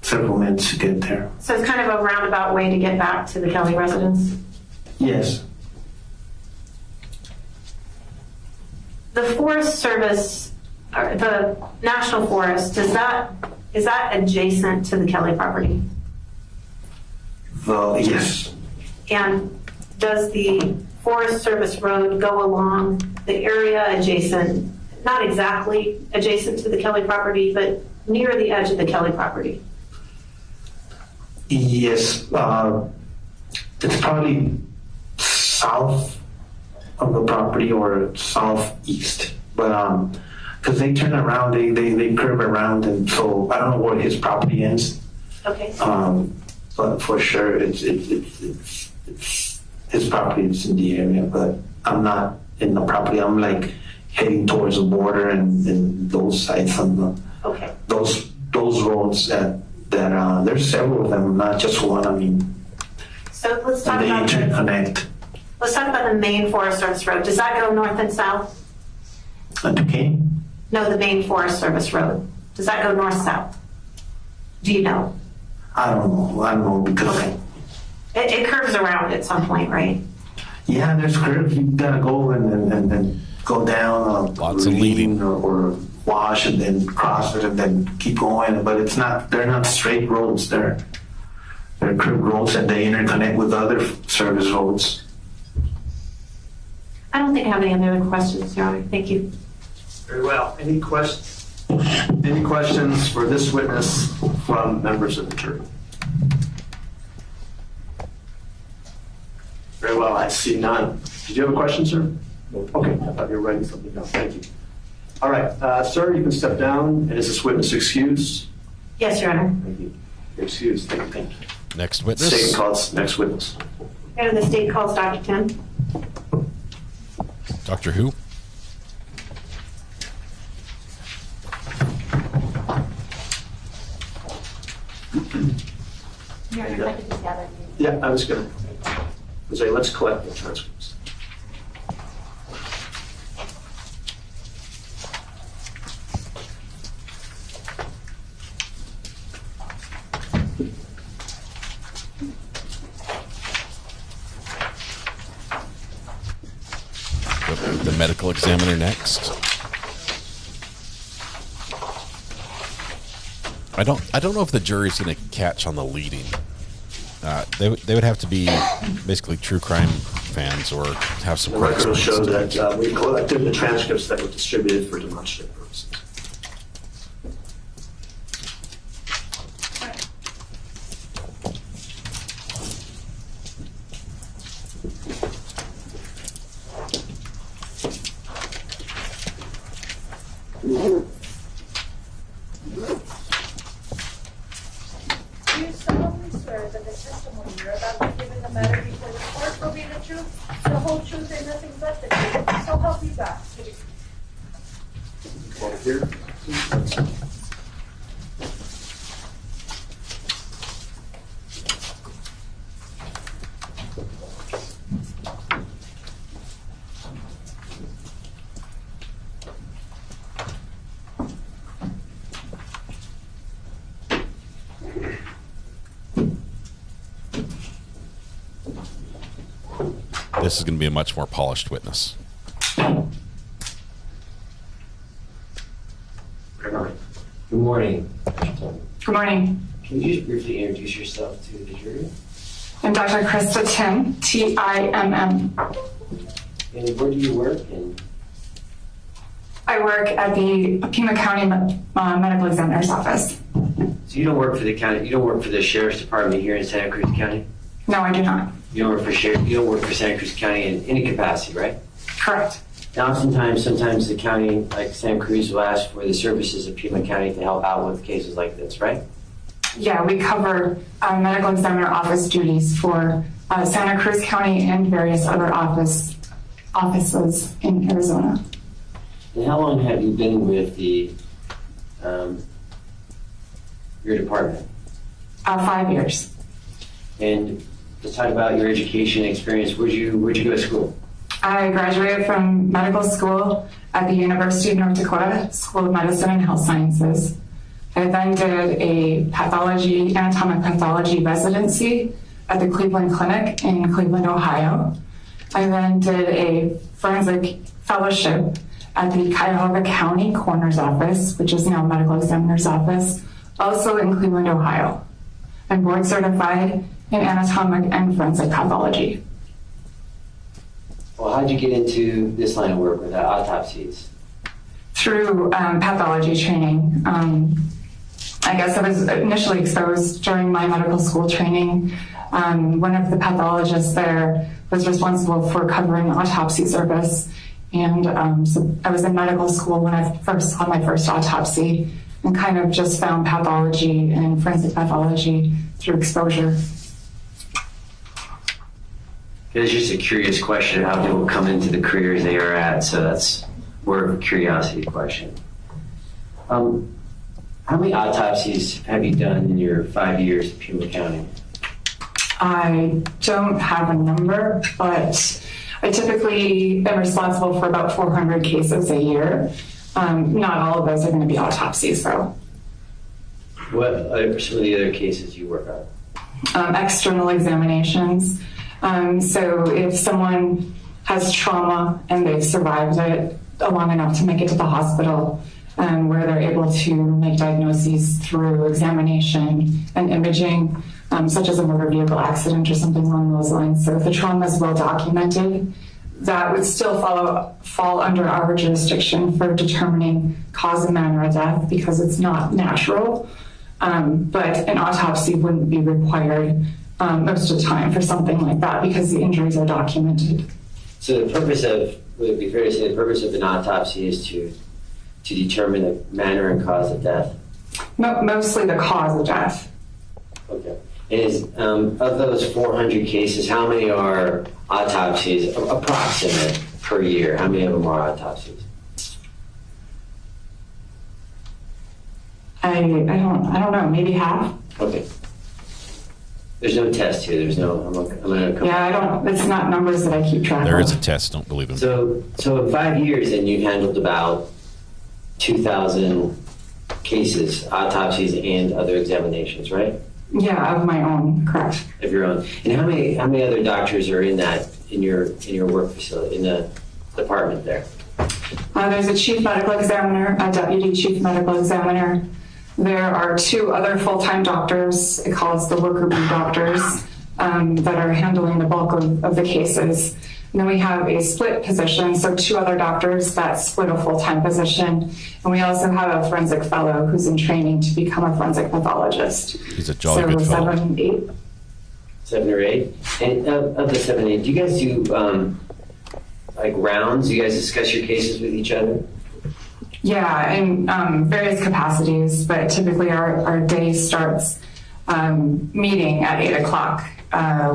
several minutes to get there. So it's kind of a roundabout way to get back to the Kelly residence? Yes. The Forest Service, or the National Forest, is that adjacent to the Kelly property? Yes. And does the Forest Service road go along the area adjacent, not exactly adjacent to the Kelly property, but near the edge of the Kelly property? Yes. It's probably south of the property or southeast, but because they turn around, they curve around, and so I don't know where his property ends. Okay. But for sure, it's his property is in the area, but I'm not in the property. I'm like heading towards the border and those sites on the those roads that there's several of them, not just one. I mean, so let's talk they about interconnect. Let's talk about the main Forest Service road. Does that go north and south? Duquesne? No, the main Forest Service road. Does that go north-south? Do you know? I don't know because it curves around at some point, right? Yeah, there's curves. You gotta go and go down. Lots of leading or wash and then cross it and then keep going. But it's not. They're not straight roads. They're curved roads, and they interconnect with other service roads. I don't think I have any other questions, Your Honor. Thank you. Very well. Any questions? Any questions for this witness from members of the jury? Very well. I see none. Did you have a question, sir? Okay. I thought you were writing something down. Thank you. All right. Sir, you can step down. And is this witness excused? Yes, Your Honor. Thank you. You're excused. Thank you. Next witness. State calls next witness. And the state calls Dr. Tim. Dr. Who? Yeah, I was going to say, let's collect the transcripts. The medical examiner next. I don't know if the jury's going to catch on the leading. They would have to be basically true crime fans or have some. The record will show that we collected the transcripts that were distributed for demonstrative purposes. Do you solemnly swear that the testimony you're about to give in the matter before the court will be the truth, the whole truth, and nothing but the truth? So help you God. Here. This is going to be a much more polished witness. Good morning. Good morning. Can you just briefly introduce yourself to the jury? I'm Dr. Krista Tim, Timm. And where do you work? And I work at the Pima County Medical Examiner's Office. so you don't work for the county. You don't work for the sheriff's department here in Santa Cruz County. No, I do not. You don't work for sheriff. You don't work for Santa Cruz County in any capacity, right? Correct. Now, sometimes the county, like Santa Cruz, will ask for the services of Pima County to help out with cases like this, right? Yeah, we cover medical examiner office duties for Santa Cruz County and various other offices in Arizona. And how long have you been with the your department? 5 years. And let's talk about your education experience. Where'd you go to school? I graduated from medical school at the University of North Dakota School of Medicine and Health Sciences. I then did a anatomic pathology residency at the Cleveland Clinic in Cleveland, Ohio. I then did a forensic fellowship at the Cuyahoga County Coroner's Office, which is now Medical Examiner's Office, also in Cleveland, Ohio. I'm board certified in anatomic and forensic pathology. Well, how'd you get into this line of work with autopsies? Through pathology training. I guess I was initially exposed during my medical school training. One of the pathologists there was responsible for covering the autopsy service. And so I was in medical school when I first saw my first autopsy and kind of just found pathology and forensic pathology through exposure. It's just a curious question of how people come into the careers they are at, so that's more of a curiosity question. How many autopsies have you done in your 5 years at Pima County? I don't have a number, but I typically am responsible for about 400 cases a year. Not all of those are going to be autopsies, though. What are some of the other cases you work on? External examinations. So if someone has trauma and they've survived it long enough to make it to the hospital, where they're able to make diagnoses through examination and imaging, such as a motor vehicle accident or something along those lines. So if the trauma is well documented, that would still fall under our jurisdiction for determining cause and manner of death because it's not natural. But an autopsy wouldn't be required most of the time for something like that because the injuries are documented. So the purpose of, would it be fair to say the purpose of an autopsy is to determine the manner and cause of death? Mostly the cause of death. Okay. Is of those 400 cases, how many are autopsies, approximate, per year? How many of them are autopsies? I don't know, maybe half. Okay. There's no test here. There's no. I'm gonna come. Yeah, I don't. It's not numbers that I keep track of. There is a test. Don't believe him. So in 5 years, then you handled about 2,000 cases, autopsies, and other examinations, right? Yeah, of my own, correct. Of your own. And how many other doctors are in your work facility, in the department there? There's a chief medical examiner, a deputy chief medical examiner. There are 2 other full-time doctors, it calls the worker bee doctors, that are handling the bulk of the cases. And then we have a split position, so 2 other doctors that split a full-time position. And we also have a forensic fellow who's in training to become a forensic pathologist. He's a jolly good fellow. 7, 8. 7 or 8. And of the 7, 8, do you guys do like rounds? Do you guys discuss your cases with each other? Yeah, in various capacities, but typically our day starts meeting at 8 o'clock,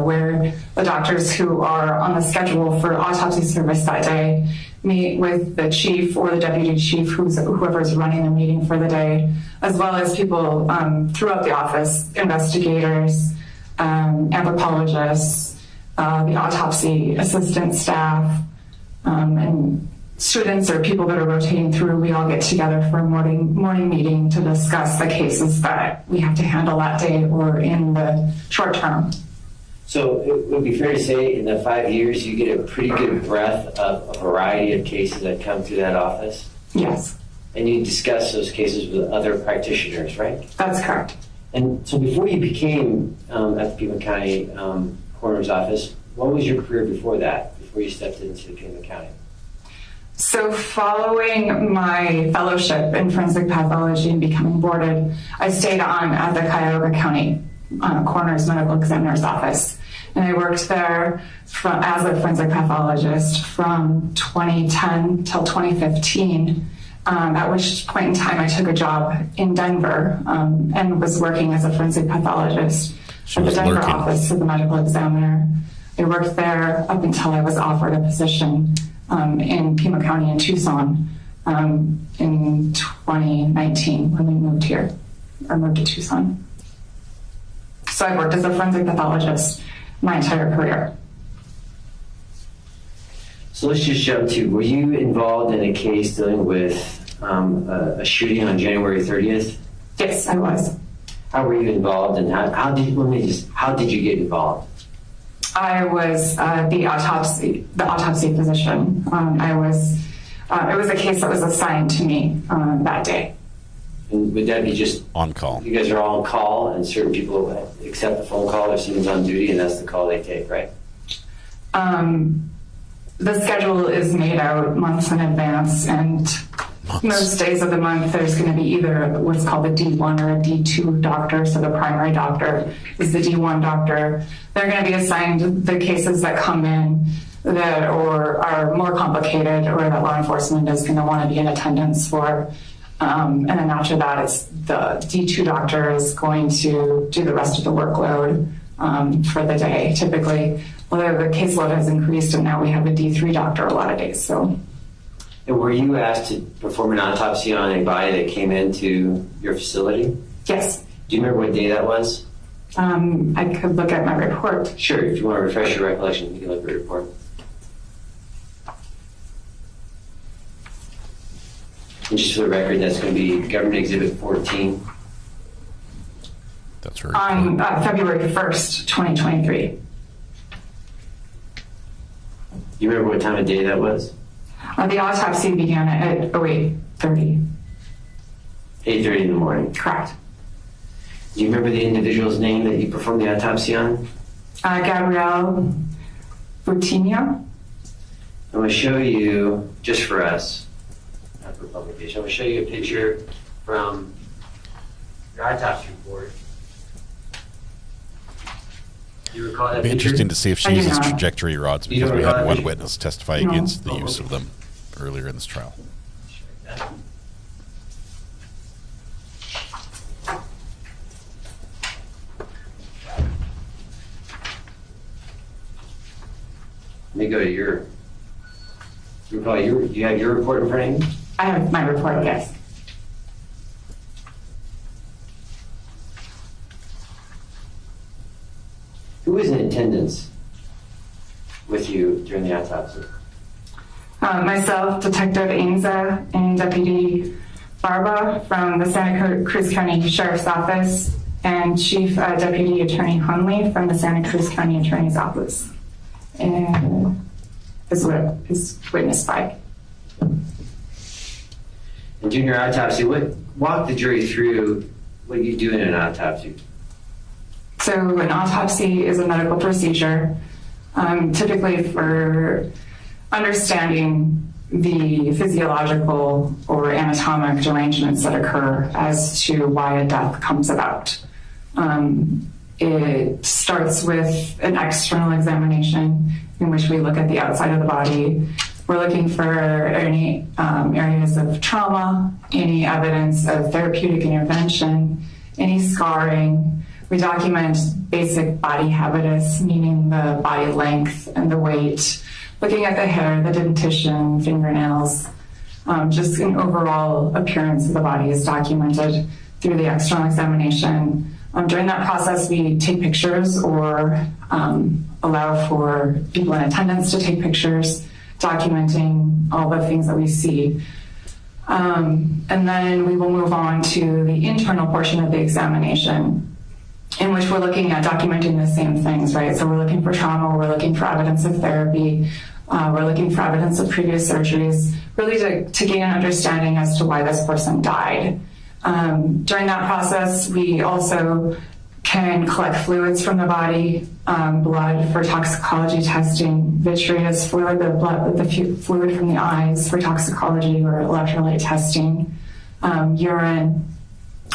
where the doctors who are on the schedule for autopsy service that day meet with the chief or the deputy chief, whoever's running the meeting for the day, as well as people throughout the office, investigators, anthropologists, the autopsy assistant staff, and students or people that are rotating through. We all get together for a morning meeting to discuss the cases that we have to handle that day or in the short term. So it would be fair to say in the 5 years you get a pretty good breadth of a variety of cases that come through that office? Yes. And you discussed those cases with other practitioners, right? That's correct. And so before you became at the Pima County Coroner's Office, what was your career before that, before you stepped into Pima County? So following my fellowship in forensic pathology and becoming boarded, I stayed on at the Cuyahoga County Coroner's Medical Examiner's Office. And I worked there as a forensic pathologist from 2010 till 2015, at which point in time I took a job in Denver and was working as a forensic pathologist at the Denver office of the medical examiner. I worked there up until I was offered a position in Pima County in Tucson in 2019 when we moved here, or moved to Tucson. So I worked as a forensic pathologist my entire career. So let's just jump to, were you involved in a case dealing with a shooting on January 30th? Yes, I was. How were you involved, and how did you get involved? I was the autopsy physician. It was a case that was assigned to me that day. And would that be just on call? You guys are all on call, and certain people accept the phone call if someone's on duty, and that's the call they take, right? The schedule is made out months in advance, and most days of the month there's going to be either what's called a D1 or a D2 doctor. So the primary doctor is the D1 doctor. They're going to be assigned the cases that come in that or are more complicated or that law enforcement is going to want to be in attendance for. And then after that, it's the D2 doctor is going to do the rest of the workload for the day. Typically, the caseload has increased, and now we have a D3 doctor a lot of days. So. And were you asked to perform an autopsy on a body that came into your facility? Yes. Do you remember what day that was? I could look at my report. Sure, if you want to refresh your recollection, you can look at the report. And just for the record, that's going to be Government Exhibit 14. That's right. On February 1st, 2023. Do you remember what time of day that was? The autopsy began at 8:30. 8:30 in the morning. Correct. Do you remember the individual's name that you performed the autopsy on? Gabriel Buitimea. I'm going to show you, just for us, not for publication, I'm going to show you a picture from your autopsy report. Do you recall that It'd be picture? interesting to see if she uses trajectory rods, because we had one witness testify No. against the use of them earlier in this trial. Let me go to your. Do you have your report in front of you? I have my report, yes. Who was in attendance with you during the autopsy? Myself, Detective Ainza, and Deputy Barba from the Santa Cruz County Sheriff's Office, and Chief Deputy Attorney Hunley from the Santa Cruz County Attorney's Office. And is witnessed by. And during your autopsy, walk the jury through what you do in an autopsy. So an autopsy is a medical procedure, typically for understanding the physiological or anatomic derangements that occur as to why a death comes about. It starts with an external examination in which we look at the outside of the body. We're looking for any areas of trauma, any evidence of therapeutic intervention, any scarring. We document basic body habitus, meaning the body length and the weight, looking at the hair, the dentition, fingernails, just an overall appearance of the body is documented through the external examination. During that process, we take pictures or allow for people in attendance to take pictures, documenting all the things that we see. And then we will move on to the internal portion of the examination, in which we're looking at documenting the same things, right? So we're looking for trauma, we're looking for evidence of therapy, We're looking for evidence of previous surgeries, really to gain an understanding as to why this person died. During that process, we also can collect fluids from the body, blood for toxicology testing, vitreous fluid, the fluid from the eyes for toxicology or electrolyte testing, urine,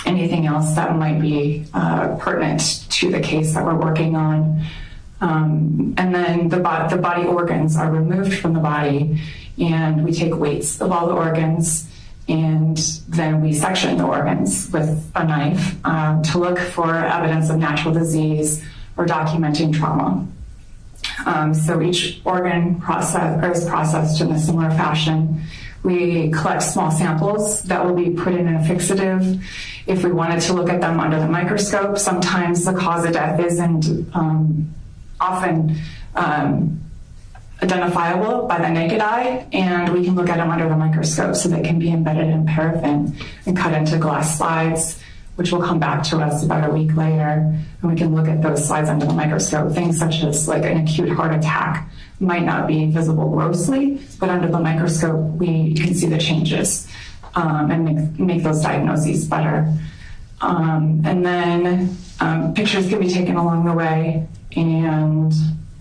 anything else that might be pertinent to the case that we're working on. And then the body organs are removed from the body, and we take weights of all the organs, and then we section the organs with a knife to look for evidence of natural disease or documenting trauma. So each organ is processed in a similar fashion. We collect small samples that will be put in a fixative. If we wanted to look at them under the microscope, sometimes the cause of death isn't often identifiable by the naked eye, and we can look at them under the microscope, so they can be embedded in paraffin and cut into glass slides, which will come back to us about a week later, and we can look at those slides under the microscope. Things such as like an acute heart attack might not be visible grossly, but under the microscope we can see the changes and make those diagnoses better. And then pictures can be taken along the way, and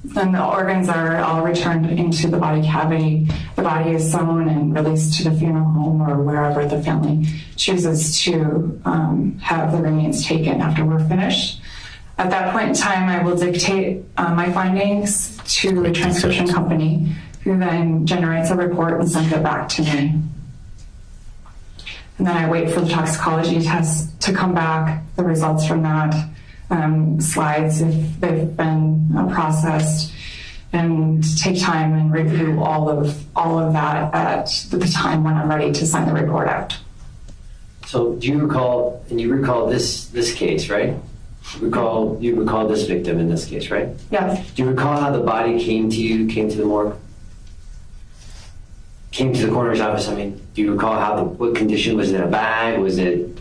then the organs are all returned into the body cavity. The body is sewn and released to the funeral home or wherever the family chooses to have the remains taken after we're finished. At that point in time, I will dictate my findings to a transcription company, who then generates a report and sends it back to me. And then I wait for the toxicology test to come back, the results from that, slides if they've been processed, and take time and review all of that at the time when I'm ready to send the report out. So do you recall, and you recall this case, right? You recall this victim in this case, right? Yes. Do you recall how the body came to you, came to the morgue? Came to the coroner's office, I mean, do you recall what condition? Was it in a bag? Do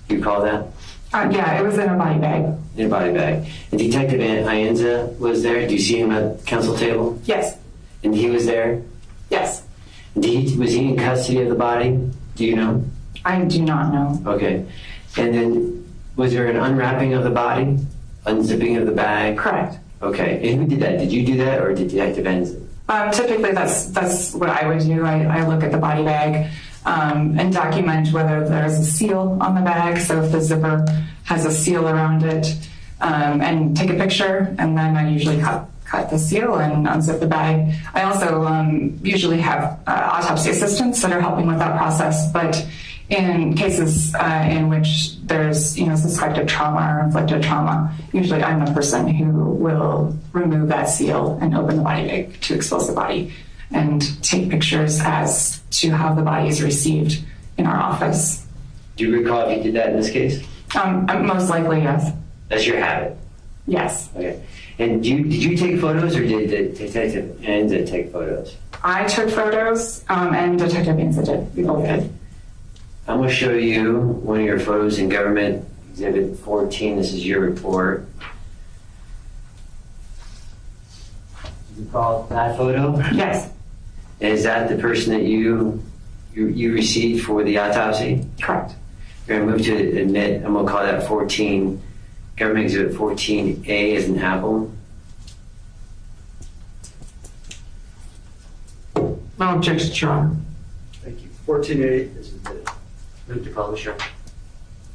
you recall that? Yeah, it was in a body bag. In a body bag. And Detective Ayden was there? Do you see him at the council table? Yes. And he was there? Yes. Was he in custody of the body? Do you know? I do not know. Okay. And then was there an unwrapping of the body? Unzipping of the bag? Correct. Okay. And who did that? Did you do that, or did Detective Ayden? Typically, that's what I would do. I look at the body bag and document whether there's a seal on the bag. So if the zipper has a seal around it, and take a picture, and then I usually cut the seal and unzip the bag. I also usually have autopsy assistants that are helping with that process, but in cases in which there's suspected trauma or inflicted trauma, usually I'm the person who will remove that seal and open the body bag to expose the body and take pictures as to how the body is received in our office. Do you recall if you did that in this case? Most likely, yes. That's your habit? Yes. Okay. And did you take photos, or did Detective Ayden take photos? I took photos, and Detective Ayden did. We both did. I'm going to show you one of your photos in Government Exhibit 14. This is your report. You recall that photo? Yes. Is that the person that you received for the autopsy? Correct. You're going to move to admit, I'm going to call that 14, Government Exhibit 14A as an apple. No objection, Your Honor. Thank you. 14A is admitted. Move to publisher.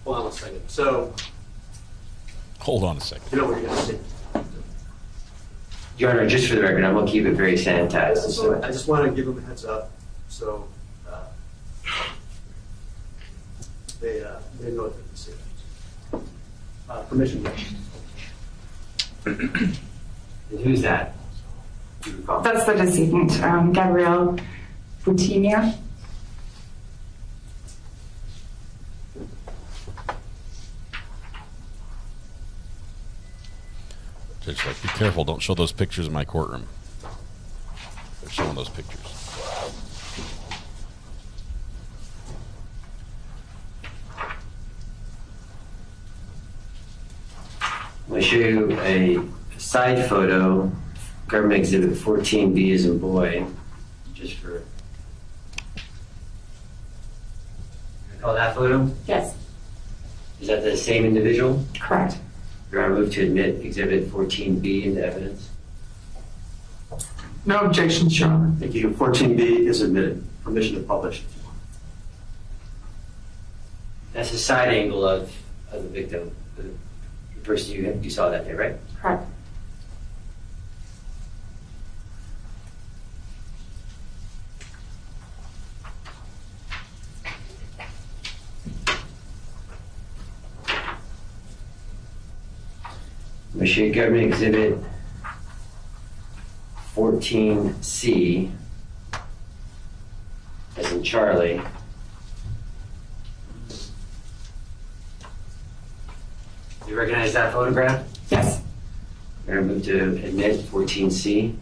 Hold on a second. So, hold on a second. You know what you're going to see. Your Honor, just for the record, I'm going to keep it very sanitized. So I just want to give them a heads up, so they know what they're considering. Permission. And who's that? Do you recall? That's the decedent, Gabriel Buitimea. Judge, like, be careful. Don't show those pictures in my courtroom. They're showing those pictures. I'm going to show you a side photo Government Exhibit 14B as in boy, just for. Recall that photo? Yes. Is that the same individual? Correct. Your Honor, move to admit Exhibit 14B into evidence. No objections, Your Honor. Thank you. 14B is admitted. Permission to publish. That's a side angle of the victim, the person you saw that day, right? Correct. I'm going to show you Government Exhibit 14C, as in Charlie. Do you recognize that photograph? Yes. We're going to move to admit 14C.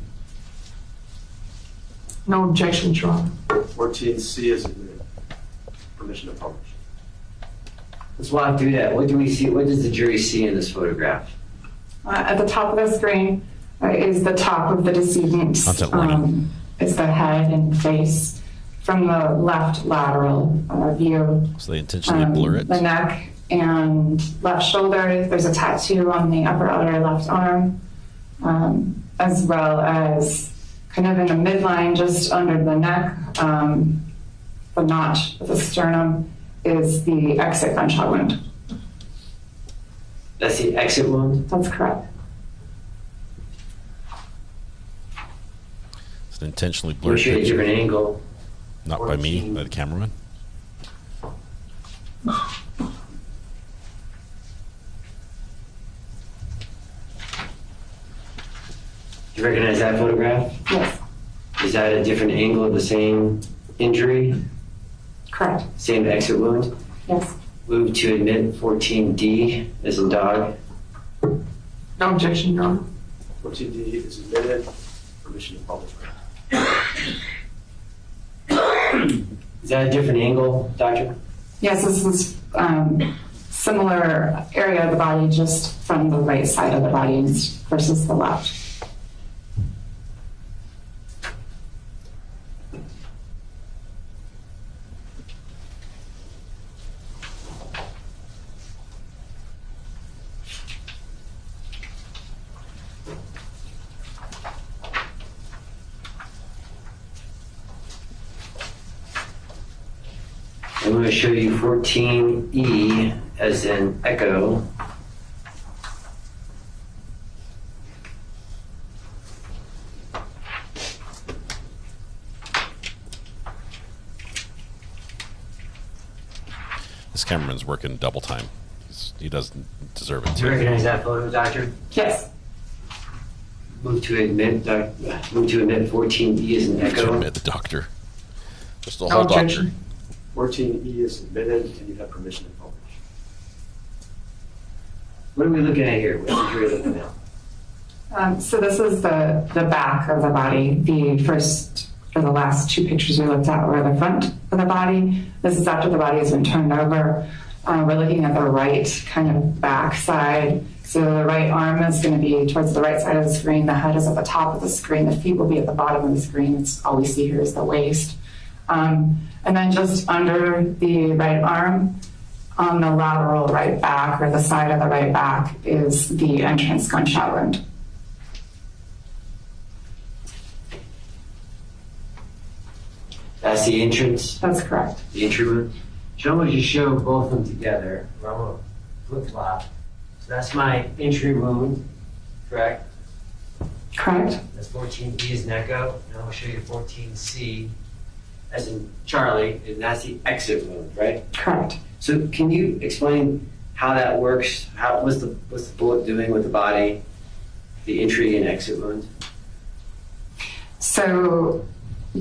No objections, Your Honor. 14C is admitted. Permission to publish. Let's walk through that. What do we see? What does the jury see in this photograph? At the top of the screen is the top of the decedent. It's the head and face. From the left lateral view. So they intentionally blur it? The neck and left shoulder. There's a tattoo on the upper outer left arm, as well as kind of in the midline, just under the neck, the notch of the sternum is the exit gunshot wound. That's the exit wound? That's correct. It's an intentionally blurred picture. A different angle. Not 14. By me, by the cameraman. Do you recognize that photograph? Yes. Is that a different angle of the same injury? Correct. Same exit wound? Yes. Move to admit 14D as in dog. No objection, Your Honor. 14D is admitted. Permission to publish. Is that a different angle, Doctor? Yes, this is similar area of the body, just from the right side of the body versus the left. I'm going to show you 14E as in echo. This cameraman's working double time. He doesn't deserve it. Do you recognize that photo, Doctor? Yes. Move to admit 14E as in To echo. admit the doctor. Just the No whole objection. doctor. 14E is admitted, and you have permission to publish. What are we looking at here? What's the jury looking at? So this is the back of the body. The first or the last two pictures we looked at were the front of the body. This is after the body has been turned over. We're looking at the right kind of back side. So the right arm is going to be towards the right side of the screen. The head is at the top of the screen. The feet will be at the bottom of the screen. It's all we see here is the waist. And then just under the right arm, on the lateral right back or the side of the right back is the entrance gunshot wound. That's the entrance? That's correct. The entry wound? Show me, just show both of them together. I'm going to flip flop. So that's my entry wound, correct? Correct. That's 14B as in echo. And I'll show you 14C as in Charlie, and that's the exit wound, right? Correct. So can you explain how that works? What's the bullet doing with the body, the entry and exit wound? So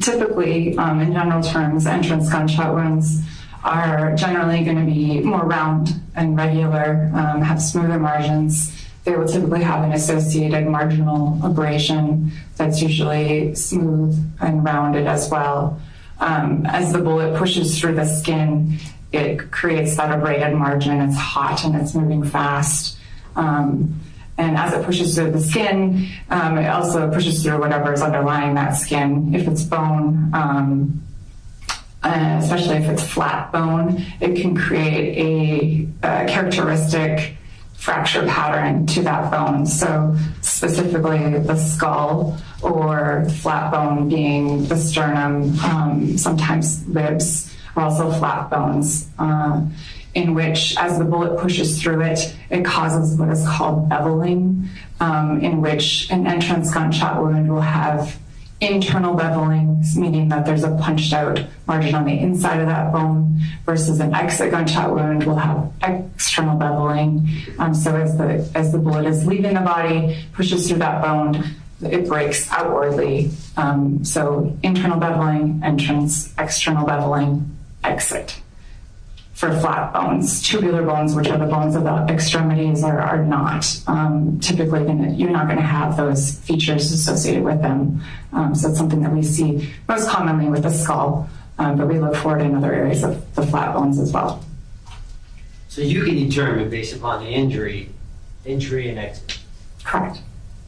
typically, in general terms, entrance gunshot wounds are generally going to be more round and regular, have smoother margins. They will typically have an associated marginal abrasion that's usually smooth and rounded as well. As the bullet pushes through the skin, it creates that abraded margin. It's hot and it's moving fast. And as it pushes through the skin, it also pushes through whatever is underlying that skin. If it's bone, especially if it's flat bone, it can create a characteristic fracture pattern to that bone. So specifically the skull or flat bone being the sternum, sometimes ribs are also flat bones, in which as the bullet pushes through it, it causes what is called beveling, in which an entrance gunshot wound will have internal beveling, meaning that there's a punched out margin on the inside of that bone, versus an exit gunshot wound will have external beveling. So as the bullet is leaving the body, pushes through that bone, it breaks outwardly. So internal beveling, entrance, external beveling, exit. For flat bones, tubular bones, which are the bones of the extremities, are not typically you're not going to have those features associated with them. So it's something that we see most commonly with the skull, but we look for it in other areas of the flat bones as well. So you can determine based upon the injury, entry and exit. Correct.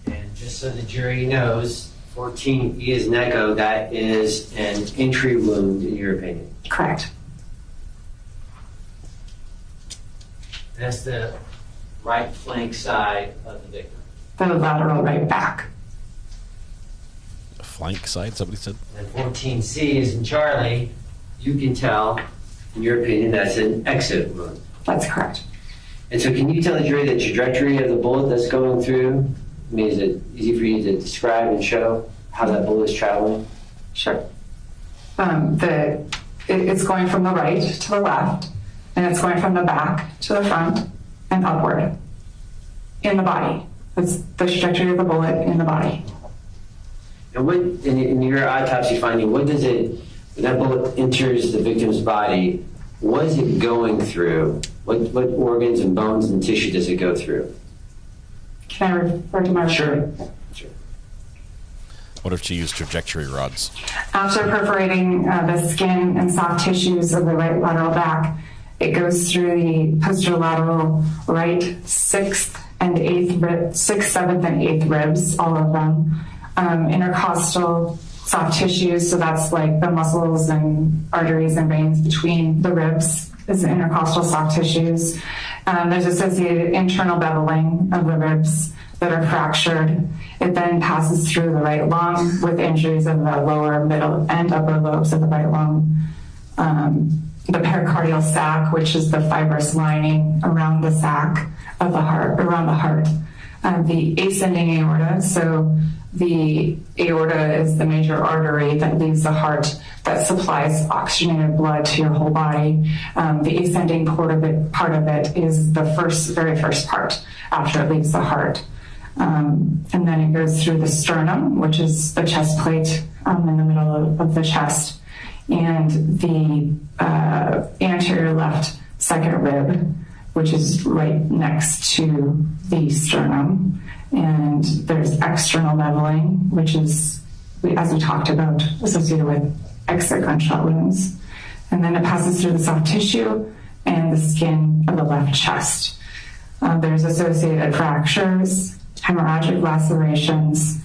And just so the jury knows, 14E is an echo, that is an entry wound in your opinion. Correct. That's the right flank side of the victim. The lateral right back. Flank side, somebody said? And 14C is in Charlie. You can tell, in your opinion, that's an exit wound. That's correct. And so can you tell the jury the trajectory of the bullet that's going through? I mean, is it easy for you to describe and show how that bullet is traveling? Sure. It's going from the right to the left, and it's going from the back to the front and upward in the body. That's the trajectory of the bullet in the body. And what, in your autopsy finding, what does it, when that bullet enters the victim's body, what is it going through? What organs and bones and tissue does it go through? Can I refer to my Sure. What if she used trajectory rods? After perforating the skin and soft tissues of the right lateral back, it goes through the posterolateral right 6th, 7th, and 8th ribs, all of them. Intercostal soft tissues, so that's like the muscles and arteries and veins between the ribs is the intercostal soft tissues. There's associated internal beveling of the ribs that are fractured. It then passes through the right lung with injuries of the lower, middle, and upper lobes of the right lung. The pericardial sac, which is the fibrous lining around the sac of the heart, around the heart. The ascending aorta, so the aorta is the major artery that leaves the heart that supplies oxygenated blood to your whole body. The ascending part of it is the very first part after it leaves the heart. And then it goes through the sternum, which is the chest plate in the middle of the chest, and the anterior left second rib, which is right next to the sternum. And there's external beveling, which is, as we talked about, associated with exit gunshot wounds. And then it passes through the soft tissue and the skin of the left chest. There's associated fractures, hemorrhagic lacerations,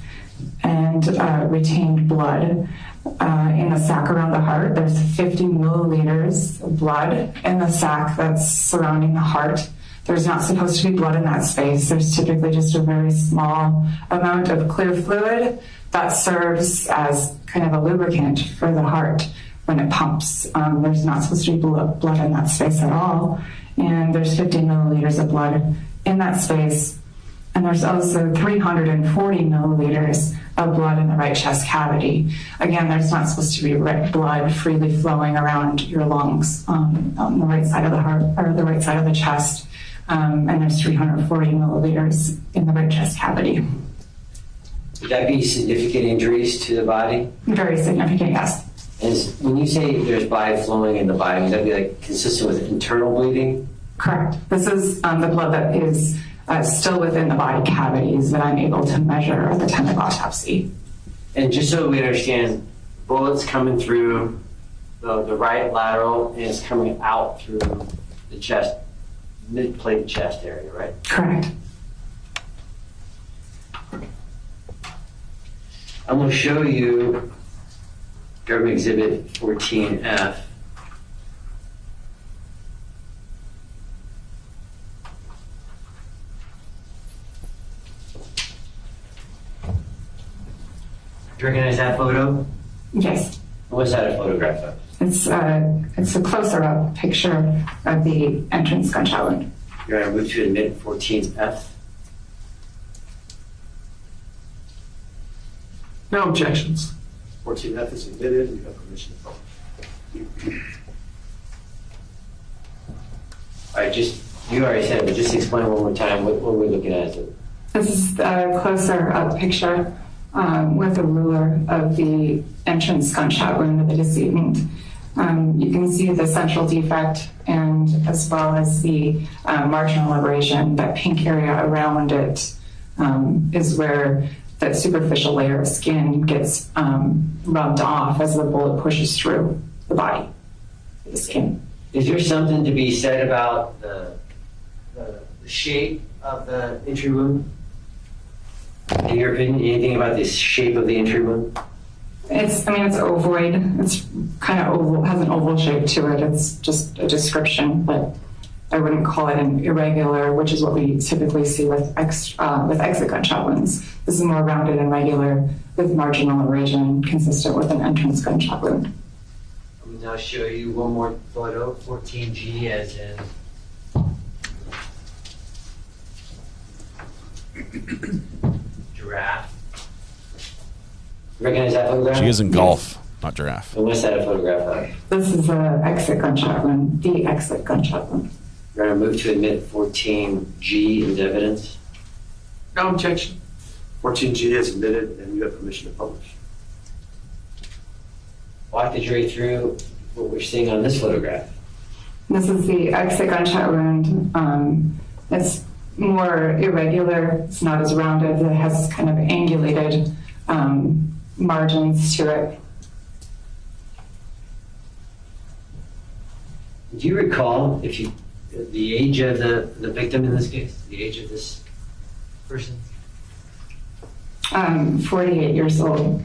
and retained blood. In the sac around the heart, there's 50 milliliters of blood in the sac that's surrounding the heart. There's not supposed to be blood in that space. There's typically just a very small amount of clear fluid that serves as kind of a lubricant for the heart when it pumps. There's not supposed to be blood in that space at all. And there's 50 milliliters of blood in that space. And there's also 340 milliliters of blood in the right chest cavity. Again, there's not supposed to be red blood freely flowing around your lungs on the right side of the heart or the right side of the chest. And there's 340 milliliters in the right chest cavity. Would that be significant injuries to the body? Very significant, yes. And when you say there's blood flowing in the body, would that be like consistent with internal bleeding? Correct. This is the blood that is still within the body cavities that I'm able to measure at the time of autopsy. And just so we understand, bullets coming through the right lateral and it's coming out through the chest, mid-plate chest area, right? Correct. I'm going to show you Government Exhibit 14F. Do you recognize that photo? Yes. What's that a photograph of? It's a closer up picture of the entrance gunshot wound. You're going to move to admit 14F. No objections. 14F is admitted, and you have permission to publish. All right, you already said it, but just explain one more time what we're looking at. This is a closer up picture with a ruler of the entrance gunshot wound of the decedent. You can see the central defect and as well as the marginal abrasion. That pink area around it is where that superficial layer of skin gets rubbed off as the bullet pushes through the body, the skin. Is there something to be said about the shape of the entry wound? In your opinion, anything about the shape of the entry wound? It's ovoid. It's kind of oval, has an oval shape to it. It's just a description, but I wouldn't call it an irregular, which is what we typically see with exit gunshot wounds. This is more rounded and regular with marginal abrasion consistent with an entrance gunshot wound. Let me now show you one more photo, 14G as in giraffe. Recognize that photograph? She is in golf, not giraffe. And what's that a photograph of? This is an exit gunshot wound, the exit gunshot wound. You're going to move to admit 14G as evidence? No objection. 14G is admitted, and you have permission to publish. Walk the jury through what we're seeing on this photograph. This is the exit gunshot wound. It's more irregular. It's not as rounded. It has kind of angulated margins to it. Do you recall the age of the victim in this case? The age of this person? 48 years old.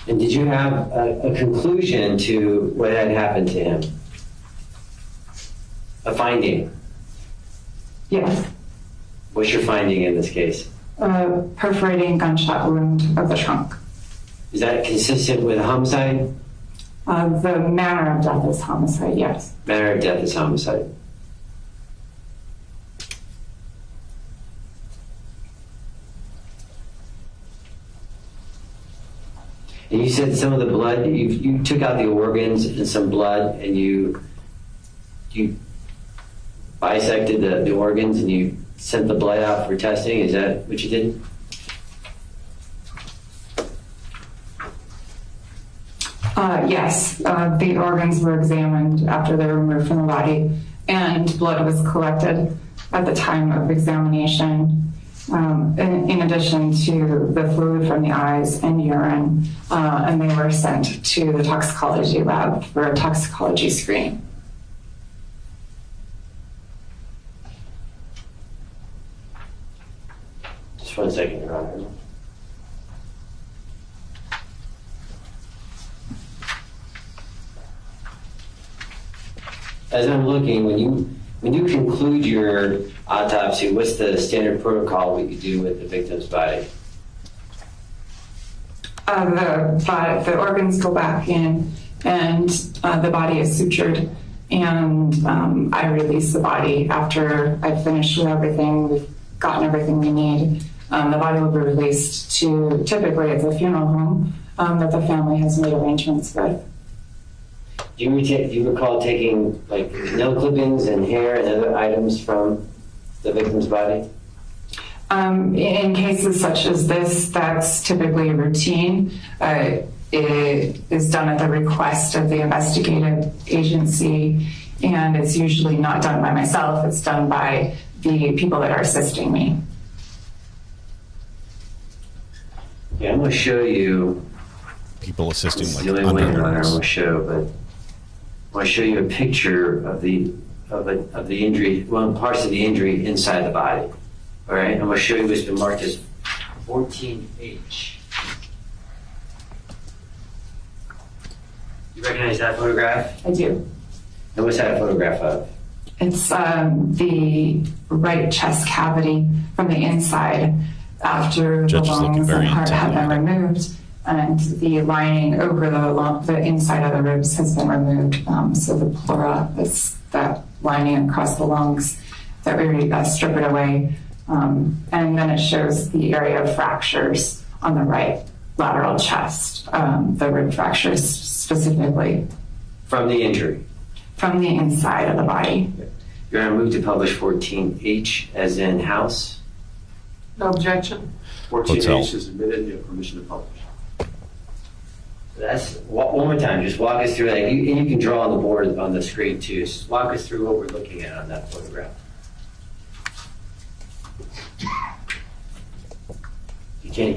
And did you have a conclusion to what had happened to him? A finding? Yes. What's your finding in this case? Perforating gunshot wound of the trunk. Is that consistent with homicide? The manner of death is homicide, yes. Manner of death is homicide. And you said some of the blood, you took out the organs and some blood, and you bisected the organs and you sent the blood out for testing. Is that what you did? Yes. The organs were examined after they were removed from the body, and blood was collected at the time of examination. In addition to the fluid from the eyes and urine, and they were sent to the toxicology lab for a toxicology screen. Just 1 second, Your Honor. As I'm looking, when you conclude your autopsy, what's the standard protocol we could do with the victim's body? The organs go back in, and the body is sutured, and I release the body after I've finished with everything. We've gotten everything we need. The body will be released to, typically it's a funeral home that the family has made arrangements with. Do you recall taking like nail clippings and hair and other items from the victim's body? In cases such as this, that's typically routine. It is done at the request of the investigative agency, and it's usually not done by myself. It's done by the people that are assisting me. Yeah, I'm going to show you. People assisting, This is like the only way I'm underlings. going to show, but I want to show you a picture of the of the injury, parts of the injury inside the body. All right, I'm going to show you what's been marked as 14H. You recognize that photograph? I do. And what's that a photograph of? It's the right chest cavity from the inside after the lungs and heart have been removed, and the lining over the inside of the ribs has been removed. So the pleura is that lining across the lungs that we strip it away. And then it shows the area of fractures on the right lateral chest, the rib fractures specifically. From the injury? From the inside of the body. You're going to move to publish 14H as in house? No objection. 14H is admitted, and you have permission to publish. That's one more time. Just walk us through that. And you can draw on the board on the screen too. Just walk us through what we're looking at on that photograph. Can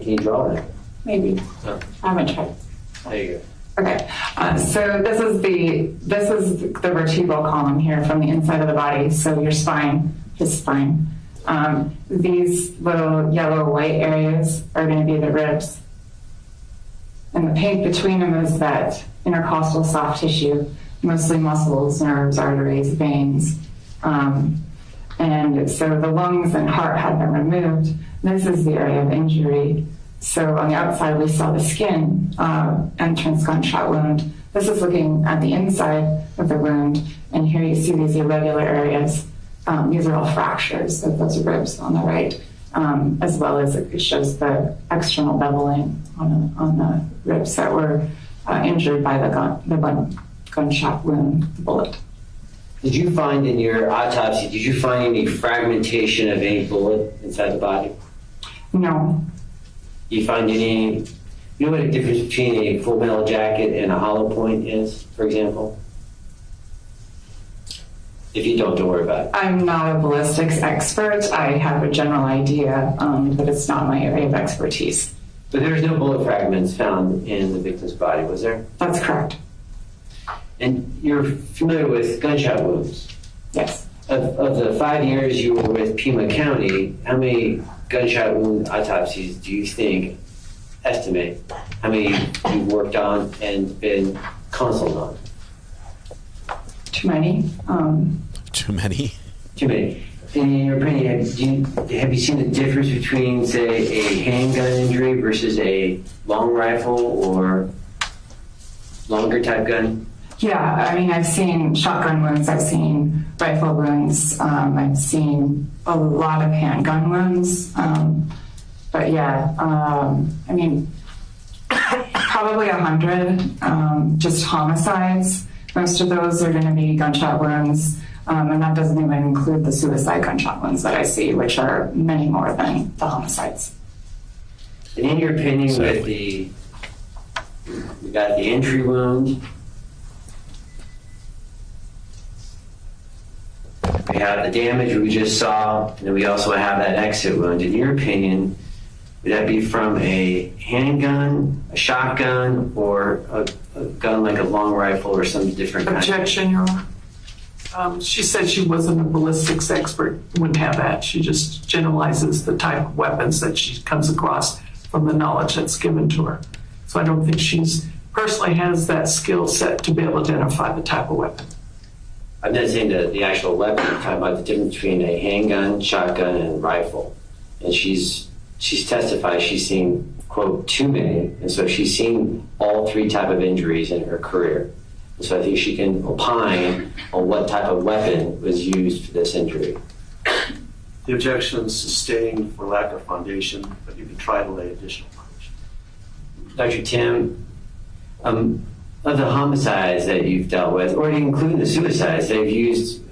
you draw on it? Maybe. No. I haven't tried. There you go. Okay, so this is the vertebral column here from the inside of the body. So your spine, his spine. These little yellow white areas are going to be the ribs. And the pink between them is that intercostal soft tissue, mostly muscles, nerves, arteries, veins. And so the lungs and heart have been removed. This is the area of injury. So on the outside, we saw the skin entrance gunshot wound. This is looking at the inside of the wound. And here you see these irregular areas. These are all fractures of those ribs on the right, as well as it shows the external beveling on the ribs that were injured by the gunshot wound, the bullet. Did you find in your autopsy, did you find any fragmentation of any bullet inside the body? No. You find any, you know what the difference between a full metal jacket and a hollow point is, for example? If you don't worry about it. I'm not a ballistics expert. I have a general idea, but it's not my area of expertise. But there's no bullet fragments found in the victim's body, was there? That's correct. And you're familiar with gunshot wounds? Yes. Of the 5 years you were with Pima County, how many gunshot wound autopsies do you estimate, how many you've worked on and been consulted on? Too many. Too many? Too many. In your opinion, have you seen the difference between, say, a handgun injury versus a long rifle or longer type gun? Yeah, I mean, I've seen shotgun wounds, I've seen rifle wounds, I've seen a lot of handgun wounds. But yeah, I mean, probably 100 just homicides. Most of those are going to be gunshot wounds, and that doesn't even include the suicide gunshot wounds that I see, which are many more than the homicides. And in your opinion, with we got the entry wound, we have the damage we just saw, and then we also have that exit wound. In your opinion, would that be from a handgun, a shotgun, or a gun like a long rifle or some different kind? Objection, Your Honor. She said she wasn't a ballistics expert, wouldn't have that. She just generalizes the type of weapons that she comes across from the knowledge that's given to her. So I don't think she's personally has that skill set to be able to identify the type of weapon. I'm not saying the actual weapon, I'm talking about the difference between a handgun, shotgun, and rifle. And she's testified she's seen, quote, too many, and so she's seen all three type of injuries in her career. And so I think she can opine on what type of weapon was used for this injury. The objection is sustained for lack of foundation, but you can try to lay additional foundation. Dr. Tim, of the homicides that you've dealt with, or including the suicides, they've used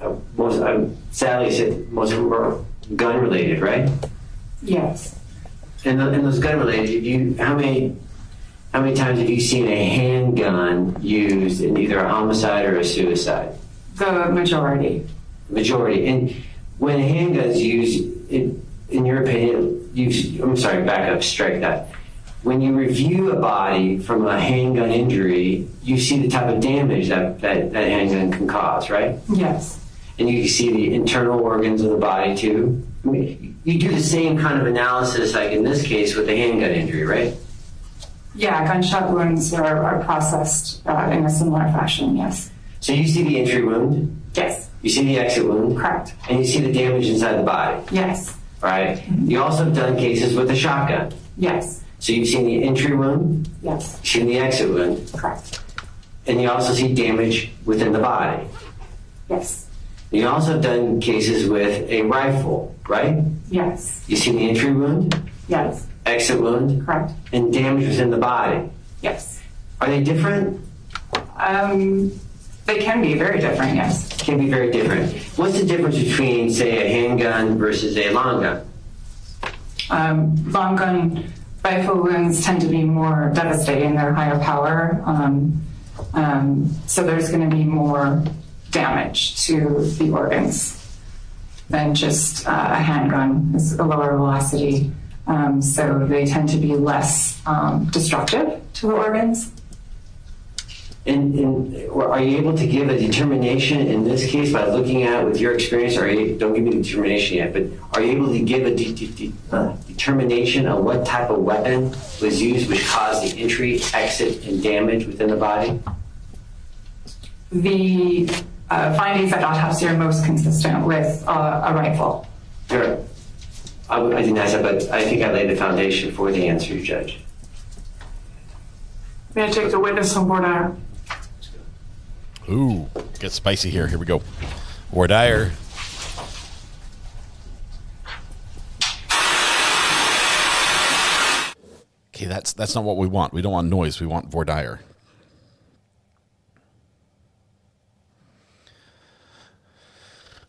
Sally said most of them were gun related, right? Yes. And those gun related, how many times have you seen a handgun used in either a homicide or a suicide? The majority. Majority. And when a handgun's used, in your opinion, back up, strike that. when you review a body from a handgun injury, you see the type of damage that handgun can cause, right? Yes. And you see the internal organs of the body too. I mean, you do the same kind of analysis, like in this case with the handgun injury, right? Yeah, gunshot wounds are processed in a similar fashion, yes. So you see the entry wound? Yes. You see the exit wound? Correct. And you see the damage inside the body? Yes. Right? Mm-hmm. You also have done cases with the shotgun? Yes. So you've seen the entry wound? Yes. You've seen the exit wound? Correct. And you also see damage within the body? Yes. You also have done cases with a rifle, right? Yes. You see the entry wound? Yes. Exit wound? Correct. And damage within the body? Yes. Are they different? They can be very different, yes. Can be very different. What's the difference between, say, a handgun versus a long gun? Long gun rifle wounds tend to be more devastating. They're higher power. So there's going to be more damage to the organs than just a handgun. It's a lower velocity. So they tend to be less destructive to the organs. And are you able to give a determination in this case by looking at it with your experience? Don't give me the determination yet, but are you able to give a determination on what type of weapon was used which caused the entry, exit, and damage within the body? The findings at autopsy are most consistent with a rifle. Sure. I didn't ask that, but I think I laid the foundation for the answer, Judge. May I take the witness on board iron? Ooh, get spicy here. Here we go. Voir dire. Okay, that's not what we want. We don't want noise. We want voir dire.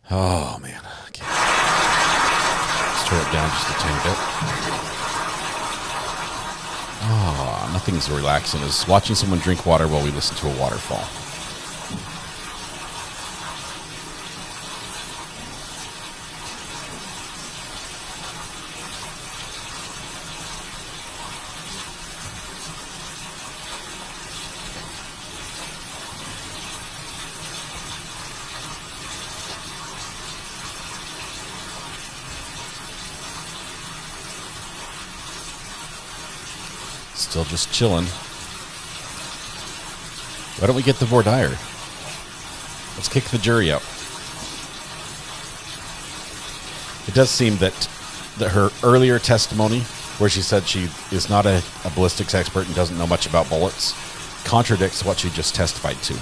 Oh, man. Okay. Let's turn it down just a tiny bit. Oh, nothing's relaxing as watching someone drink water while we listen to a waterfall. Still just chilling. Why don't we get the voir dire? Let's kick the jury out. It does seem that her earlier testimony, where she said she is not a ballistics expert and doesn't know much about bullets, contradicts what she just testified to.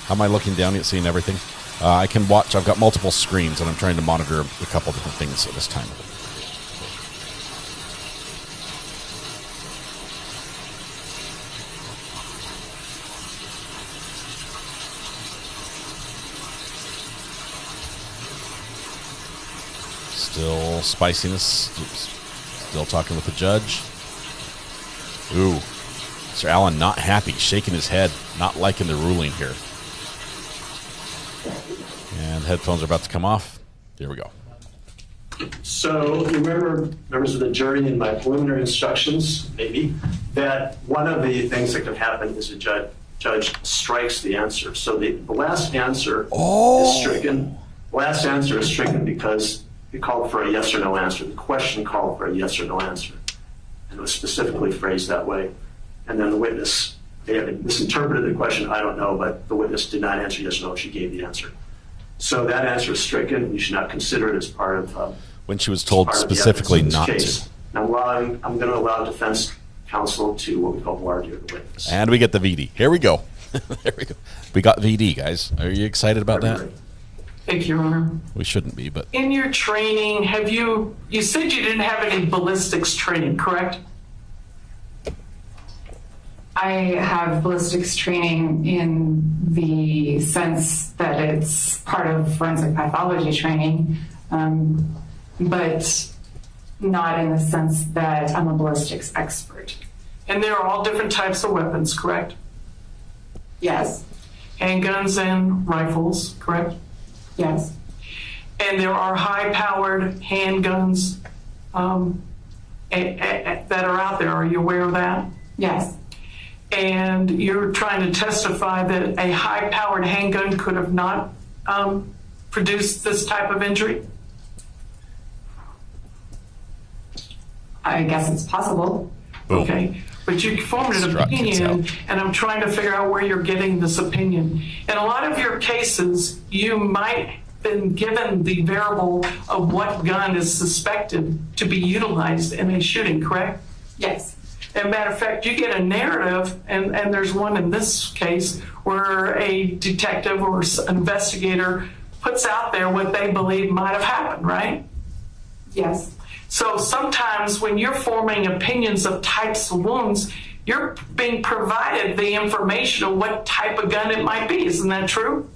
How am I looking down at seeing everything? I can watch. I've got multiple screens, and I'm trying to monitor a couple different things at this time. Still spiciness. Oops. Still talking with the judge. Ooh. Mr. Allen not happy, shaking his head, not liking the ruling here. And headphones are about to come off. Here we go. So you remember, members of the jury, in my preliminary instructions, maybe, that one of the things that could happen is a judge strikes the answer. So the last answer is stricken. The last answer is stricken because it called for a yes or no answer. The question called for a yes or no answer. And it was specifically phrased that way. And then the witness, they had misinterpreted the question, I don't know, but the witness did not answer yes or no. She gave the answer. So that answer is stricken. You should not consider it as part of when she was told specifically not case. to. Now, I'm going to allow defense counsel to what we call voir dire the witness. And we get the VD. Here we go. There we go. We got VD, guys. Are you excited about that? Thank you, Your Honor. We shouldn't be, but In your training, you said you didn't have any ballistics training, correct? I have ballistics training in the sense that it's part of forensic pathology training, but not in the sense that I'm a ballistics expert. And there are all different types of weapons, correct? Yes. Handguns and rifles, correct? Yes. And there are high-powered handguns that are out there. Are you aware of that? Yes. And you're trying to testify that a high-powered handgun could have not produced this type of injury? I guess it's possible. Okay, but you formed an opinion, and I'm trying to figure out where you're getting this opinion. In a lot of your cases, you might have been given the variable of what gun is suspected to be utilized in a shooting, correct? Yes. As a matter of fact, you get a narrative, and there's one in this case where a detective or an investigator puts out there what they believe might have happened, right? Yes. So sometimes when you're forming opinions of types of wounds, you're being provided the information of what type of gun it might be. Isn't that true?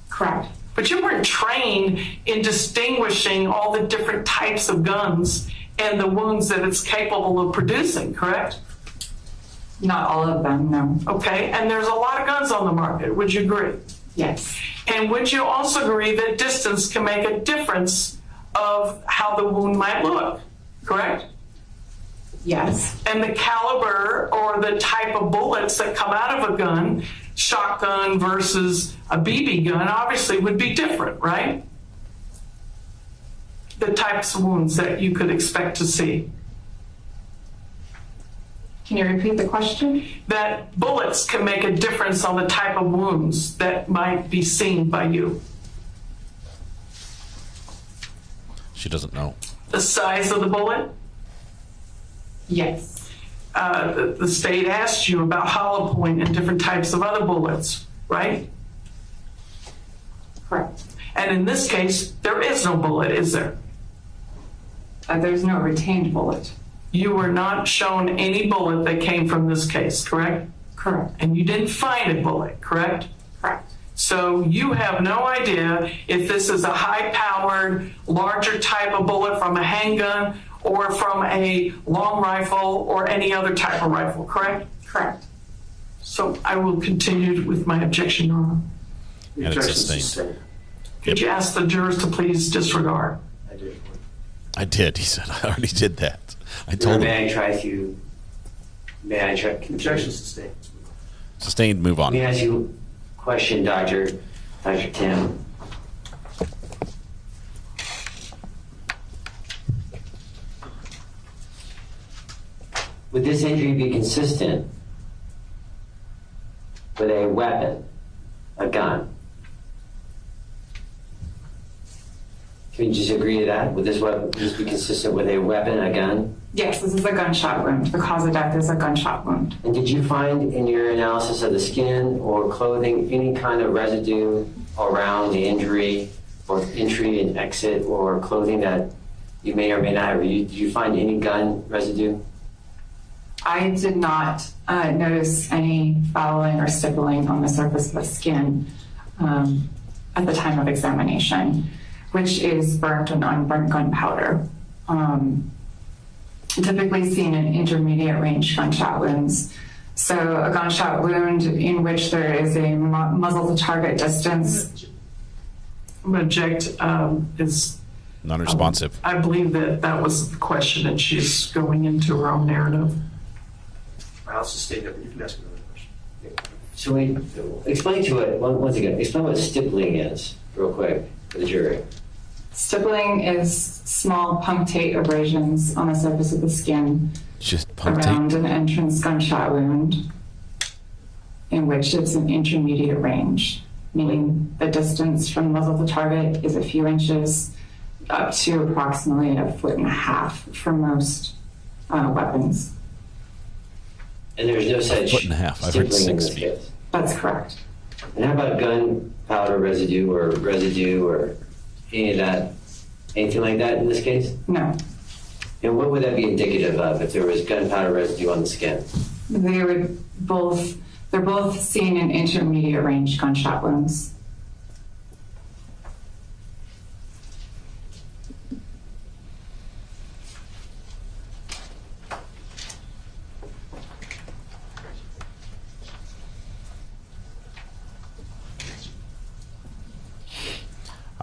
Correct. But you weren't trained in distinguishing all the different types of guns and the wounds that it's capable of producing, correct? Not all of them, no. Okay, and there's a lot of guns on the market. Would you agree? Yes. And would you also agree that distance can make a difference of how the wound might look, correct? Yes. And the caliber or the type of bullets that come out of a gun, shotgun versus a BB gun, obviously would be different, right? The types of wounds that you could expect to see. Can you repeat the question? That bullets can make a difference on the type of wounds that might be seen by you. She doesn't know. The size of the bullet? Yes. The state asked you about hollow point and different types of other bullets, right? Correct. And in this case, there is no bullet, is there? There's no retained bullet. You were not shown any bullet that came from this case, correct? Correct. And you didn't find a bullet, correct? Correct. So you have no idea if this is a high-powered, larger type of bullet from a handgun or from a long rifle or any other type of rifle, correct? Correct. So I will continue with my objection, Your Honor. And it's sustained. Could you ask the jurors to please disregard? I did. He said, I already did that. I told him. May I try? Objection sustained. Sustained, move on. Let me ask you a question, Dr. Tim. Would this injury be consistent with a weapon, a gun? Can you just agree to that? Would this be consistent with a weapon, a gun? Yes, this is a gunshot wound. The cause of death is a gunshot wound. And did you find in your analysis of the skin or clothing any kind of residue around the injury or entry and exit or clothing that you may or may not have? Did you find any gun residue? I did not notice any fouling or stippling on the surface of the skin at the time of examination, which is burnt and unburnt gunpowder. Typically seen in intermediate range gunshot wounds. So a gunshot wound in which there is a muzzle to target distance. I'm going to object. Is non-responsive. I believe that was the question, and she's going into her own narrative. I'll sustain it, but you can ask another question. So explain to it, once again, explain what stippling is, real quick, for the jury. Stippling is small punctate abrasions on the surface of the skin around an entrance gunshot wound in which it's an intermediate range, meaning the distance from muzzle to target is a few inches up to approximately 1.5 feet for most weapons. And there's no such 1.5 feet. I've heard 6 feet. Case. That's correct. And how about gunpowder residue or any of that, anything like that in this case? No. And what would that be indicative of if there was gunpowder residue on the skin? They're both seen in intermediate range gunshot wounds.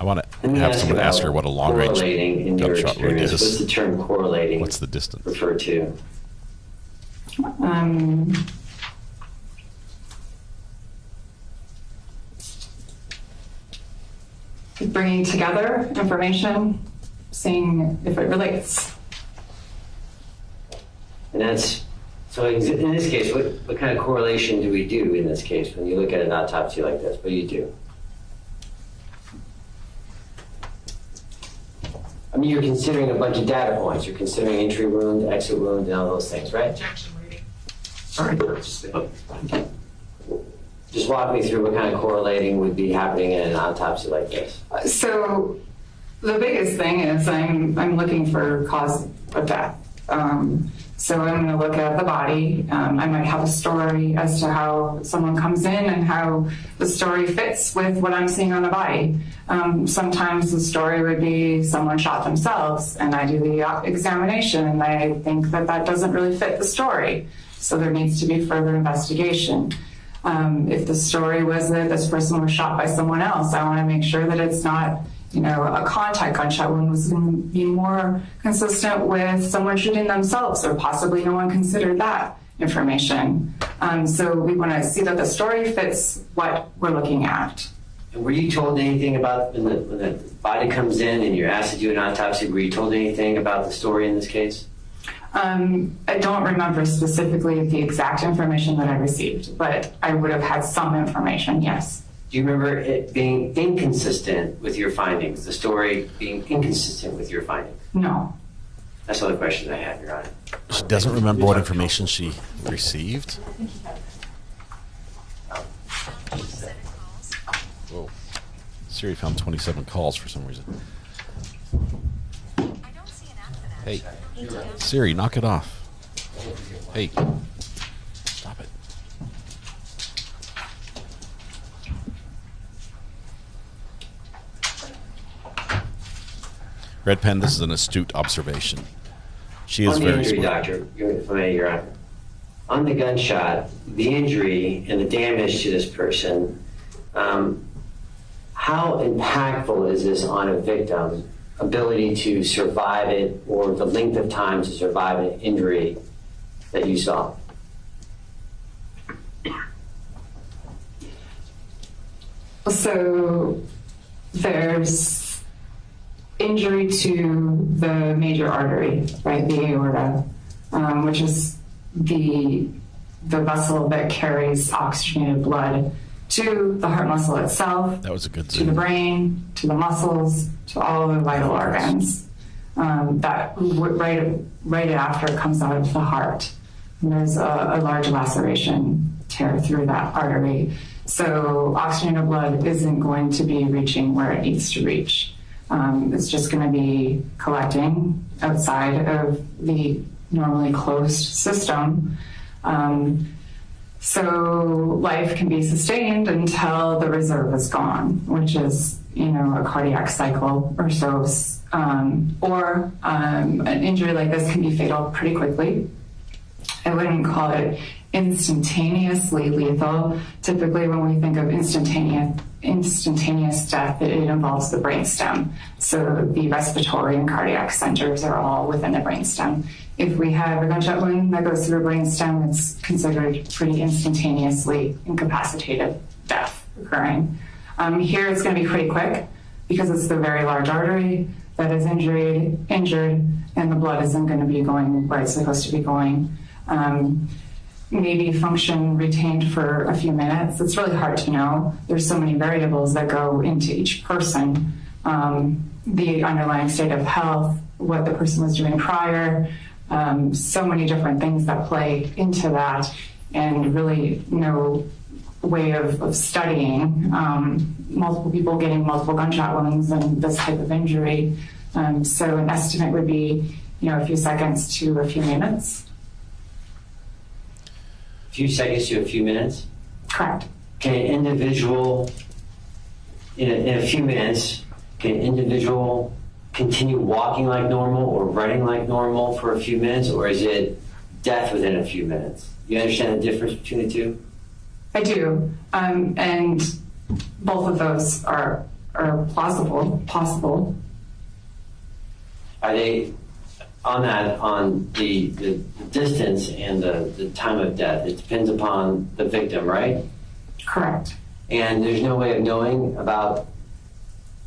I want Let me to have ask someone about ask her what a long range correlating in your gunshot wound experience. What's is. the term correlating? What's the distance? Refer to? Bringing together information, seeing if it relates. And that's, so in this case, what kind of correlation do we do in this case when you look at an autopsy like this? What do you do? I mean, you're considering a bunch of data points. You're considering entry wound, exit wound, and all those things, right? Sorry. Just walk me through what kind of correlating would be happening in an autopsy like this. So the biggest thing is I'm looking for cause of death. So I'm going to look at the body. I might have a story as to how someone comes in and how the story fits with what I'm seeing on the body. Sometimes the story would be someone shot themselves, and I do the examination, and I think that doesn't really fit the story. So there needs to be further investigation. If the story was that this person was shot by someone else, I want to make sure that it's not, a contact gunshot wound was going to be more consistent with someone shooting themselves, or possibly no one considered that information. So we want to see that the story fits what we're looking at. And were you told anything about when the body comes in and you're asked to do an autopsy, were you told anything about the story in this case? I don't remember specifically the exact information that I received, but I would have had some information, yes. Do you remember it being inconsistent with your findings, the story being inconsistent with your findings? No. That's all the questions I have, Your Honor. She doesn't remember what information she received? Whoa. Siri found 27 calls for some reason. Hey, Siri, knock it off. Hey, stop it. Red Pen, this is an astute observation. She is very smart. Doctor, if I may, Your Honor. On the gunshot, the injury and the damage to this person, how impactful is this on a victim's ability to survive it, or the length of time to survive an injury that you saw? So there's injury to the major artery, right, the aorta, which is the vessel that carries oxygenated blood to the heart muscle itself. That was a good to the brain, to the muscles, to all of the vital organs. That right after it comes out of the heart. And there's a large laceration tear through that artery. So oxygenated blood isn't going to be reaching where it needs to reach. It's just going to be collecting outside of the normally closed system. So life can be sustained until the reserve is gone, which is, a cardiac cycle or so. Or an injury like this can be fatal pretty quickly. I wouldn't call it instantaneously lethal. Typically, when we think of instantaneous death, it involves the brainstem. So the respiratory and cardiac centers are all within the brainstem. If we have a gunshot wound that goes through a brainstem, it's considered pretty instantaneously incapacitated death occurring. Here it's going to be pretty quick because it's the very large artery that is injured, and the blood isn't going to be going where it's supposed to be going. Maybe function retained for a few minutes. It's really hard to know. There's so many variables that go into each person. The underlying state of health, what the person was doing prior, so many different things that play into that, and really no way of studying multiple people getting multiple gunshot wounds and this type of injury. So an estimate would be, a few seconds to a few minutes. A few seconds to a few minutes? Correct. Can an individual, in a few minutes, can an individual continue walking like normal or running like normal for a few minutes, or is it death within a few minutes? You understand the difference between the two? I do. And both of those are are possible. Are they on that, on the distance and the time of death? It depends upon the victim, right? Correct. And there's no way of knowing about,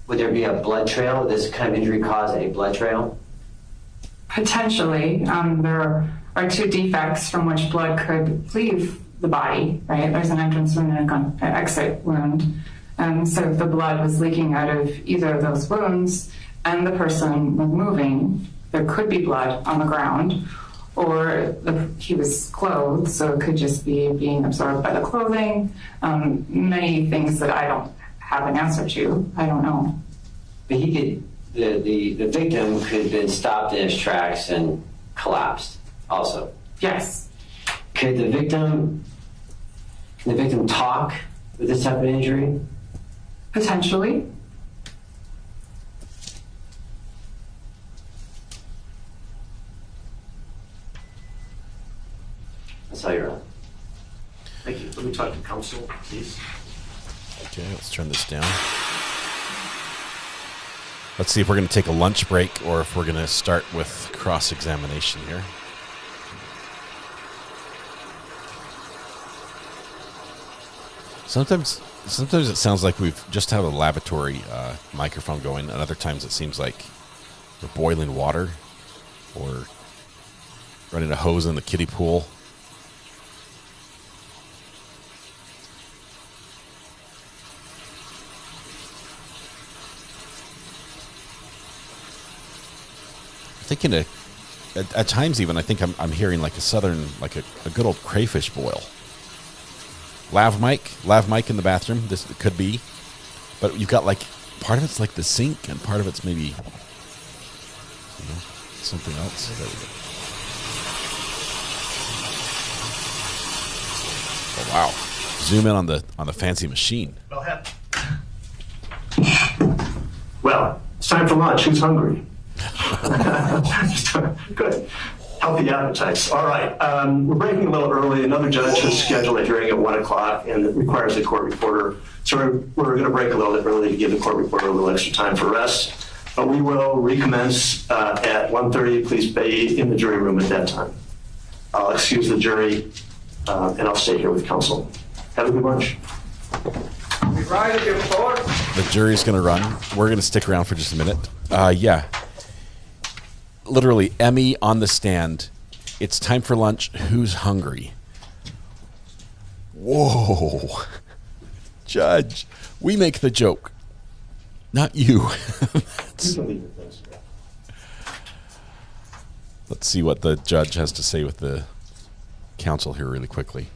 would there be a blood trail? Would this kind of injury cause a blood trail? Potentially. There are two defects from which blood could leave the body, right? There's an entrance wound and an exit wound. So if the blood was leaking out of either of those wounds and the person was moving, there could be blood on the ground, or he was clothed, so it could just be being absorbed by the clothing. Many things that I don't have an answer to. I don't know. But he could, the victim could have been stopped in his tracks and collapsed also. Yes. Could the victim talk with this type of injury? Potentially. That's all you're on. Thank you. Let me talk to counsel, please. Okay, let's turn this down. Let's see if we're going to take a lunch break or if we're going to start with cross-examination here. Sometimes it sounds like we've just had a lavatory microphone going, and other times it seems like we're boiling water or running a hose in the kiddie pool. Thinking at times even I think I'm hearing like a southern, like a good old crayfish boil. Lav mic in the bathroom. This could be, but you've got like part of it's like the sink and part of it's maybe something else. There we go. Oh wow! Zoom in on the fancy machine. Well, it's time for lunch. Who's hungry? Good. Healthy appetites. All right. We're breaking a little early. Another judge has scheduled a hearing at 1 o'clock, and it requires a court reporter. So we're going to break a little bit early to give the court reporter a little extra time for rest. But we will recommence at 1:30. Please be in the jury room at that time. I'll excuse the jury, and I'll stay here with counsel. Have a good lunch. The jury's going to run. We're going to stick around for just a minute. Yeah. Literally, Emmy on the stand. It's time for lunch. Who's hungry? Whoa. Judge, we make the joke, not you. Let's see what the judge has to say with the counsel here really quickly.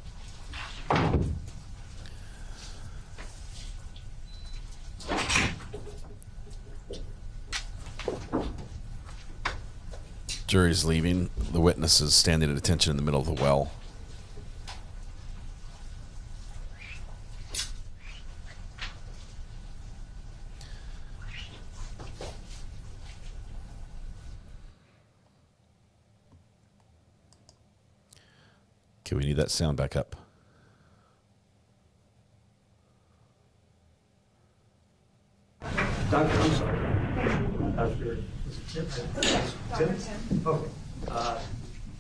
Jury's leaving. The witness is standing at attention in the middle of the well. Okay, we need that sound back up. Doctor, I'm sorry. Doctor, is it Tim? Okay.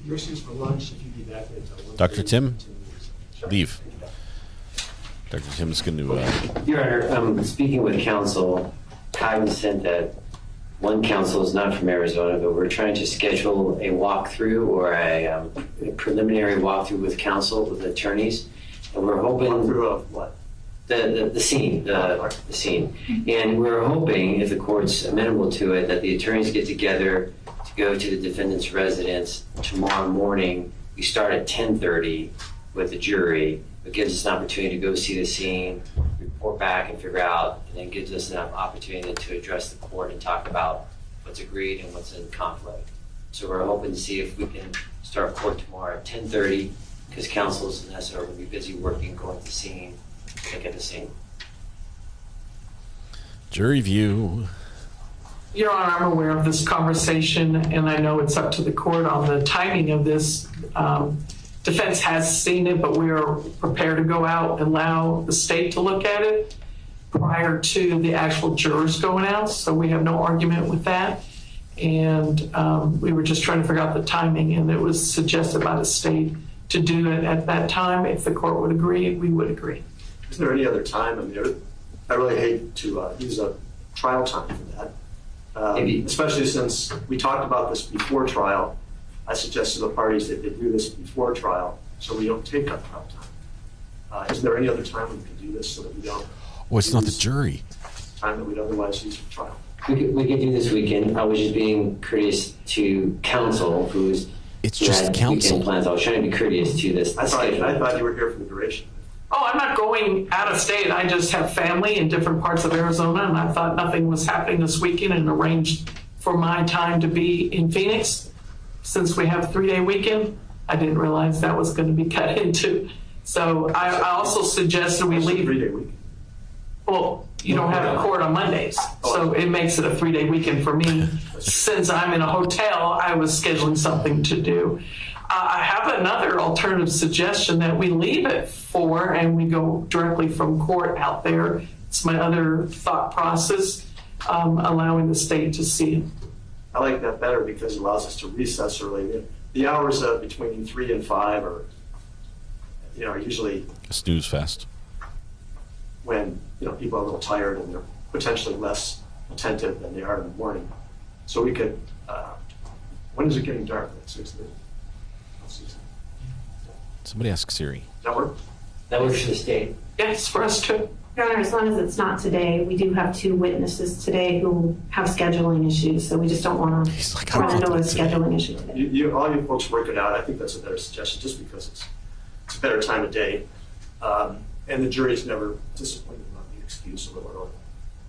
Your excuse for lunch, if you be back at Dr. Tim, leave. Dr. Tim's going to... Your Honor, speaking with counsel, cognizant that one counsel is not from Arizona, but we're trying to schedule a walkthrough or a preliminary walkthrough with counsel, with attorneys. And we're hoping... Walkthrough of what? The scene, the scene. And we're hoping, if the court's amenable to it, that the attorneys get together to go to the defendant's residence tomorrow morning. We start at 10:30 with the jury. It gives us an opportunity to go see the scene, report back and figure out, and then gives us an opportunity to address the court and talk about what's agreed and what's in conflict. So we're hoping to see if we can start court tomorrow at 10:30, because counsels and us are going to be busy working, going to the scene, look at the scene. Jury view. Your Honor, I'm aware of this conversation, and I know it's up to the court on the timing of this. Defense has seen it, but we are prepared to go out and allow the state to look at it. prior to the actual jurors going out, so we have no argument with that. And we were just trying to figure out the timing, and it was suggested by the state to do it at that time. If the court would agree, we would agree. Is there any other time? I mean, I really hate to use a trial time for that, especially since we talked about this before trial. I suggested to the parties that they do this before trial so we don't take up trial time. Is there any other time we can do this so that we don't? Well, it's not the jury. Time that we'd otherwise use for trial. We could do this weekend. I was just being courteous to counsel who just counsel plans. I was trying to be courteous to this. I thought you were here for the duration. Oh, I'm not going out of state. I just have family in different parts of Arizona, and I thought nothing was happening this weekend and arranged for my time to be in Phoenix. Since we have a 3-day weekend, I didn't realize that was going to be cut into. So I also suggested we leave. 3-day weekend. Well, you don't have a court on Mondays, so it makes it a 3-day weekend for me. Since I'm in a hotel, I was scheduling something to do. I have another alternative suggestion that we leave at 4 and we go directly from court out there. It's my other thought process, allowing the state to see it. I like that better because it allows us to recess early. The hours between 3 and 5 are usually a snooze fest. When people are a little tired and they're potentially less attentive than they are in the morning. So we could. When is it getting dark? At 6:30. Somebody ask Siri. Does that work? That works for the state. Yes, for us too. Your Honor, as long as it's not today, we do have 2 witnesses today who have scheduling issues, so we just don't want to run into a scheduling issue today. All you folks work it out. I think that's a better suggestion, just because it's a better time of day, and the jury's never disappointed on the excuse or whatever.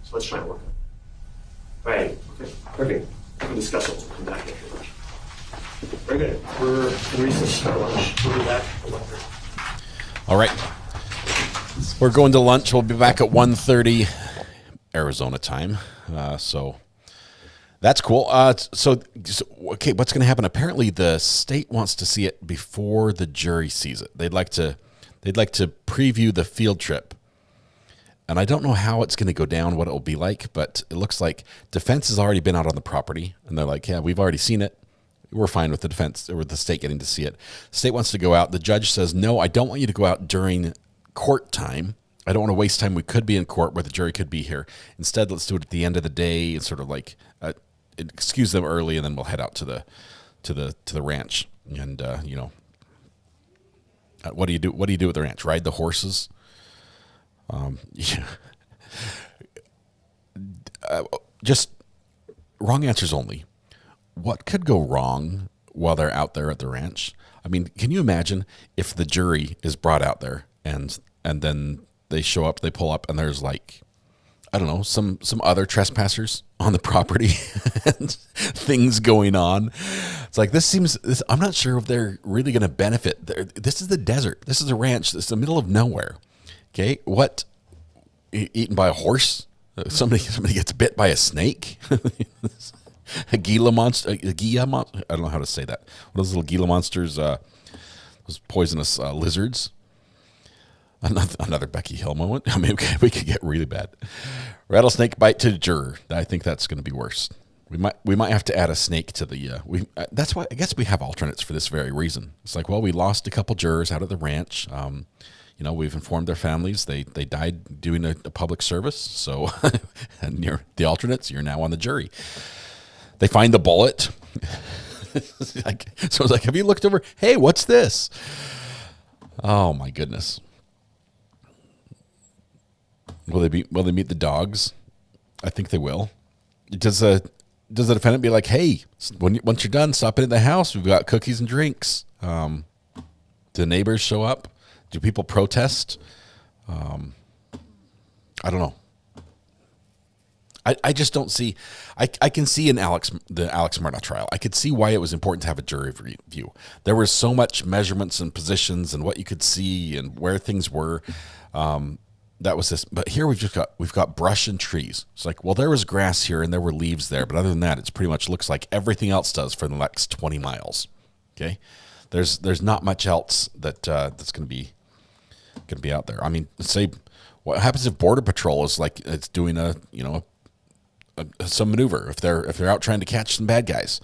So let's try and work on it. Right. Okay. Perfect. We can discuss it. We'll come back after lunch. Very good. We're in recess for lunch. We'll be back at 1:30. All right. We're going to lunch. We'll be back at 1:30 Arizona time. So that's cool. So okay, what's going to happen? Apparently, the state wants to see it before the jury sees it. They'd like to preview the field trip. And I don't know how it's going to go down, what it will be like, but it looks like defense has already been out on the property, and they're like, yeah, we've already seen it. We're fine with the defense or with the state getting to see it. The state wants to go out. The judge says, no, I don't want you to go out during court time. I don't want to waste time. We could be in court where the jury could be here. Instead, let's do it at the end of the day and sort of like excuse them early, and then we'll head out to the ranch. And what do you do? What do you do with the ranch? Ride the horses? Yeah. Just wrong answers only. What could go wrong while they're out there at the ranch? I mean, can you imagine if the jury is brought out there and then they show up, they pull up, and there's like, I don't know, some other trespassers on the property and things going on. It's like, I'm not sure if they're really going to benefit. This is the desert. This is a ranch. This is the middle of nowhere. Okay, what? Eaten by a horse? Somebody gets bit by a snake? A Gila monster? I don't know how to say that. What are those little Gila monsters? Those poisonous lizards? Another Becky Hill moment. I mean, we could get really bad. Rattlesnake bite to the juror. I think that's going to be worse. We might have to add a snake to the. That's why I guess we have alternates for this very reason. It's like, well, we lost a couple jurors out of the ranch. We've informed their families they died doing a public service. So, and you're the alternates. You're now on the jury. They find the bullet. So I was like, have you looked over? Hey, what's this? Oh my goodness. Will they meet the dogs? I think they will. Does the defendant be like, hey, once you're done, stop in at the house. We've got cookies and drinks. Do the neighbors show up? Do people protest? I don't know. I just don't see. I can see in the Alex Murdaugh trial, I could see why it was important to have a jury review. There was so much measurements and positions and what you could see and where things were. That was this. But here we've got brush and trees. It's like, well, there was grass here and there were leaves there, but other than that, it's pretty much looks like everything else does for the next 20 miles. Okay, there's not much else that's going to be out there. I mean, say What happens if Border Patrol is like it's doing some maneuver if they're out trying to catch some bad guys,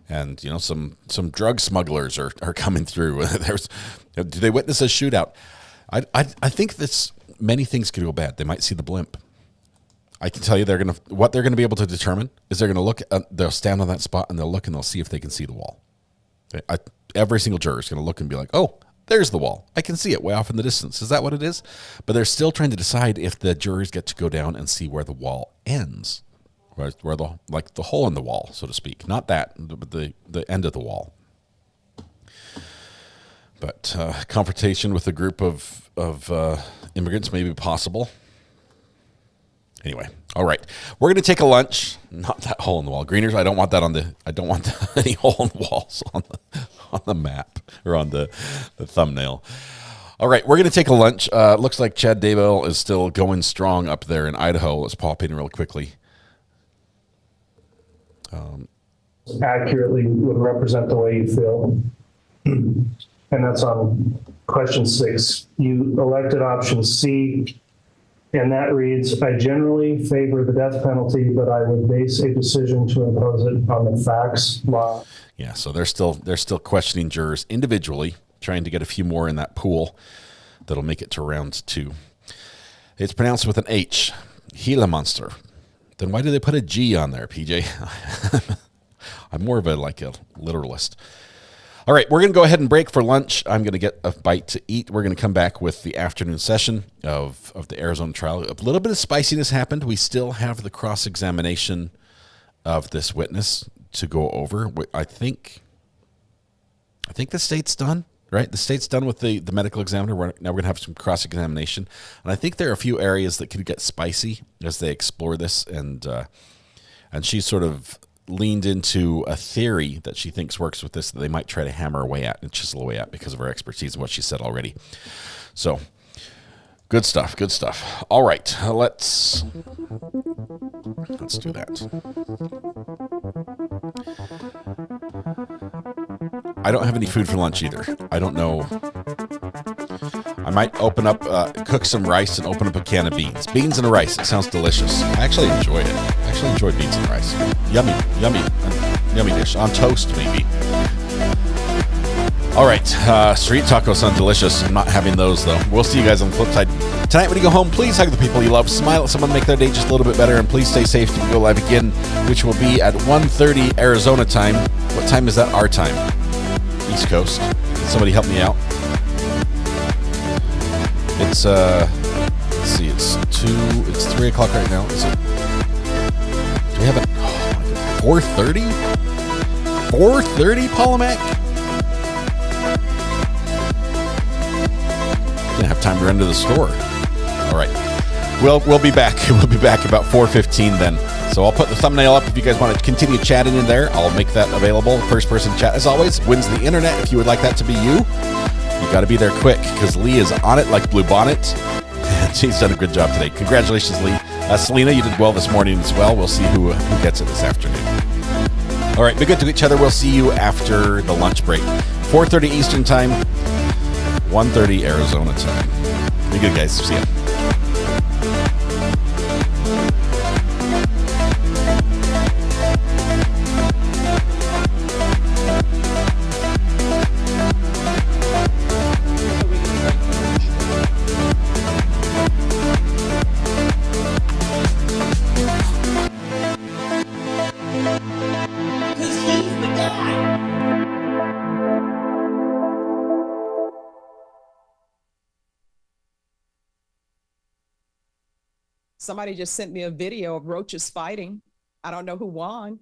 and some drug smugglers are coming through. Do they witness a shootout? I think many things could go bad. They might see the blimp. I can tell you what they're gonna be able to determine is they're gonna look. They'll stand on that spot and they'll look and they'll see if they can see the wall. Every single juror is gonna look and be like, "Oh, there's the wall. I can see it way off in the distance. Is that what it is?" But they're still trying to decide if the jurors get to go down and see where the wall ends, where the hole in the wall, so to speak. Not that, but the end of the wall. But confrontation with a group of immigrants may be possible. Anyway, all right, we're gonna take a lunch. Not that hole in the wall, Greeners. I don't want that any hole in the walls on the map or on the thumbnail. All right, we're gonna take a lunch. Looks like Chad Daybell is still going strong up there in Idaho. Let's pop in real quickly. Accurately would represent the way you feel, and that's on question 6. You elected option C. And that reads, I generally favor the death penalty, but I would base a decision to impose it on the facts, law. Yeah, so they're still questioning jurors individually, trying to get a few more in that pool that'll make it to round 2. It's pronounced with an H, Gila monster. Then why do they put a G on there, PJ? I'm more of a literalist. All right, we're going to go ahead and break for lunch. I'm going to get a bite to eat. We're going to come back with the afternoon session of the Arizona trial. A little bit of spiciness happened. We still have the cross-examination of this witness to go over. I think the state's done, right? The state's done with the medical examiner. Now we're going to have some cross-examination. And I think there are a few areas that could get spicy as they explore this. And she sort of leaned into a theory that she thinks works with this that they might try to hammer away at and chisel away at because of her expertise and what she said already. So good stuff. All right, let's do that. I don't have any food for lunch either. I don't know. I might cook some rice and open up a can of beans. Beans and rice. It sounds delicious. I actually enjoy it. I actually enjoy beans and rice. Yummy dish. On toast, maybe. All right. Street tacos sound delicious. I'm not having those, though. We'll see you guys on the flip side. Tonight, when you go home, please hug the people you love. Smile at someone, make their day just a little bit better. And please stay safe till we go live again, which will be at 1:30 Arizona time. What time is that our time? East Coast. Can somebody help me out? It's let's see, it's 3 o'clock right now. Is it? Do we have it? 4:30? 4:30, Paul-A-Mac? Gonna have time to run to the store. All right. We'll be back. We'll be back about 4:15 then. So I'll put the thumbnail up if you guys want to continue chatting in there. I'll make that available. First person chat, as always, wins the internet. If you would like that to be you got to be there quick because Lee is on it like Blue Bonnet. And she's done a good job today. Congratulations, Lee. Selena, you did well this morning as well. We'll see who gets it this afternoon. All right, be good to each other. We'll see you after the lunch break. 4:30 Eastern time, 1:30 Arizona time. Be good, guys. See ya. Somebody just sent me a video of roaches fighting. I don't know who won.